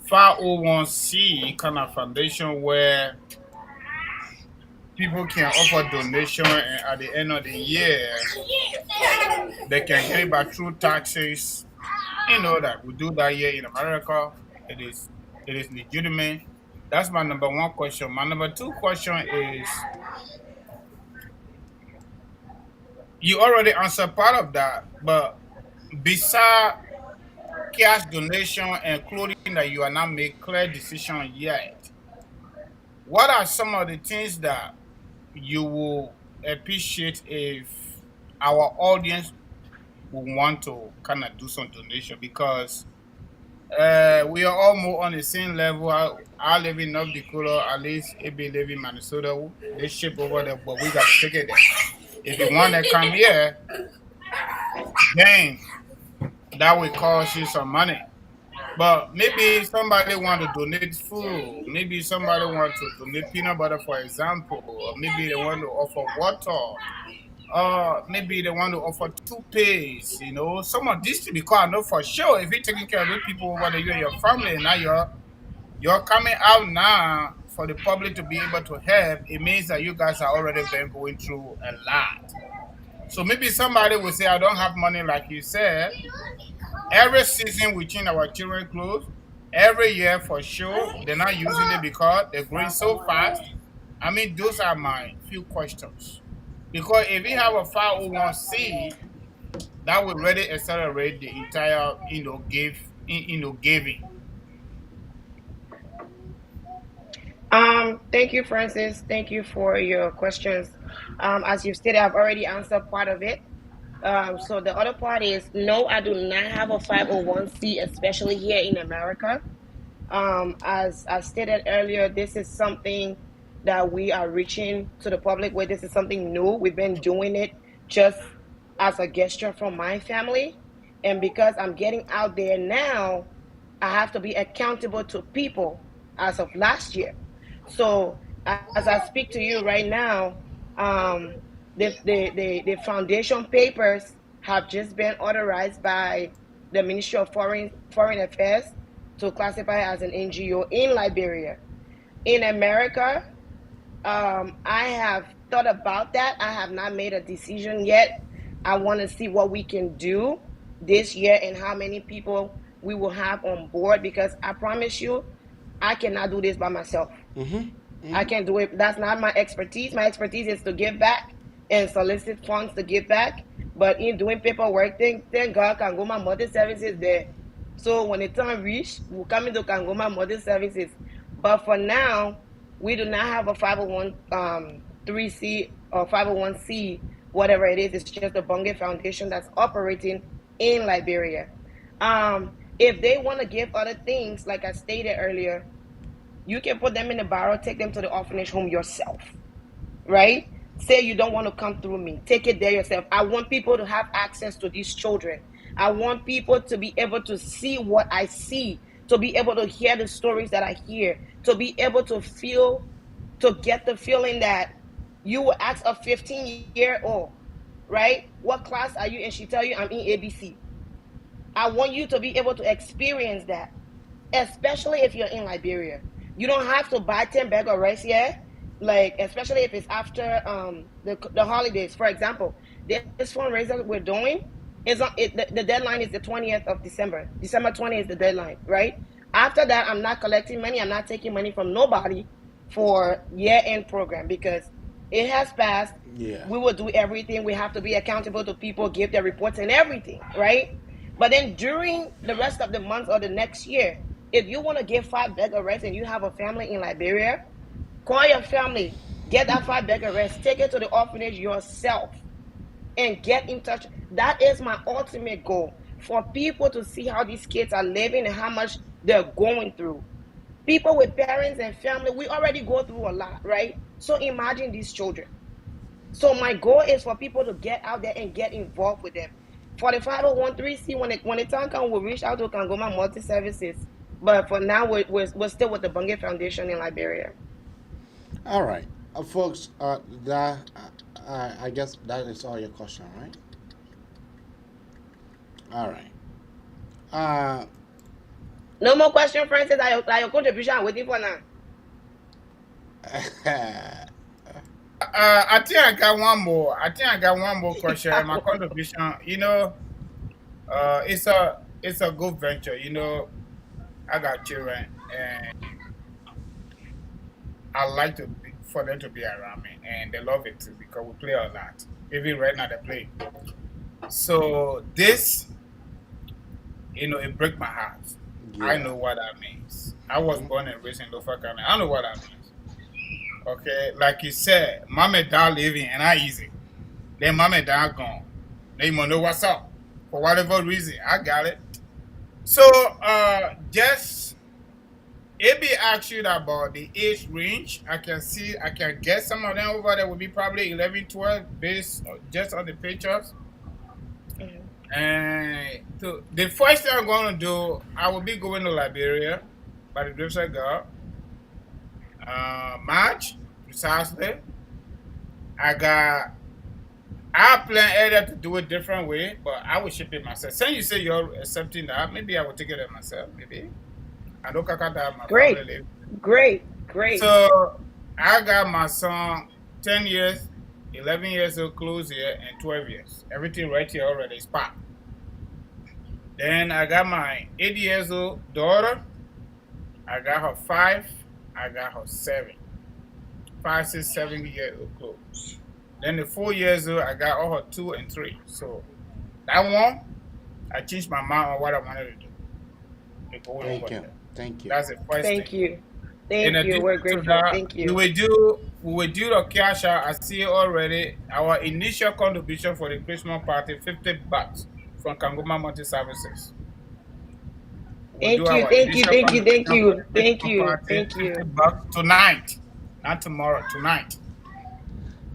Speaker 12: 501c kind of foundation where people can offer donation, and at the end of the year they can get it back through taxes. You know that we do that here in America. It is legitimate. That's my number one question. My number two question is, you already answered part of that, but beside cash donation and clothing that you are not make clear decision yet, what are some of the things that you will appreciate if our audience will want to kind of do some donation? Because we are all more on the same level. I live in North Dakota, at least Ebe live in Minnesota. They ship over there, but we got to take it there. If you want to come here, then that will cost you some money. But maybe somebody want to donate food. Maybe somebody want to donate peanut butter, for example. Or maybe they want to offer water. Maybe they want to offer toothpaste. You know, some of these things, because I know for sure if you're taking care of those people over there, you and your family, and now you're coming out now for the public to be able to help, it means that you guys are already been going through a lot. So maybe somebody will say, I don't have money, like you said. Every season we change our children clothes. Every year for sure. They're not using it because they're growing so fast. I mean, those are my few questions. Because if you have a 501c, that will really accelerate the entire, giving.
Speaker 18: Thank you, Francis. Thank you for your questions. As you've stated, I've already answered part of it. So the other part is no, I do not have a 501c, especially here in America. As I stated earlier, this is something that we are reaching to the public with. This is something new. We've been doing it just as a gesture from my family. And because I'm getting out there now, I have to be accountable to people as of last year. So as I speak to you right now, the foundation papers have just been authorized by the Ministry of Foreign Affairs to classify as an NGO in Liberia. In America, I have thought about that. I have not made a decision yet. I want to see what we can do this year and how many people we will have on board, because I promise you, I cannot do this by myself. I can't do it. That's not my expertise. My expertise is to give back and solicit funds to give back. But in doing paperwork, thank God Kangoma Mother Services there. So when the time reach, we'll come into Kangoma Mother Services. But for now, we do not have a 501c or 501c, whatever it is. It's just a Bongay Foundation that's operating in Liberia. If they want to give other things, like I stated earlier, you can put them in a barrel, take them to the orphanage home yourself, right? Say you don't want to come through me. Take it there yourself. I want people to have access to these children. I want people to be able to see what I see, to be able to hear the stories that I hear, to be able to feel, to get the feeling that you will ask a 15-year-old, right? What class are you in? She tell you, I'm in ABC. I want you to be able to experience that, especially if you're in Liberia. You don't have to buy 10 bags of rice here, like, especially if it's after the holidays. For example, this fundraiser we're doing is the deadline is the 20th of December. December 20th is the deadline, right? After that, I'm not collecting money. I'm not taking money from nobody for year-end program, because it has passed.
Speaker 11: Yeah.
Speaker 18: We will do everything. We have to be accountable to people, give their reports and everything, right? But then during the rest of the month or the next year, if you want to give 5 bags of rice and you have a family in Liberia, call your family, get that 5 bags of rice, take it to the orphanage yourself, and get in touch. That is my ultimate goal, for people to see how these kids are living and how much they're going through. People with parents and family, we already go through a lot, right? So imagine these children. So my goal is for people to get out there and get involved with them. For the 501c, when the time comes, we'll reach out to Kangoma Multi Services. But for now, we're still with the Bongay Foundation in Liberia.
Speaker 15: All right, folks. I guess that is all your question, right? All right.
Speaker 18: No more question, Francis. Like your contribution, I'm waiting for now.
Speaker 12: I think I got one more. I think I got one more question. My contribution, it's a good venture. I got children, and I like for them to be around me, and they love it too because we play a lot. Even right now they play. So this, it breaks my heart. Yeah. I know what that means. I was born and raised in Lofa County. I know what that means. Okay, like you said, mom and dad living and not easy. Then mom and dad gone. Then you know what's up. For whatever reason, I got it. So just if they ask you about the age range, I can guess some of them over there will be probably 11, 12 based just on the pictures. And the first thing I'm going to do, I will be going to Liberia by the grace of God. March, precisely. I plan either to do it different way, but I will ship it myself. Since you say you're accepting that, maybe I will take it myself, maybe. I don't have my family.
Speaker 18: Great.
Speaker 12: So I got my son 10 years, 11 years old close here, and 12 years. Everything right here already is packed. Then I got my 8 years old daughter. I got her 5. I got her 7. 5, 6, 7 years old close. Then the 4 years old, I got all her 2 and 3. So that one, I changed my mind on what I wanted to do.
Speaker 15: Thank you.
Speaker 12: That's the first thing.
Speaker 18: Thank you. We're grateful. Thank you.
Speaker 12: We will do the cash out. I see already. Our initial contribution for the Christmas party, $50 from Kangoma Multi Services.
Speaker 18: Thank you.
Speaker 12: Tonight, not tomorrow. Tonight.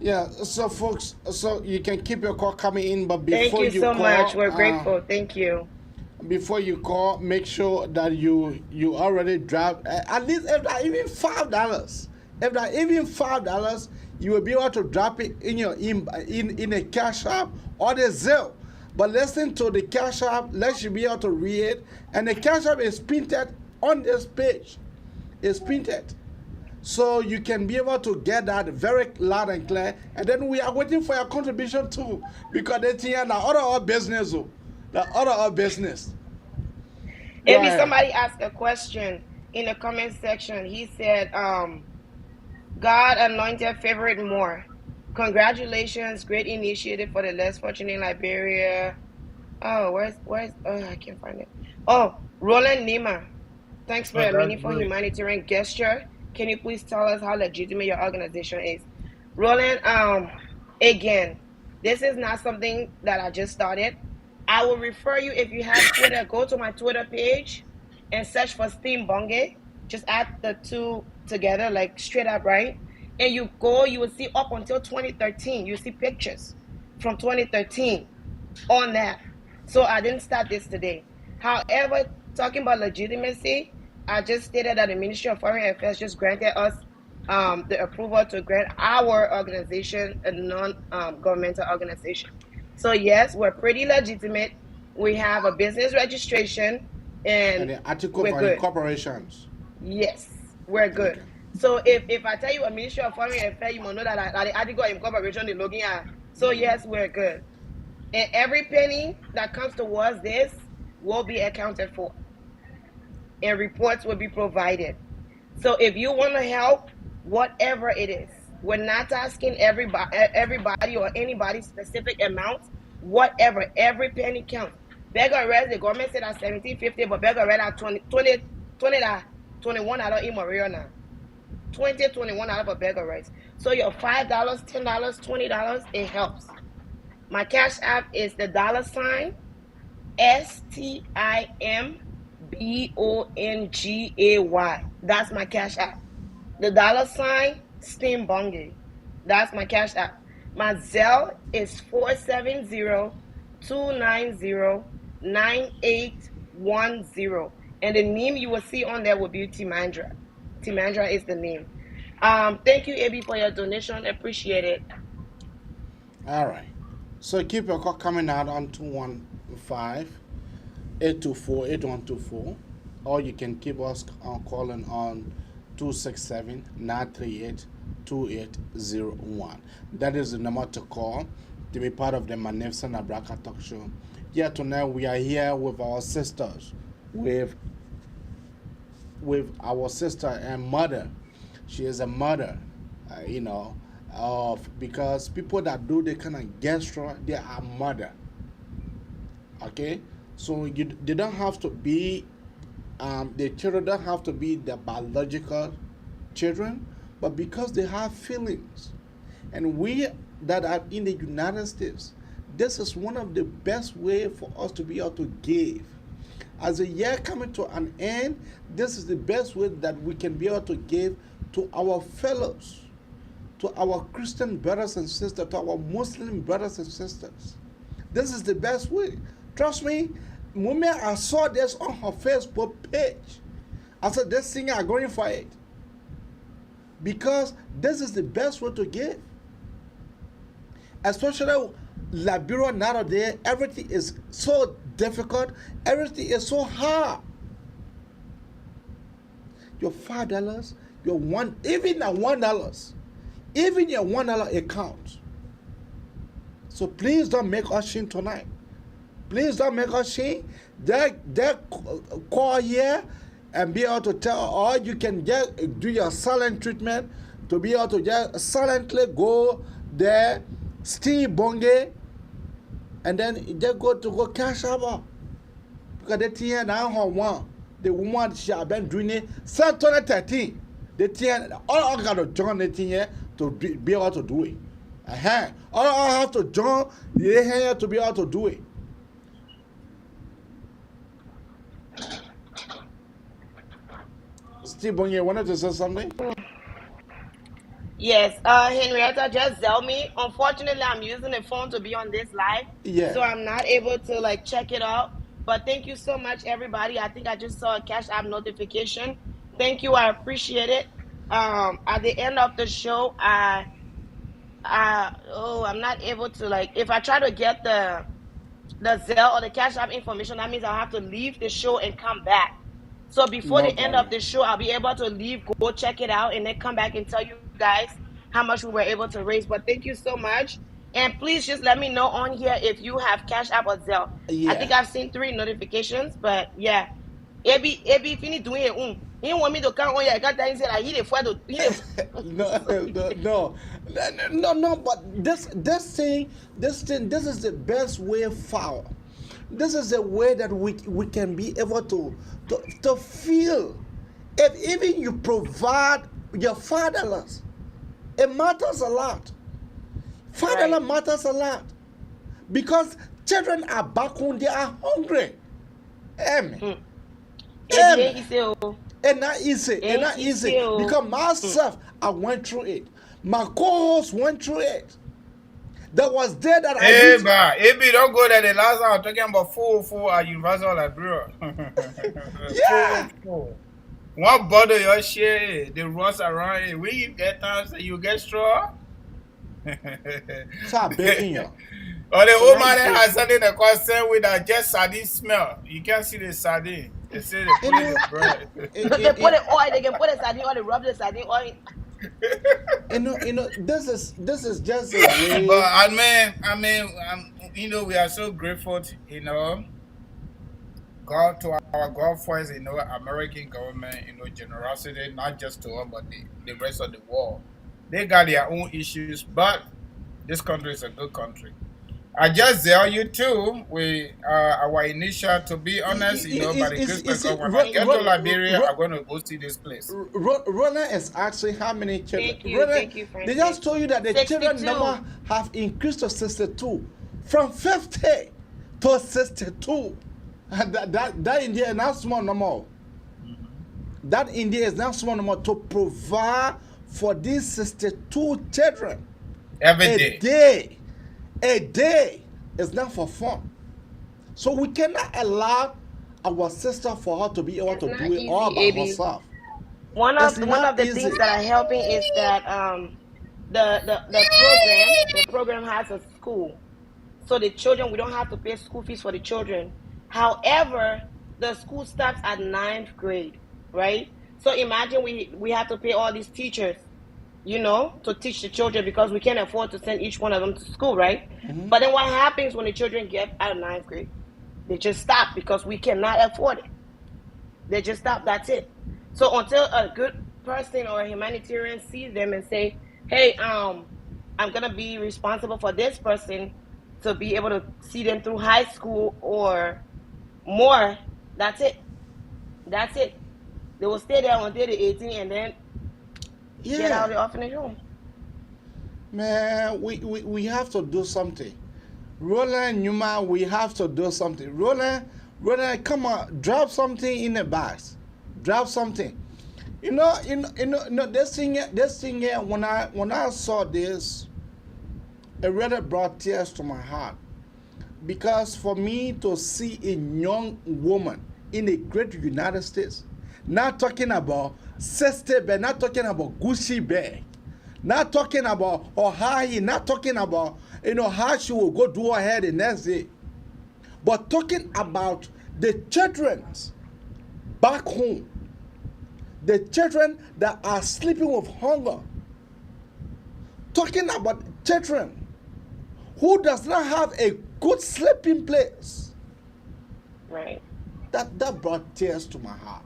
Speaker 15: Yeah. So, folks, you can keep your call coming in, but before
Speaker 18: thank you so
Speaker 15: call,
Speaker 18: much. We're grateful. Thank you.
Speaker 15: Before you call, make sure that you already drop at least if that even $5. If that even $5, you will be able to drop it in your in a cash app or the Zelle. But listen to the cash app, let you be able to read it, and the cash app is printed on this page. It's printed, so you can be able to get that very loud and clear. And then we are waiting for your contribution too, because they think the other business.
Speaker 18: If somebody asked a question in the comment section, he said, God anointed favorite more. Congratulations, great initiative for the less fortunate in Liberia. Oh, where's I can't find it. Oh, Roland Nima. Thanks for your meaningful humanitarian gesture. Can you please tell us how legitimate your organization is? Roland, again, this is not something that I just started. I will refer you, if you have Twitter, go to my Twitter page and search for Stim Bongay. Just add the two together, like straight up, right? And you will see up until 2013. You see pictures from 2013 on that. So I didn't start this today. However, talking about legitimacy, I just stated that the Ministry of Foreign Affairs just granted us the approval to grant our organization a non-governmental organization. So yes, we're pretty legitimate. We have a business registration and
Speaker 15: the article for corporations.
Speaker 18: Yes, we're good. Okay. So if I tell you a Ministry of Foreign Affairs, you will know that the article of incorporation is looking at. So yes, we're good. And every penny that comes towards this will be accounted for. And reports will be provided. So if you want to help, whatever it is, we're not asking everybody or anybody specific amount. Whatever, every penny counts. Beggar rest, the government said at $17.50, but beggar rest at $21 in Maria now. $21 for beggar rest. So your $5, $10, $20, it helps. My cash app is the $STIMBONGAY. That's my cash app. The $Stim Bongay. That's my cash app. My Zelle is 470-290-9810. And the name you will see on there will be Timandra. Timandra is the name. Thank you, AB, for your donation. Appreciate it.
Speaker 15: All right. So keep your call coming out on 215-824-8124. Or you can keep us on calling on 267-938-2801. That is the number to call to be part of the Magnificent Abraka Talk Show. Yeah, tonight we are here with our sisters, with our sister and mother. She is a mother, because people that do the kind of gesture, they are mother. Okay, so they don't have to be, the children don't have to be the biological children, but because they have feelings, and we that are in the United States, this is one of the best way for us to be able to give. As the year coming to an end, this is the best way that we can be able to give to our fellows, to our Christian brothers and sisters, to our Muslim brothers and sisters. This is the best way. Trust me, when I saw this on her Facebook page, I said, this thing are going for it. Because this is the best way to give. Especially Liberia nowadays, everything is so difficult, everything is so hard. Your $5, your even a $1, even your $1 account. So please don't make us shame tonight. Please don't make us shame. They call here and be able to tell, or you can just do your silent treatment to be able to just silently go there, Stim Bongay, and then just go cash out. Because they tell now how one, the woman she have been doing it since 2013. They tell all got to join the thing here to be able to do it. All I have to join the here to be able to do it. Stim Bongay, wanted to say something?
Speaker 18: Yes, Henrietta just tell me. Unfortunately, I'm using the phone to be on this live, so I'm not able to check it out. But thank you so much, everybody. I think I just saw a Cash App notification. Thank you, I appreciate it. At the end of the show, I'm not able to if I try to get the Zelle or the Cash App information, that means I'll have to leave the show and come back. So before the end of the show, I'll be able to leave, go check it out, and then come back and tell you guys how much we were able to raise. But thank you so much. And please just let me know on here if you have Cash App or Zelle. I think I've seen 3 notifications, but yeah. AB fini doing it. He want me to come on here. I got that he said he the fuego.
Speaker 15: No, but this thing, this is the best way forward. This is the way that we can be able to feel. If even you provide your $5, it matters a lot. $5 matters a lot. Because children are back home, they are hungry. Amen. And not easy. And not easy. Because myself, I went through it. My co-host went through it. That was there that
Speaker 12: AB, don't go there. The last time I'm talking about 404 at Universal Liberia.
Speaker 15: Yeah.
Speaker 12: 404. One bottle your share, the rust around it. When you get time, you get straw.
Speaker 15: Stop baking you.
Speaker 12: Or the old man has something that concern with that just sardine smell. You can't see the sardine. They say they put it in the bread.
Speaker 18: They put it oil. They can put the sardine oil. They rub the sardine oil.
Speaker 15: This is just a way.
Speaker 12: But I mean, we are so grateful, God to our God for his, American government, generosity, not just to us, but the rest of the world. They got their own issues, but this country is a good country. I just tell you too, we our initial, to be honest, by the grace of God, when I get to Liberia, I'm going to go see this place.
Speaker 15: Roland is asking how many children.
Speaker 18: Thank you,
Speaker 15: they just told you that the 62. Children number have increased to 62, from 50 to 62. That India is not small no more. That India is not small no more to provide for these 62 children.
Speaker 12: Every
Speaker 15: day. A day is not for fun. So we cannot allow our sister for her to be able
Speaker 18: It's
Speaker 15: to
Speaker 18: not
Speaker 15: do it all
Speaker 18: easy,
Speaker 15: by
Speaker 18: AB.
Speaker 15: herself.
Speaker 18: One
Speaker 15: It's
Speaker 18: of
Speaker 15: not
Speaker 18: the
Speaker 15: easy.
Speaker 18: things that are helping is that the program has a school. So the children, we don't have to pay school fees for the children. However, the school starts at 9th grade, right? So imagine we have to pay all these teachers, to teach the children because we can't afford to send each one of them to school, right?
Speaker 15: Mhm.
Speaker 18: But then what happens when the children get out of 9th grade? They just stop because we cannot afford it. They just stop. That's it. So until a good person or a humanitarian sees them and say, "Hey, I'm gonna be responsible for this person to be able to see them through high school or more," that's it. That's it. They will stay there until they're 18 and then get out
Speaker 15: Yeah.
Speaker 18: of the orphanage home.
Speaker 15: Man, we have to do something. Roland Newman, we have to do something. Roland, come on, drop something in the box. Drop something. This thing here. When I saw this, it really brought tears to my heart. Because for me to see a young woman in a great United States, not talking about 60 bag, not talking about Gucci bag, not talking about her high, not talking about how she will go do her hair the next day, but talking about the children back home, the children that are sleeping with hunger, talking about children who does not have a good sleeping place.
Speaker 18: Right.
Speaker 15: That brought tears to my heart.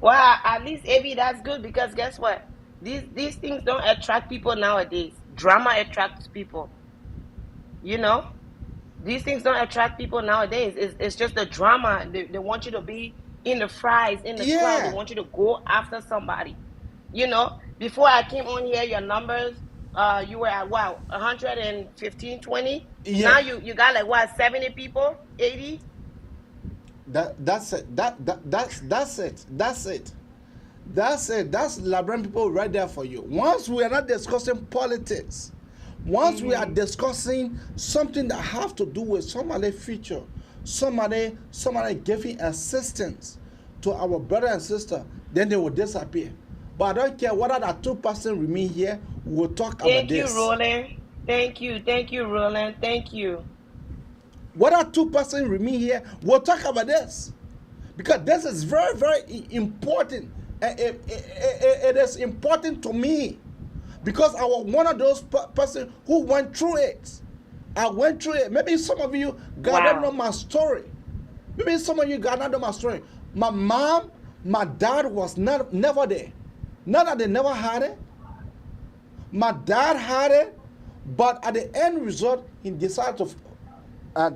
Speaker 18: Well, at least AB, that's good because guess what? These things don't attract people nowadays. Drama attracts people. These things don't attract people nowadays. It's just the drama. They want you to be in the fries, in the crowd. They
Speaker 15: Yeah.
Speaker 18: want you to go after somebody. Before I came on here, your numbers, you were at what, 115, 20? Now
Speaker 15: Yeah.
Speaker 18: you got like what, 70 people, 80?
Speaker 15: That's it. That's it. That's it. That's it. That's Liberian people right there for you. Once we are not discussing politics, once we are discussing something that have to do with somebody's future, somebody giving assistance to our brother and sister, then they will disappear. But I don't care whether that 2% remain here, we'll talk about
Speaker 18: Thank you,
Speaker 15: this.
Speaker 18: Roland. Thank you, Roland. Thank you.
Speaker 15: Whether 2% remain here, we'll talk about this. Because this is very, very important. It is important to me. Because I was one of those person who went through it. I went through it. Maybe some of you got to know my story. Maybe some of you got to know my story. My mom, my dad was never there. Not that they never had it. My dad had it, but at the end result, he decided to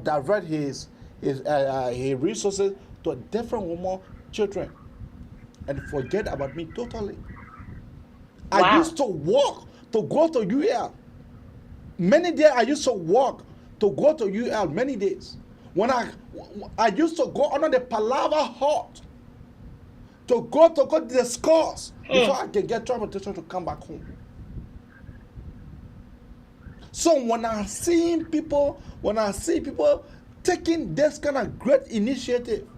Speaker 15: divert his resources to a different woman, children, and forget about me totally. I used to walk to go to UL. Many days I used to walk to go to UL many days. When I used to go under the Palava hut to go discuss before I can get transportation to come back home. So when I see people taking this kind of great initiative,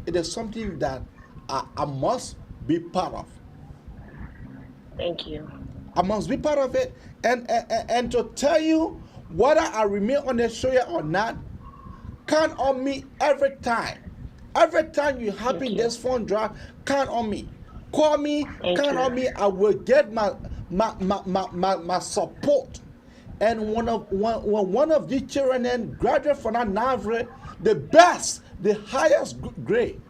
Speaker 15: it is something that I must be part of.
Speaker 18: Thank you.
Speaker 15: I must be part of it. And to tell you whether I remain on the show or not, count on me every time. Every time you happen this phone drive, count on me. Call me, count on me. I will get my support. And when one of these children then graduate from that NAVRE, the best, the highest grade,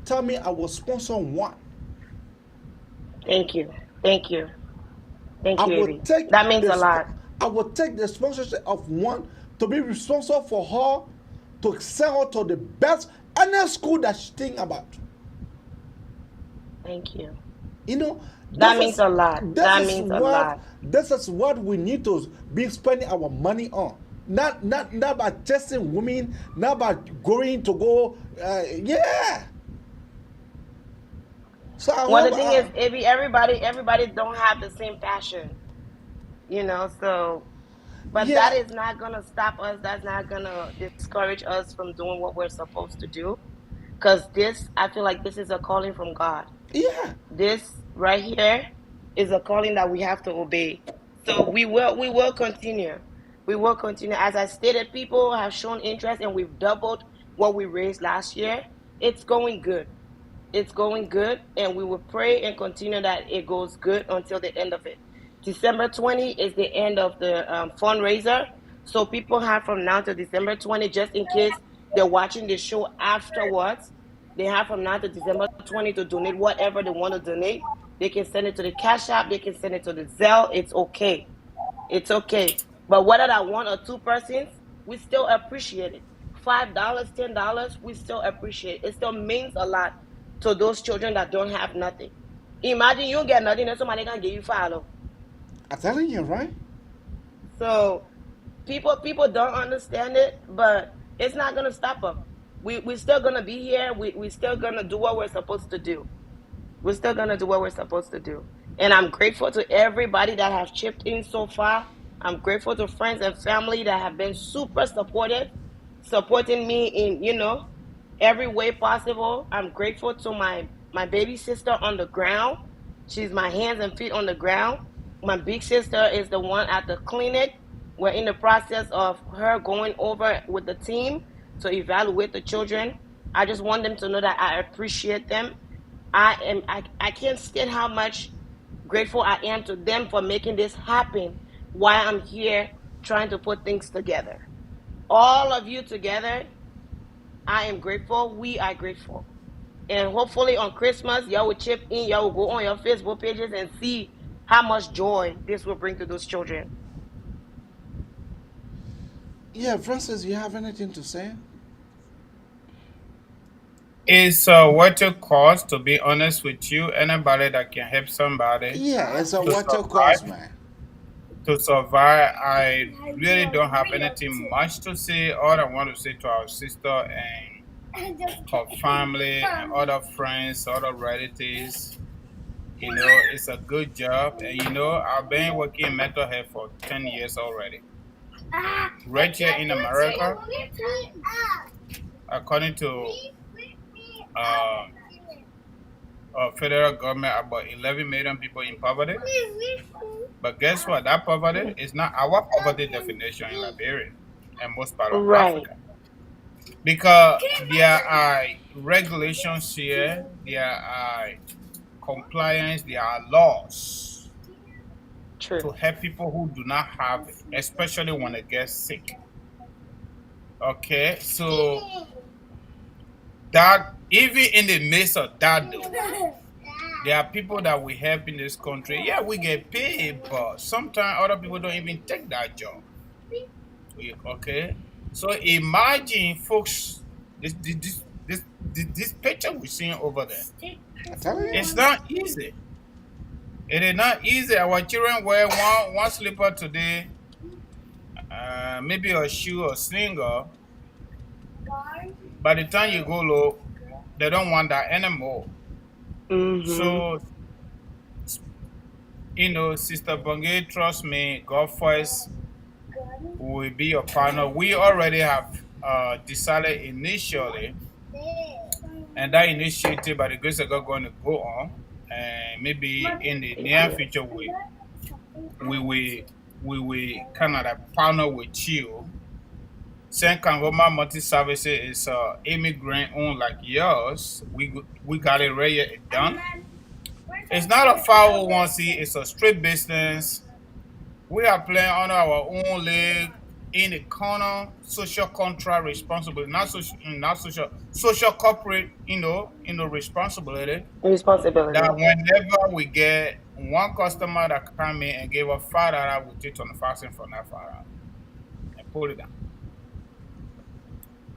Speaker 15: tell me I will sponsor one.
Speaker 18: Thank you. Thank you. Thank you, Evie.
Speaker 15: Take
Speaker 18: that means a lot.
Speaker 15: I will take the sponsorship of one to be responsible for her to send her to the best any school that she think about.
Speaker 18: Thank you.
Speaker 15: That
Speaker 18: means a lot. That means a lot.
Speaker 15: This is what we need to be spending our money on. Not by testing women, not by going to go, yeah.
Speaker 18: So the thing is, everybody don't have the same passion. you know. So, but
Speaker 15: Yeah,
Speaker 18: that is not gonna stop us. That's not gonna discourage us from doing what we're supposed to do. Because this, I feel like this is a calling from God.
Speaker 15: yeah.
Speaker 18: This right here is a calling that we have to obey. So we will continue. We will continue. As I stated, people have shown interest and we've doubled what we raised last year. It's going good. It's going good, and we will pray and continue that it goes good until the end of it. December 20 is the end of the fundraiser. So people have from now to December 20, just in case they're watching the show afterwards, they have from now to December 20 to donate whatever they want to donate. They can send it to the Cash App, they can send it to the Zelle. It's okay. It's okay. But whether that one or two persons, we still appreciate it. $5, $10, we still appreciate it. It still means a lot to those children that don't have nothing. Imagine you get nothing and somebody can give you $5.
Speaker 15: I'm telling you, right?
Speaker 18: So people don't understand it, but it's not gonna stop them. We're still gonna be here. We still gonna do what we're supposed to do. We're still gonna do what we're supposed to do. And I'm grateful to everybody that have chipped in so far. I'm grateful to friends and family that have been super supportive, supporting me in, every way possible. I'm grateful to my baby sister on the ground. She's my hands and feet on the ground. My big sister is the one at the clinic. We're in the process of her going over with the team to evaluate the children. I just want them to know that I appreciate them. I can't state how much grateful I am to them for making this happen while I'm here trying to put things together. All of you together, I am grateful. We are grateful. And hopefully on Christmas, y'all will chip in, y'all will go on your Facebook pages and see how much joy this will bring to those children.
Speaker 15: Yeah, Francis, you have anything to say?
Speaker 12: It's what it costs, to be honest with you. Anybody that can help somebody.
Speaker 15: Yeah, it's a
Speaker 12: to
Speaker 15: what it
Speaker 12: survive,
Speaker 15: costs, man.
Speaker 12: To survive, I really don't have anything much to say. All I want to say to our sister and her family and other friends, other relatives, it's a good job. And I've been working in mental health for 10 years already. Right here in America, according to federal government, about 11 million people in poverty. But guess what? That poverty is not our poverty definition in Liberia and most part of Africa. Because there are regulations here, there are compliance, there are laws to help people who do not have it, especially when they get sick. Okay, so that even in the midst of that, though, there are people that we help in this country. Yeah, we get paid, but sometimes other people don't even take that job. Okay, so imagine, folks, this picture we're seeing over there. It's not easy. It is not easy. Our children wear one slipper today, maybe a shoe or slinger. By the time you go low, they don't want that anymore. So, Sister Bongay, trust me, God first will be your partner. We already have decided initially, and that initiative, by the grace of God, going to go on, and maybe in the near future, we kind of like partner with you. St. Kangoma Multi Services is immigrant owned like yours. We got it right here done. It's not a 501c, it's a straight business. We are playing under our own leg in the corner, social contract responsibility, not social corporate, responsibility. That whenever we get one customer that come in and give us $5, we take on the fasting from that $5 and pull it down.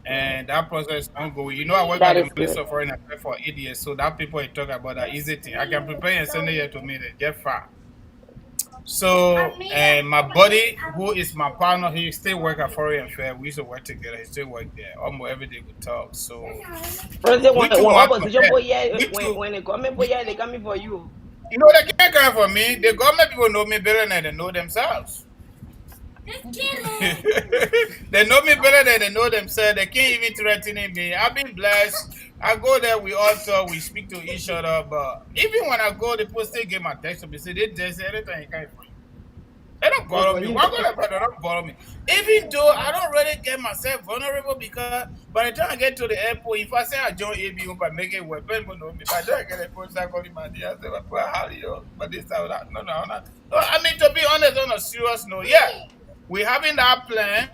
Speaker 12: And that process is ongoing. I work at the Ministry of Foreign Affairs for 8 years, so that people talk about that easy thing. I can prepare and send it here to me, they get far. So, and my buddy, who is my partner, he still work at Foreign Affairs. We used to work together. He still work there. Almost every day we talk. So,
Speaker 18: when the government boy here, they coming for you.
Speaker 12: No, they can't come for me. The government people know me better than they know themselves. They know me better than they know themselves. They can't even threaten me. I've been blessed. I go there, we all talk, we speak to each other. But even when I go, the people still get my text. They say they just say anything can't for you. They don't bother me. Why go they don't bother me? Even though I don't really get myself vulnerable because by the time I get to the airport, if I say I join AB, if I make it work, people know me. If I don't get a post, I call him my dear. I say, well, how are you? But this time, no. No, I mean, to be honest, on a serious note, yeah, we're having that plan,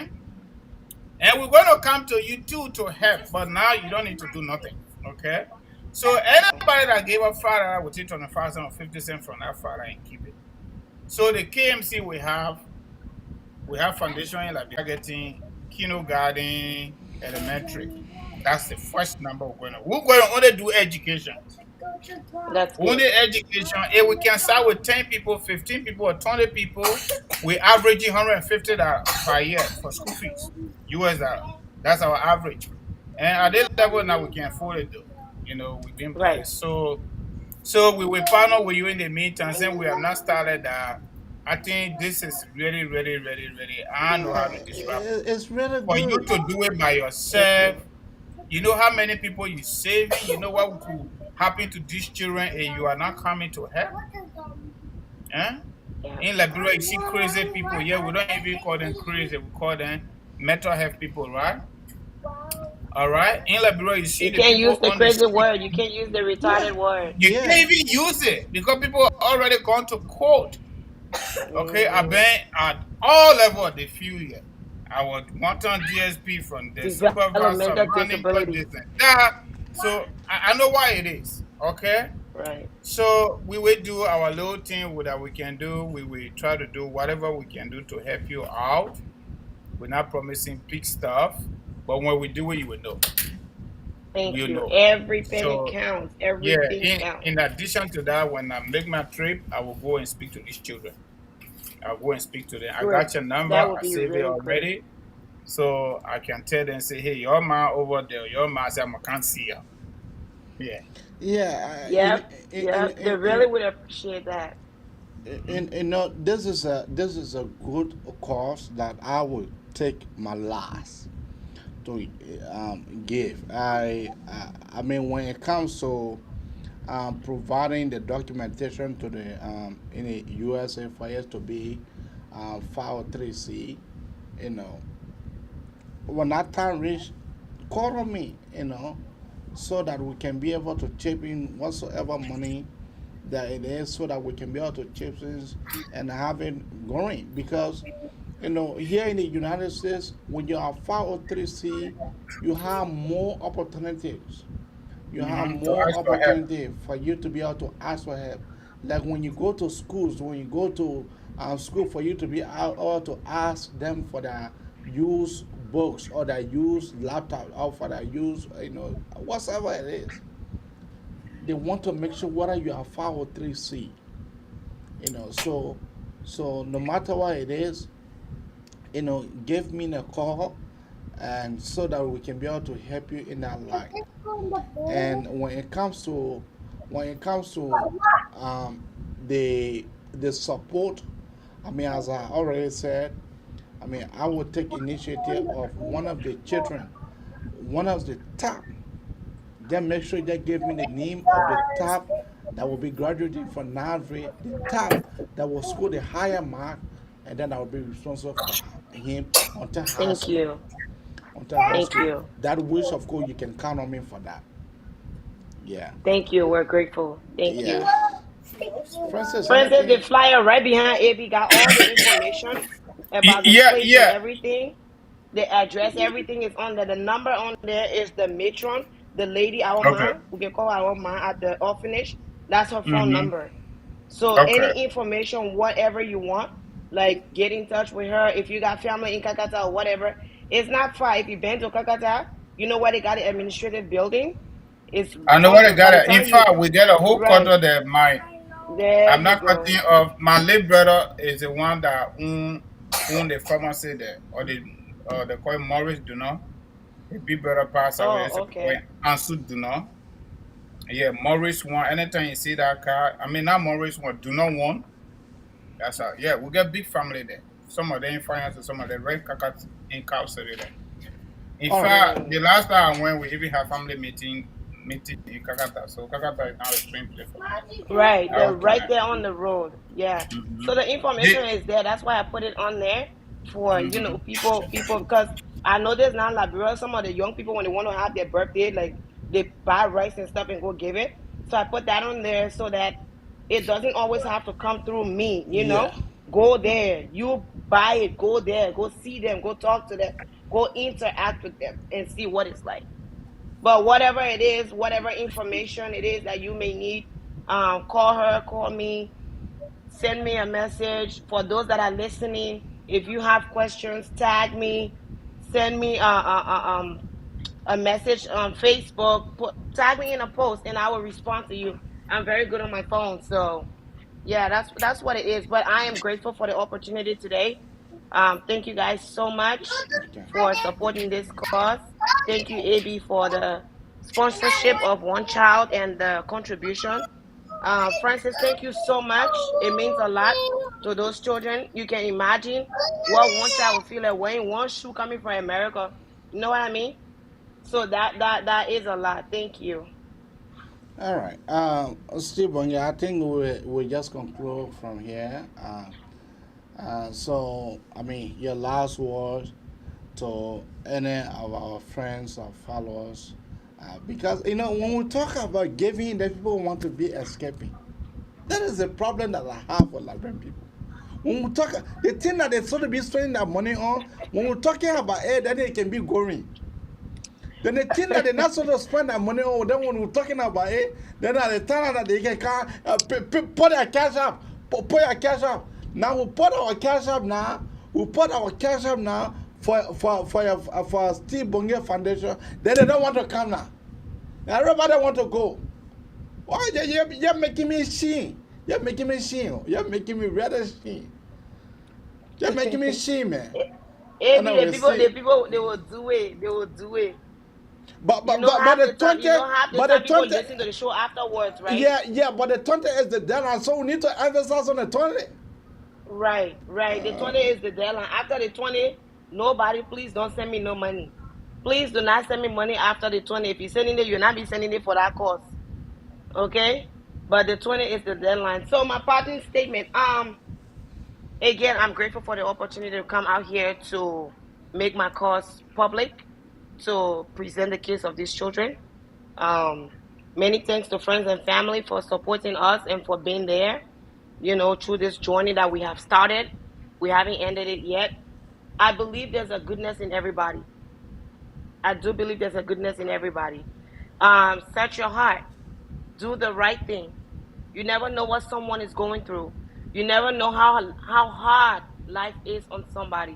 Speaker 12: and we're going to come to you too to help. But now you don't need to do nothing, okay? So anybody that gave up $5 will take 25 or 50 cents from that $5 and keep it. So the KMC we have foundation in Liberia getting kindergarten, elementary. That's the first number we're going to only do education.
Speaker 18: That's good.
Speaker 12: Only education. If we can start with 10 people, 15 people, or 20 people, we averaging $150 per year for school fees. US dollar. That's our average. And at this level now we can afford it though. You know, we've been blessed.
Speaker 18: Right.
Speaker 12: So we will partner with you in the meantime. Since we have not started that, I think this is really, really, really, really. I know how to describe it.
Speaker 15: It's really
Speaker 12: For you
Speaker 15: good.
Speaker 12: to do it by yourself, you know how many people you saving. You know what could happen to these children, and you are not coming to help. Eh? In Liberia, you see crazy people. Yeah, we don't even call them crazy. We call them mental health people, right? All right. In Liberia, you see
Speaker 18: You
Speaker 12: the
Speaker 18: can't
Speaker 12: people
Speaker 18: use the
Speaker 12: on the
Speaker 18: crazy
Speaker 12: street.
Speaker 18: word. You can't use the retarded word.
Speaker 12: You can't even use it because people are already gone to court. Okay, I've been at all levels of the few years. I was one-time DSP from the supervisor,
Speaker 18: Developmental
Speaker 12: manager,
Speaker 18: disability.
Speaker 12: this and that. So I know why it is. Okay.
Speaker 18: Right.
Speaker 12: So we will do our little thing that we can do. We will try to do whatever we can do to help you out. We're not promising big stuff, but when we do it, you will know.
Speaker 18: Thank
Speaker 12: You
Speaker 18: you.
Speaker 12: know.
Speaker 18: Every penny
Speaker 12: So
Speaker 18: counts.
Speaker 12: yeah,
Speaker 18: Everything counts.
Speaker 12: in addition to that, when I make my trip, I will go and speak to these children. I'll go and speak to them. I
Speaker 18: Great.
Speaker 12: got your number.
Speaker 18: That would
Speaker 12: I
Speaker 18: be
Speaker 12: saved it
Speaker 18: really
Speaker 12: already.
Speaker 18: great.
Speaker 12: So I can tell them, say, hey, your man over there, your man say, I can't see you. Yeah.
Speaker 15: Yeah.
Speaker 18: They really would appreciate that.
Speaker 15: You know, this is a good course that I will take my last to give. I mean, when it comes to providing the documentation to the in the USA for us to be 503C, you know, when that time reach, call on me, you know, so that we can be able to chip in whatsoever money that it is, so that we can be able to chip in and have it going. Because, you know, here in the United States, when you are 503C, you have more opportunities. You have
Speaker 12: To
Speaker 15: more
Speaker 12: ask for help.
Speaker 15: opportunity for you to be able to ask for help. Like when you go to schools, when you go to school, for you to be able to ask them for their used books or their used laptop or for their used, you know, whatever it is. They want to make sure whether you are 503C. You know, so no matter what it is, you know, give me a call, and so that we can be able to help you in that line. And when it comes to um, the support, I mean, as I already said, I mean, I will take initiative of one of the children, one of the top. Then make sure they give me the name of the top that will be graduating from NAVRE, the top that will score the higher mark, and then I will be responsible for him until high
Speaker 18: Thank
Speaker 15: school.
Speaker 18: you.
Speaker 15: Until high
Speaker 18: Thank
Speaker 15: school.
Speaker 18: you.
Speaker 15: That wish, of course, you can count on me for that. Yeah.
Speaker 18: Thank you. We're grateful. Thank you.
Speaker 15: Francis,
Speaker 18: The flyer right behind AB got all the information about the place and everything. The address, everything is on there. The number on there is the matron, the lady, our mom. We can call our mom at the orphanage. That's her phone number. So any information, whatever you want, like get in touch with her. If you got family in Kakata or whatever, it's not far. If you've been to Kakata, you know where they got the administrative building.
Speaker 12: I know what I got. In fact, we get a whole quarter there. I'm not cutting off. My late brother is the one that own the pharmacy there, or they call him Morris, do not. The big brother passed away.
Speaker 18: Oh, okay.
Speaker 12: Ansud, do not. Yeah, Maurice one. Anytime you see that car, I mean not Maurice one, do not want. That's how. Yeah, we got big family there. Some of them in finance and some of them red cacat in Cow City there. In
Speaker 15: All right.
Speaker 12: fact, the last time I went, we even had family meeting in Kakata. So Kakata is now a strange place for me.
Speaker 18: Right, they're
Speaker 12: Okay.
Speaker 18: right there on the road. Yeah.
Speaker 12: Mm-hmm.
Speaker 18: So the information is there. That's why I put it on there for people because I know there's not Liberia. Some of the young people when they want to have their birthday, like they buy rice and stuff and go give it. So I put that on there so that it doesn't always have to come through me.
Speaker 15: Yeah.
Speaker 18: Go there, you buy it. Go there, go see them, go talk to them, go interact with them, and see what it's like. But whatever it is, whatever information it is that you may need, call her, call me, send me a message. For those that are listening, if you have questions, tag me, send me a message on Facebook, tag me in a post, and I will respond to you. I'm very good on my phone, so yeah, that's what it is. But I am grateful for the opportunity today. Thank you guys so much for supporting this cause. Thank you, AB, for the sponsorship of one child and the contribution. Francis, thank you so much. It means a lot to those children. You can imagine what one child would feel like wearing one shoe coming from America. You know what I mean? So that is a lot. Thank you.
Speaker 15: All right. Stim Bongay, I think we just conclude from here. So, I mean, your last word to any of our friends or followers. Because, when we talk about giving, the people want to be escaping. That is the problem that I have with Liberian people. When we talk, the thing that they sort of be spending their money on, when we're talking about it, then it can be going. Then the thing that they're not supposed to spend their money on, then when we're talking about it, then at the time that they can put their cash up, put your cash up. Now we put our cash up now. We put our cash up now for Stim Bongay Foundation. Then they don't want to come now. Now everybody want to go. Why you're making me shame? You're making me shame. You're making me rather shame. You're making me shame, man.
Speaker 18: The people, they will do it. They will do it.
Speaker 15: But
Speaker 18: the time people listen to the show afterwards, right?
Speaker 15: Yeah, but the 20 is the deadline, so we need to emphasize on the 20.
Speaker 18: Right. The 20 is the deadline. After the 20, nobody, please don't send me no money. Please do not send me money after the 20. If you're sending it, you'll not be sending it for that cause. Okay? But the 20 is the deadline. So my parting statement, again, I'm grateful for the opportunity to come out here to make my cause public, to present the case of these children. Many thanks to friends and family for supporting us and for being there, through this journey that we have started. We haven't ended it yet. I believe there's a goodness in everybody. I do believe there's a goodness in everybody. Search your heart. Do the right thing. You never know what someone is going through. You never know how hard life is on somebody.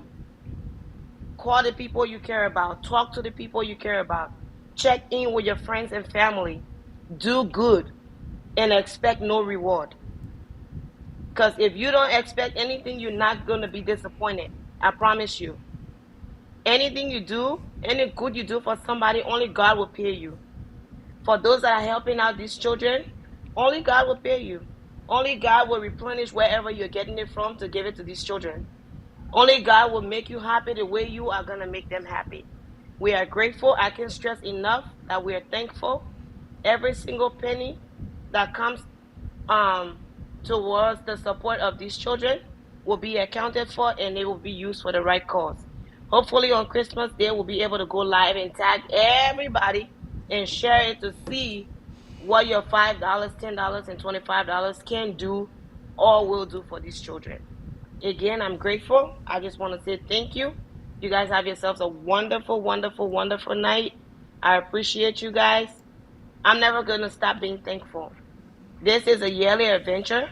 Speaker 18: Call the people you care about. Talk to the people you care about. Check in with your friends and family. Do good and expect no reward. Because if you don't expect anything, you're not going to be disappointed. I promise you. Anything you do, any good you do for somebody, only God will pay you. For those that are helping out these children, only God will pay you. Only God will replenish wherever you're getting it from to give it to these children. Only God will make you happy the way you are going to make them happy. We are grateful. I can't stress enough that we are thankful. Every single penny that comes towards the support of these children will be accounted for, and they will be used for the right cause. Hopefully on Christmas Day, we'll be able to go live and tag everybody and share it to see what your $5, $10, and $25 can do or will do for these children. Again, I'm grateful. I just want to say thank you. You guys have yourselves a wonderful, wonderful, wonderful night. I appreciate you guys. I'm never going to stop being thankful. This is a yearly adventure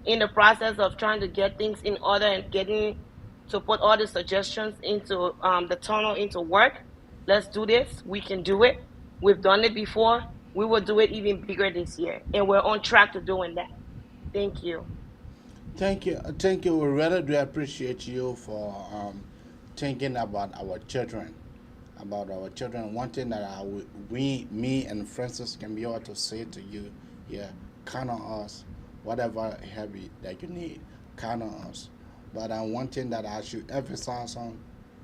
Speaker 18: in the process of trying to get things in order and getting to put all the suggestions into the tunnel into work. Let's do this. We can do it. We've done it before. We will do it even bigger this year. And we're on track to doing that. Thank you.
Speaker 15: Thank you. We really do appreciate you for thinking about our children. about our children. One thing that me and Francis can be able to say to you, yeah, count on us. Whatever heavy that you need, count on us. But one thing that I should emphasize on,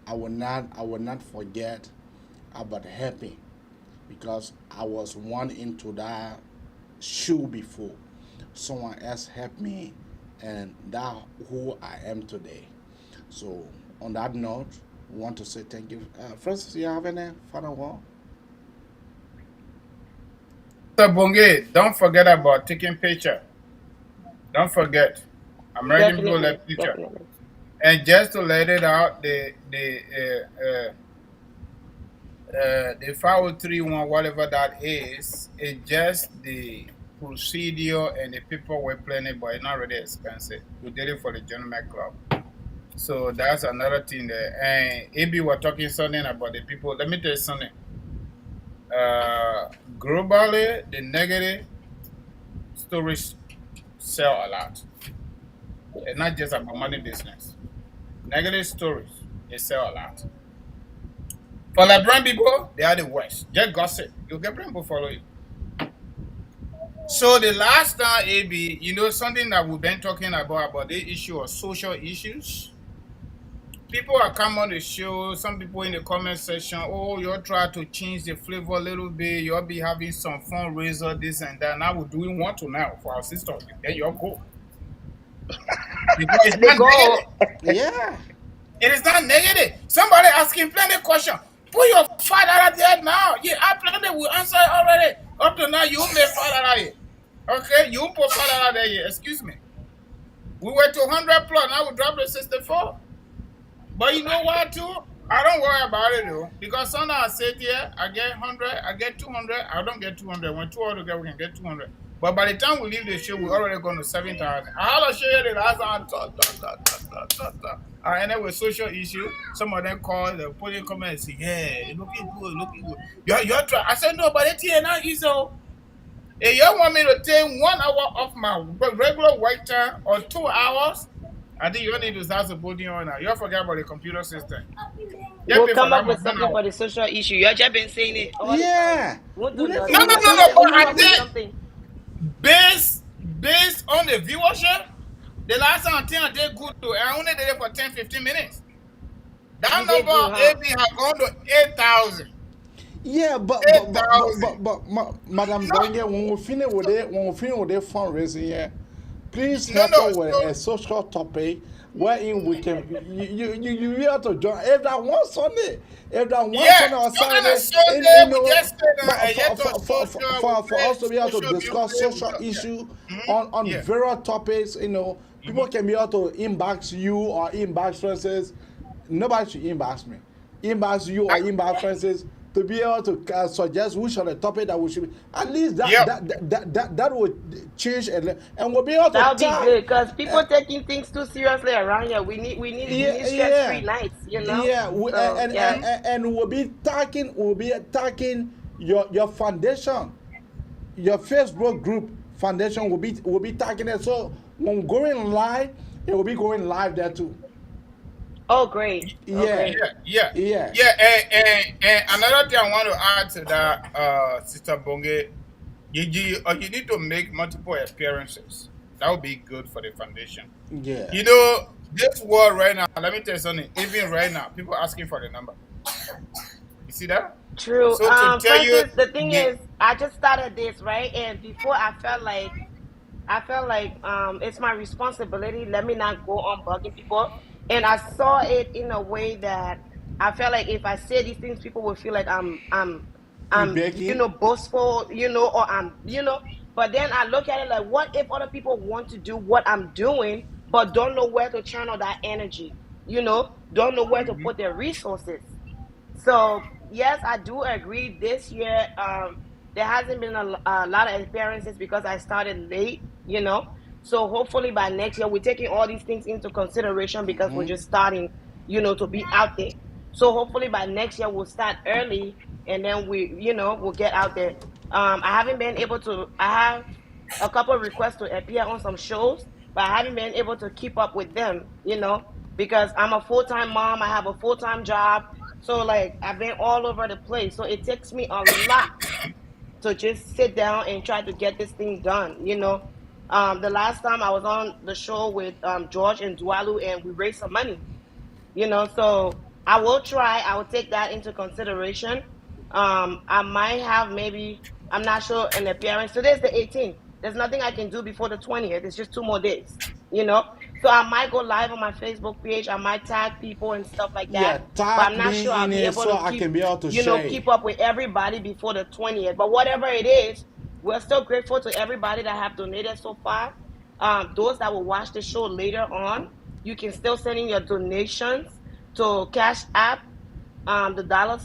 Speaker 15: I will not forget about helping, because I was one into that shoe before. Someone else helped me, and that who I am today. So on that note, I want to say thank you. Francis, you have any final word?
Speaker 12: Mr. Bongay, don't forget about taking picture. Don't forget. I'm ready to go let picture.
Speaker 18: Definitely.
Speaker 12: And just to let it out, the 5031, whatever that is just the procedure and the people we're planning, but it's not really expensive. We did it for the Gentleman Club. So that's another thing there. And AB were talking something about the people. Let me tell you something. Globally, the negative stories sell a lot. It's not just about money business. Negative stories, they sell a lot. For Liberian people, they are the worst. Just gossip. You'll get people follow you. So the last time, AB, something that we've been talking about the issue of social issues. People are coming on the show, some people in the comment section, oh, you'll try to change the flavor a little bit, you'll be having some fundraiser, this and that. Now we're doing one to now for our sisters. Then you'll go. Because it's not negative.
Speaker 15: Yeah.
Speaker 12: It is not negative. Somebody asking plenty question. Put your $5 there now. Yeah, I plenty will answer already. Up to now, you made $5 here. Okay, you put $5 there here. Excuse me. We were to 100 plus. Now we dropped to 64. But you know what, too? I don't worry about it, though. Because sometimes I sit here, I get 100, I get 200. I don't get 200. When two other together, we can get 200. But by the time we leave the show, we're already going to 7,000. I'll show you the last time. And then with social issue, some of them call, they put in comments and say, yeah, looking good. You're trying. I said, no, but it's here now, so. If you want me to take 1 hour off my regular work time or 2 hours, I think you need to start supporting on now. You forget about the computer system.
Speaker 18: We'll come up with something for the social issue. You've just been saying it all the time. We'll do nothing.
Speaker 12: No. I did. Based on the viewership, the last time I did good to, I only did it for 10-15 minutes. That number of AB has gone to 8,000.
Speaker 15: Yeah, but Madam Bongay, when we finish with it, fundraising here, please help us with a social topic wherein we can you have to join if that one Sunday, or Saturday, for us to be able to discuss social issue on various topics, people can be able to inbox you or inbox Francis. Nobody should inbox me. Inbox you or inbox Francis to be able to suggest which are the topic that we should be. At least that would change and we'll be able to.
Speaker 18: That'll be good because people taking things too seriously around here. We need stress-free nights,
Speaker 15: Yeah, and we'll be attacking your foundation, your Facebook group foundation will be attacking it. So when going live, it will be going live there too.
Speaker 18: Oh, great.
Speaker 15: Yeah.
Speaker 12: And another thing I want to add to that, Sister Bongay, you need to make multiple appearances. That would be good for the foundation.
Speaker 15: Yeah.
Speaker 12: This world right now, let me tell you something. Even right now, people asking for the number. You see that?
Speaker 18: True.
Speaker 12: So to tell
Speaker 18: Francis, the thing is, I just started this, right? And before I felt like it's my responsibility. Let me not go on bugging people. And I saw it in a way that I felt like if I say these things, people will feel like I'm boastful, or But then I look at it like, what if other people want to do what I'm doing, but don't know where to channel that energy? Don't know where to put their resources. So yes, I do agree. This year, there hasn't been a lot of appearances because I started late, So hopefully by next year, we're taking all these things into consideration because we're just starting, to be out there. So hopefully by next year, we'll start early and then we'll get out there. I haven't been able to, I have a couple of requests to appear on some shows, but I haven't been able to keep up with them, because I'm a full-time mom. I have a full-time job. So like I've been all over the place. So it takes me a lot to just sit down and try to get this thing done. The last time I was on the show with George and Dualu, and we raised some money. So I will try. I will take that into consideration. I might have maybe, I'm not sure, an appearance. Today's the 18th. There's nothing I can do before the 20th. It's just 2 more days. So I might go live on my Facebook page. I might tag people and stuff like that.
Speaker 15: Yeah,
Speaker 18: But I'm
Speaker 15: tag
Speaker 18: not sure
Speaker 15: me
Speaker 18: I'll
Speaker 15: in
Speaker 18: be
Speaker 15: it
Speaker 18: able
Speaker 15: so
Speaker 18: to
Speaker 15: I can be able to share it.
Speaker 18: keep up with everybody before the 20th. But whatever it is, we're still grateful to everybody that have donated so far. Those that will watch the show later on, you can still send in your donations to Cash App, the $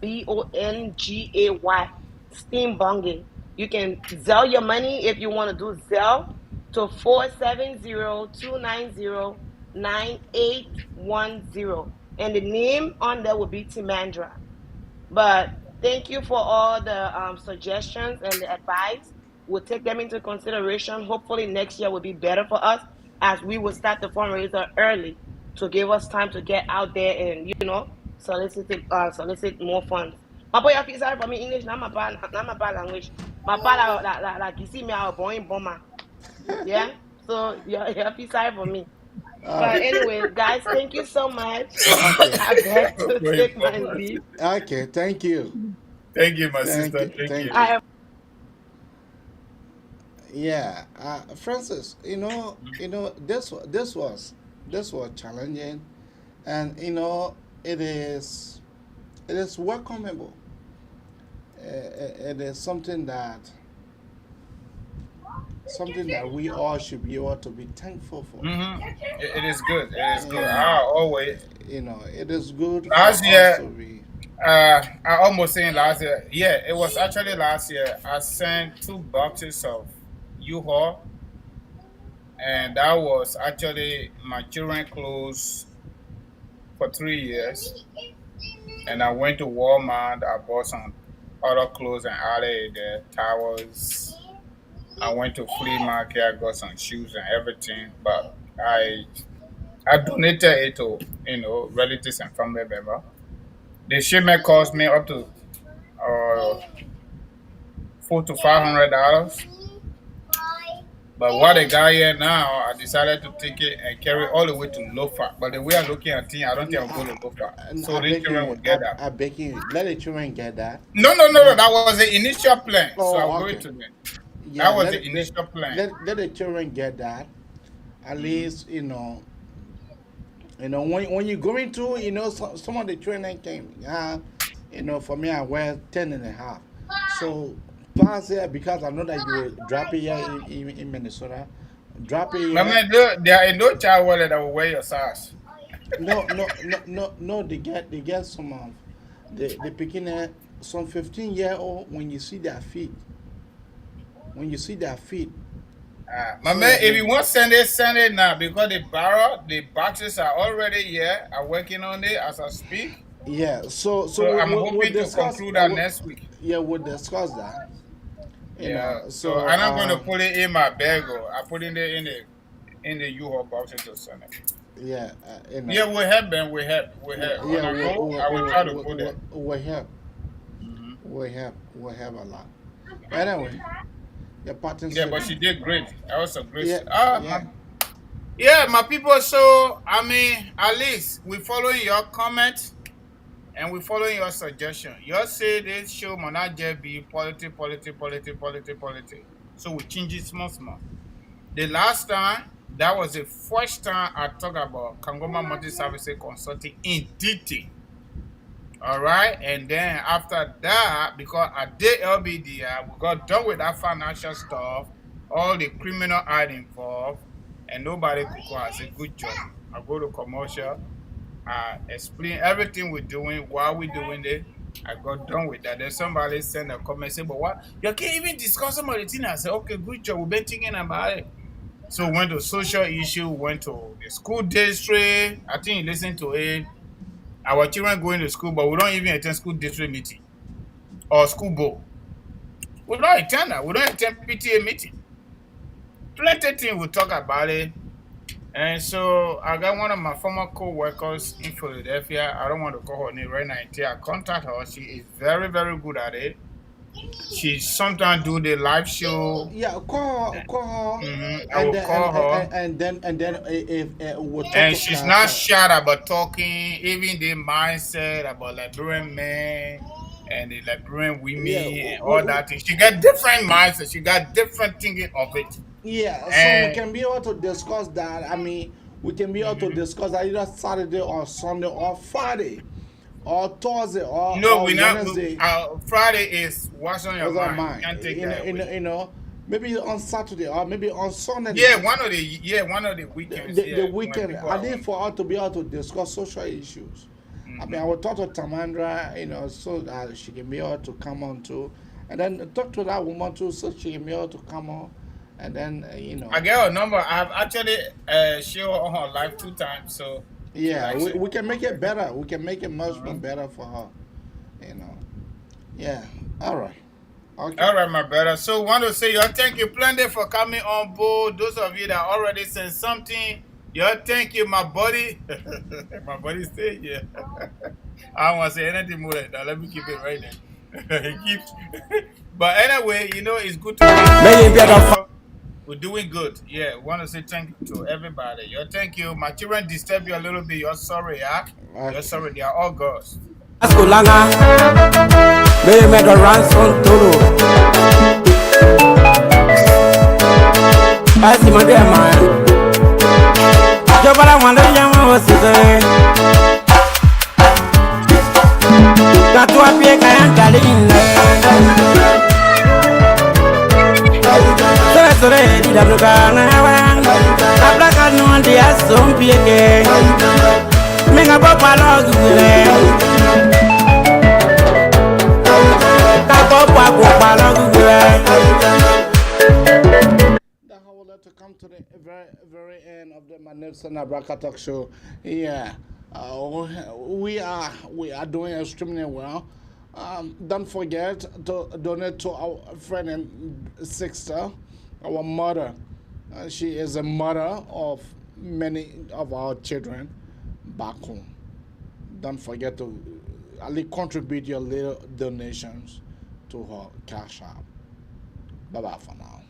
Speaker 18: STIMBONGAY, Stim Bongay. You can Zelle your money if you want to do Zelle to 470-290-9810. And the name on there will be Timandra. But thank you for all the suggestions and the advice. We'll take them into consideration. Hopefully next year will be better for us, as we will start the fundraiser early to give us time to get out there and solicit more funds. My boy, if sorry for me English, not my bad language. My bad like you see me our boy bomber. Yeah. So yeah, feel sorry for me. But anyway, guys, thank you so much.
Speaker 15: Okay.
Speaker 18: I beg to take my leave.
Speaker 15: Okay, thank you.
Speaker 12: Thank you, my
Speaker 15: Thank
Speaker 12: sister.
Speaker 15: you.
Speaker 12: Thank
Speaker 15: Thank
Speaker 12: you.
Speaker 15: you. Yeah, Francis, this was challenging, and it is welcomable. It is something that we all should be able to be thankful for.
Speaker 12: It is good. It is good. I always.
Speaker 15: It is good for
Speaker 12: Last
Speaker 15: us
Speaker 12: year,
Speaker 15: to be.
Speaker 12: I almost saying last year. Yeah, it was actually last year. I sent 2 boxes of U-Haul, and that was actually my children clothes for 3 years. And I went to Walmart. I bought some other clothes and added the towels. I went to flea market. I got some shoes and everything. But I donated it to relatives and family members. The shipment cost me up to $400 to $500. But what I got here now, I decided to take it and carry all the way to Lofa. But the way I'm looking at things, I don't think I'll go to Lofa. So the children will get that.
Speaker 15: I beg you, let the children get that.
Speaker 12: No. That was the initial plan. So I'll go to them.
Speaker 15: Yeah,
Speaker 12: that was the initial plan.
Speaker 15: Let the children get that. At least, when you're going to, some of the children came. For me, I wear 10.5. So, plus, because I know that you will drop it here in Minnesota. Drop it here.
Speaker 12: Man, there ain't no child wallet that will wear your size.
Speaker 15: No. They get some of the picking some 15-year-old when you see their feet. When you see their feet.
Speaker 12: My man, if you want to send it now, because the boxes are already here. I'm working on it as I speak.
Speaker 15: Yeah, so
Speaker 12: I'm hoping to conclude that next week.
Speaker 15: Yeah, we'll discuss that.
Speaker 12: So I'm not going to put it in my bag. I put it in the U-Haul boxes to send it.
Speaker 15: Yeah,
Speaker 12: yeah, we have been. We have. Yeah, I will try to put it.
Speaker 15: We have. We have a lot. Anyway, your partner.
Speaker 12: Yeah, but she did great. That was a great.
Speaker 15: Yeah,
Speaker 12: my people. So I mean, at least we following your comments and we following your suggestion. You say this show might not just be politics. So we change it small. The last time, that was the first time I talked about Kangoma Multi-Services Consulting in detail. All right, and then after that, because I did LBDI, we got done with that financial stuff, all the criminal act involved, and nobody could go. I said, good job. I go to commercial, I explain everything we're doing, why we're doing it. I got done with that. Then somebody sent a comment, say, but what? You can't even discuss some of the things. I said, okay, good job. We've been thinking about it. So we went to social issue, went to the school district. I think you listened to it. Our children going to school, but we don't even attend school district meeting or school board. We don't attend that. We don't attend PTA meeting. Plenty of things we talk about it. And so I got one of my former co-workers in Philadelphia. I don't want to call her name right now until I contact her. She is very, very good at it. She sometimes do the live show.
Speaker 15: Yeah, call her,
Speaker 12: I will call her.
Speaker 15: and then if we'll talk
Speaker 12: And
Speaker 15: to
Speaker 12: she's
Speaker 15: Cash
Speaker 12: not
Speaker 15: App.
Speaker 12: shy about talking, even the mindset about Liberian men and the Liberian women and all that thing. She got different mindset. She got different thinking of it.
Speaker 15: Yeah, so we
Speaker 12: And
Speaker 15: can be able to discuss that. I mean, we can be able to discuss that either Saturday or Sunday or Friday or Thursday
Speaker 12: no,
Speaker 15: or
Speaker 12: we not.
Speaker 15: Wednesday.
Speaker 12: Friday is what's on your
Speaker 15: What's on
Speaker 12: mind.
Speaker 15: mine?
Speaker 12: You can't take that away.
Speaker 15: You know, maybe on Saturday or maybe on Sunday.
Speaker 12: Yeah, one of the weekends.
Speaker 15: The weekend.
Speaker 12: When
Speaker 15: I need for us to be able to discuss social issues. I mean, I will talk to Timandra, you know, so that she can be able to come on too, and then talk to that woman too, so she can be able to come on, and then you know.
Speaker 12: I get her number. I've actually shared on her live 2 times, so
Speaker 15: yeah, we can make it better. We can make it much more better for her, you know. Yeah. All right. Okay.
Speaker 12: All right, my brother. So, want to say, thank you plenty for coming on board. Those of you that already said something, thank you, my buddy. My buddy stayed here. I don't want to say anything more than that. Let me keep it right there. He keeps. But anyway, you know, it's good to be. We're doing good. Yeah, want to say thank you to everybody. Thank you. My children disturb you a little bit. You're sorry, yeah? You're sorry. They are all girls.
Speaker 19: Askulanga, they made a ransom toro. I see my dear man. Jobala wanda yama wasise. Katwa pie kayan kalinda. Sore di dalam kana wang. Abla kanu andi asum pie ke. Menga papa logu gule.
Speaker 15: I would like to come to the very end of the Manelson Abraka Talk Show. Yeah, we are doing extremely well. Don't forget to donate to our friend and sister, our mother. She is a mother of many of our children back home. Don't forget to at least contribute your little donations to her Cash App. Bye bye for now.